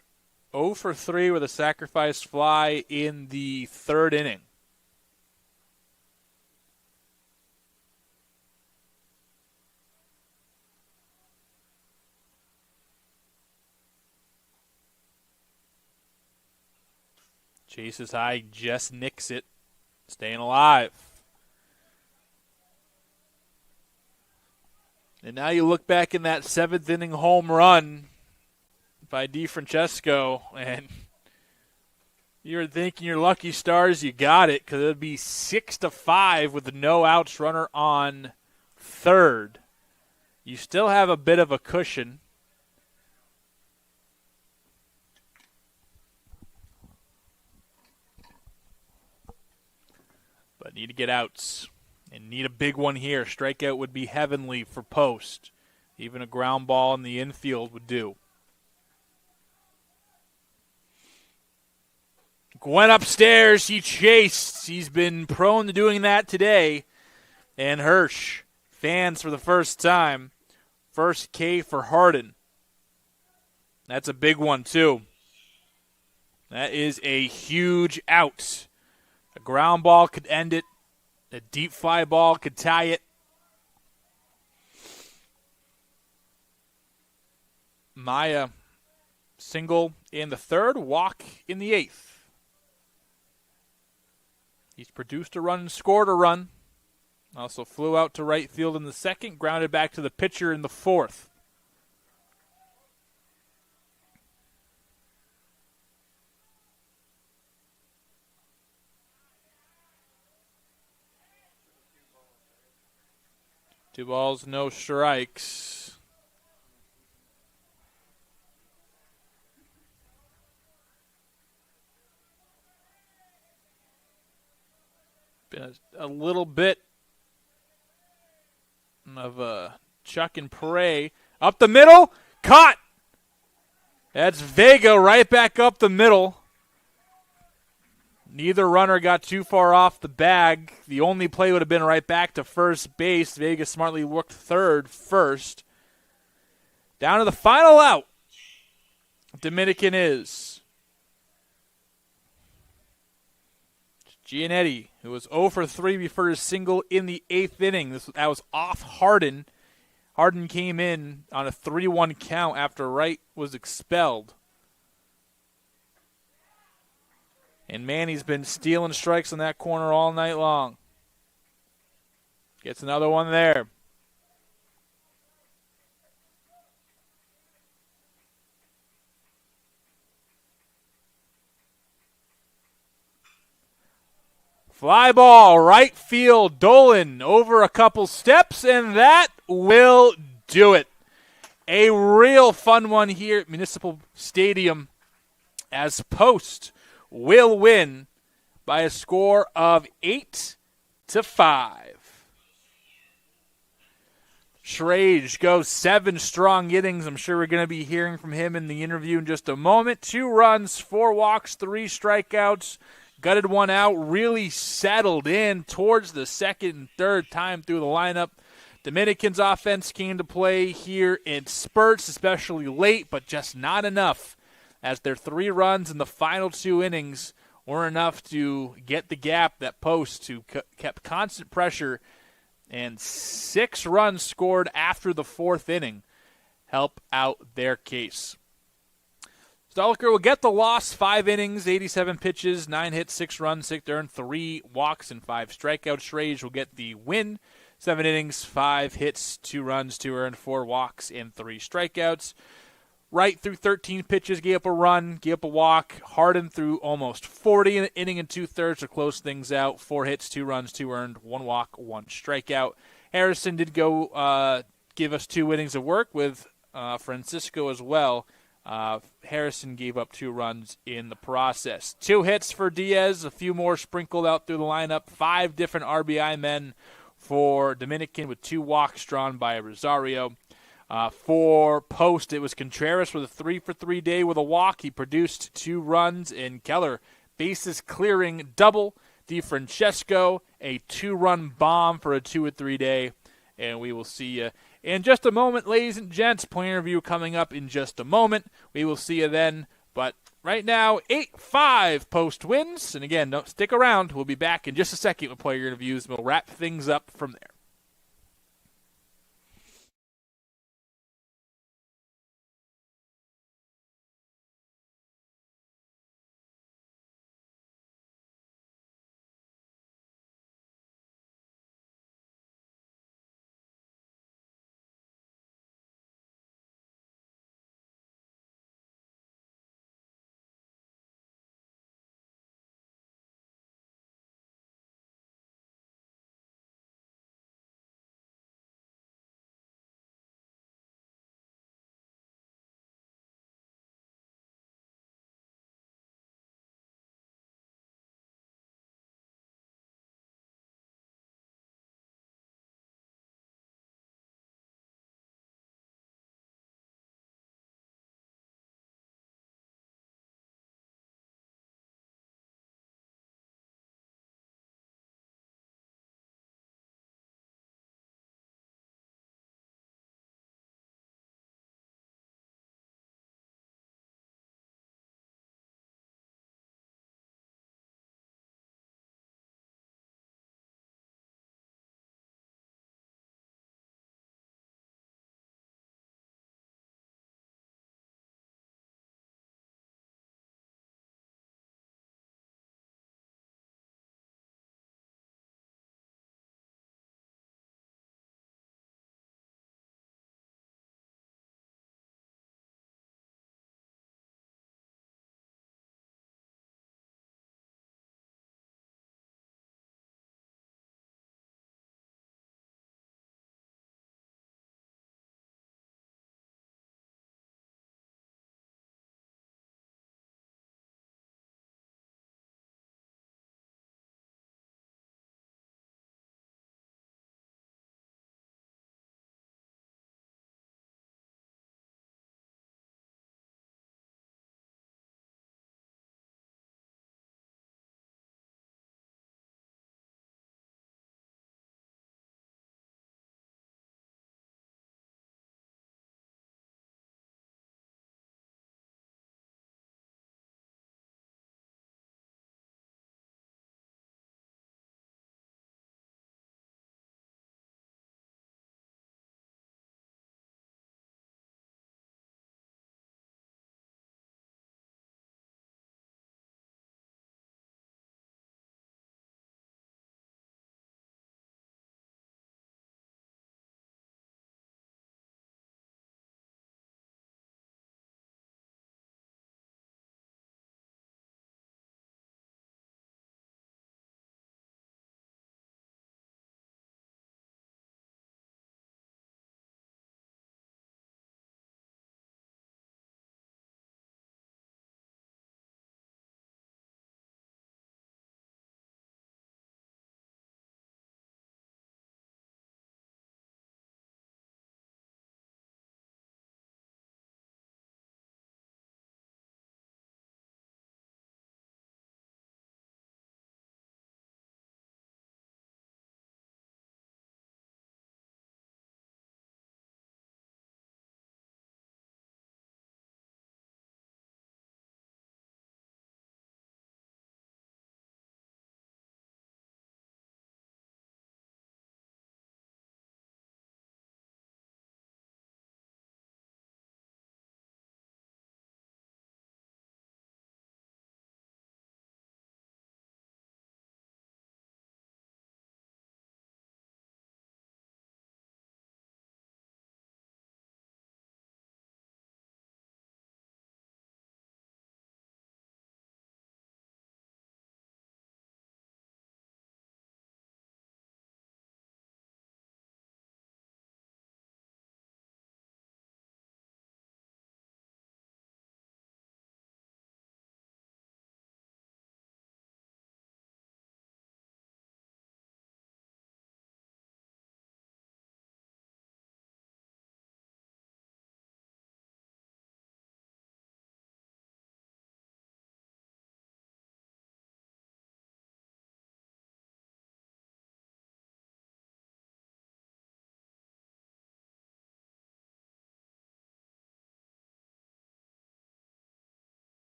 0 for 3 with a sacrifice fly in the third inning. Chases high, just nicks it, staying alive. And now you look back in that 7th inning home run by DeFrancesco, and you're thinking your lucky stars you got it, because it would be 6-5 with the no outs runner on third. You still have a bit of a cushion. But need to get outs. And need a big one here. Strikeout would be heavenly for Post. Even a ground ball in the infield would do. Went upstairs. He chased. He's been prone to doing that today. And Hirsch, fans for the first time. First K for Hardin. That's a big one, too. That is a huge out. A ground ball could end it. A deep fly ball could tie it. Maya single in the third, walk in the eighth. He's produced a run and scored a run. Also flew out to right field in the second, grounded back to the pitcher in the fourth. Two balls, no strikes. Been a little bit of a chuck and pray. Up the middle, caught. That's Vega right back up the middle. Neither runner got too far off the bag. The only play would have been right back to first base. Vega smartly worked third first. Down to the final out. Dominican is Giannetti, who was 0 for 3 before his single in the eighth inning. That was off Harden. Harden came in on a 3-1 count after Wright was expelled. And Manny's been stealing strikes in that corner all night long. Gets another one there. Fly ball, right field, Dolan over a couple steps, and that will do it. A real fun one here at Municipal Stadium as Post will win by a score of 8-5. Schrage goes 7 strong innings. I'm sure we're going to be hearing from him in the interview in just a moment. 2 runs, 4 walks, 3 strikeouts. Gutted one out, really settled in towards the second and third time through the lineup. Dominican's offense came to play here in spurts, especially late, but just not enough, as their 3 runs in the final 2 innings weren't enough to get the gap that Post, who kept constant pressure, and 6 runs scored after the 4th inning, help out their case. Stoliker will get the loss, 5 innings, 87 pitches, 9 hits, 6 runs, 6 earned, 3 walks, and 5 strikeouts. Schrage will get the win, 7 innings, 5 hits, 2 runs, 2 earned, 4 walks, and 3 strikeouts. Wright through 13 pitches, gave up a run, gave up a walk. Harden threw almost 40 in an inning and 2/3 to close things out. 4 hits, 2 runs, 2 earned, 1 walk, 1 strikeout. Harrison did go give us 2 innings of work with Francisco as well. Harrison gave up 2 runs in the process. 2 hits for Diaz, a few more sprinkled out through the lineup. 5 different RBI men for Dominican with 2 walks drawn by Rosario. For Post, it was Contreras with a 3 for 3 day with a walk. He produced 2 runs, and Keller, bases clearing double. DeFrancesco, a 2-run bomb for a 2 for 3 day. And we will see you in just a moment, ladies and gents. Player review coming up in just a moment. We will see you then. But right now, 8-5 Post wins. And again, don't stick around. We'll be back in just a second with player interviews. We'll wrap things up from there.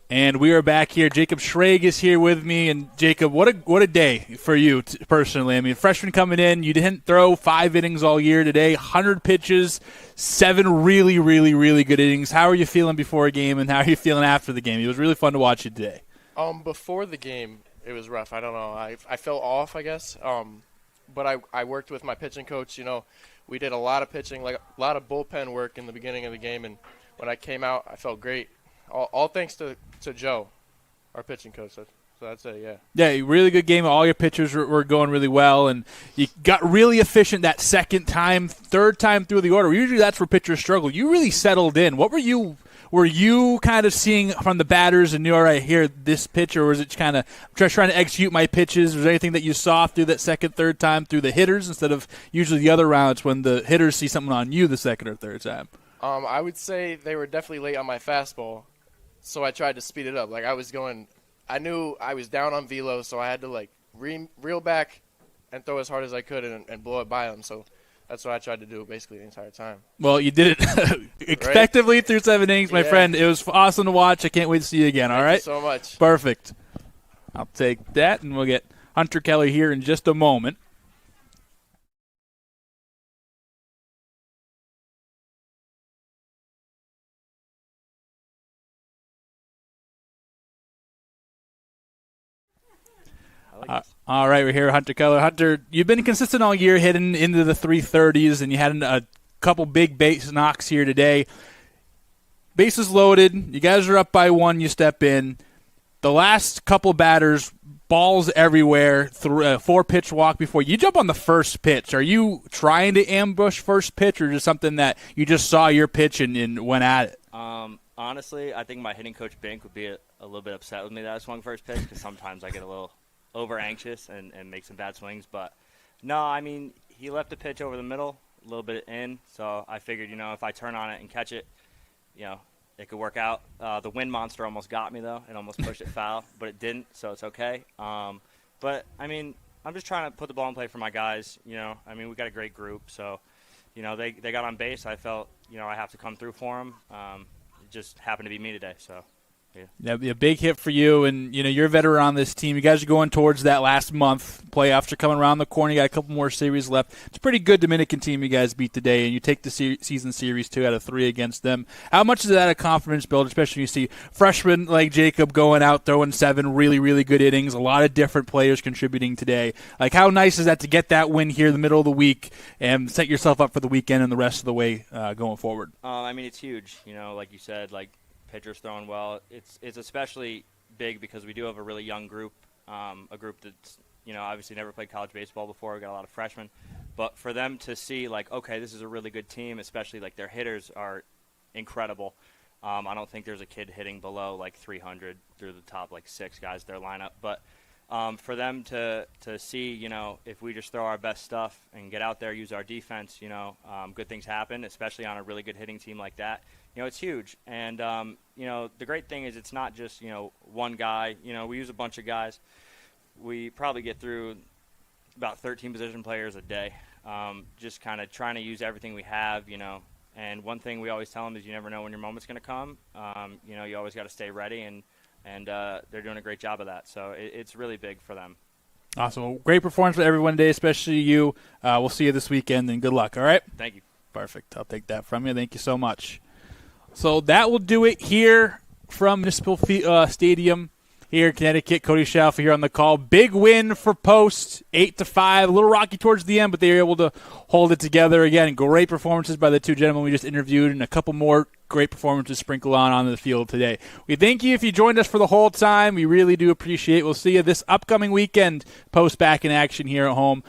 And we are back here. Jacob Schrage is here with me. And, Jacob, what a day for you personally. I mean, freshman coming in, you didn't throw 5 innings all year today, 100 pitches, 7 really, really, really good innings. How are you feeling before a game, and how are you feeling after the game? It was really fun to watch you today. Before the game, it was rough. I don't know. I felt off, I guess. But I worked with my pitching coach. We did a lot of pitching, like a lot of bullpen work in the beginning of the game. And when I came out, I felt great. All thanks to Joe, our pitching coach. So that's it, yeah. Yeah, really good game. All your pitchers were going really well, and you got really efficient that second time, third time through the order. Usually that's where pitchers struggle. You really settled in. What were you kind of seeing from the batters and knew, all right, here, this pitch, or was it kind of just trying to execute my pitches? Was there anything that you saw through that second, third time through the hitters instead of usually the other rounds when the hitters see something on you the second or third time? I would say they were definitely late on my fastball. So I tried to speed it up. Like I knew I was down on velo, so I had to reel back and throw as hard as I could and blow it by them. So that's what I tried to do basically the entire time. Well, you did it effectively through 7 innings, my friend. It was awesome to watch. I can't wait to see you again. All right? Thank you so much. Perfect. I'll take that, and we'll get Hunter Kelly here in just a moment. All right, we're here, Hunter Keller. Hunter, you've been consistent all year, hitting into the 330s, and you had a couple big base knocks here today. Bases loaded. You guys are up by 1. You step in. The last couple batters, balls everywhere. 4-pitch walk before you jump on the first pitch. Are you trying to ambush first pitch, or just something that you just saw your pitch and went at it? Honestly, I think my hitting coach Bink would be a little bit upset with me that I swung first pitch, because sometimes I get a little over anxious and make some bad swings. But no, I mean, he left the pitch over the middle, a little bit in, so I figured, if I turn on it and catch it, it could work out. The wind monster almost got me, though. It almost pushed it foul, but it didn't, so it's okay. But I mean, I'm just trying to put the ball in play for my guys. We got a great group, so they got on base. I felt I have to come through for them. It just happened to be me today, so. Yeah. That'd be a big hit for you, and you're a veteran on this team. You guys are going towards that last month. Playoffs are coming around the corner. You got a couple more series left. It's a pretty good Dominican team you guys beat today, and you take the season series 2 out of 3 against them. How much is that a confidence build, especially when you see freshmen like Jacob going out throwing 7 really, really good innings, a lot of different players contributing today? Like, how nice is that to get that win here in the middle of the week and set yourself up for the weekend and the rest of the way going forward? I mean, it's huge. Like you said, pitchers throwing well. It's especially big because we do have a really young group, a group that's obviously never played college baseball before. We got a lot of freshmen, but for them to see okay, this is a really good team, especially their hitters are incredible. I don't think there's a kid hitting below 300 through the top 6 guys their lineup, but for them to see if we just throw our best stuff and get out there, use our defense, good things happen, especially on a really good hitting team like that. It's huge. And, the great thing is it's not just, one guy. We use a bunch of guys. We probably get through about 13 position players a day, just kind of trying to use everything we have, And one thing we always tell them is you never know when your moment's going to come. You always got to stay ready, and they're doing a great job of that. So it's really big for them. Awesome. Well, great performance for everyone today, especially you. We'll see you this weekend, and good luck, all right? Thank you. Perfect. I'll take that from you. Thank you so much. So that will do it here from Municipal Stadium here in Connecticut. Cody Schauffer here on the call. Big win for Post, 8-5. A little rocky towards the end, but they were able to hold it together. Again, great performances by the 2 gentlemen we just interviewed, and a couple more great performances sprinkled on the field today. We thank you if you joined us for the whole time. We really do appreciate it. We'll see you this upcoming weekend. Post back in action here at home.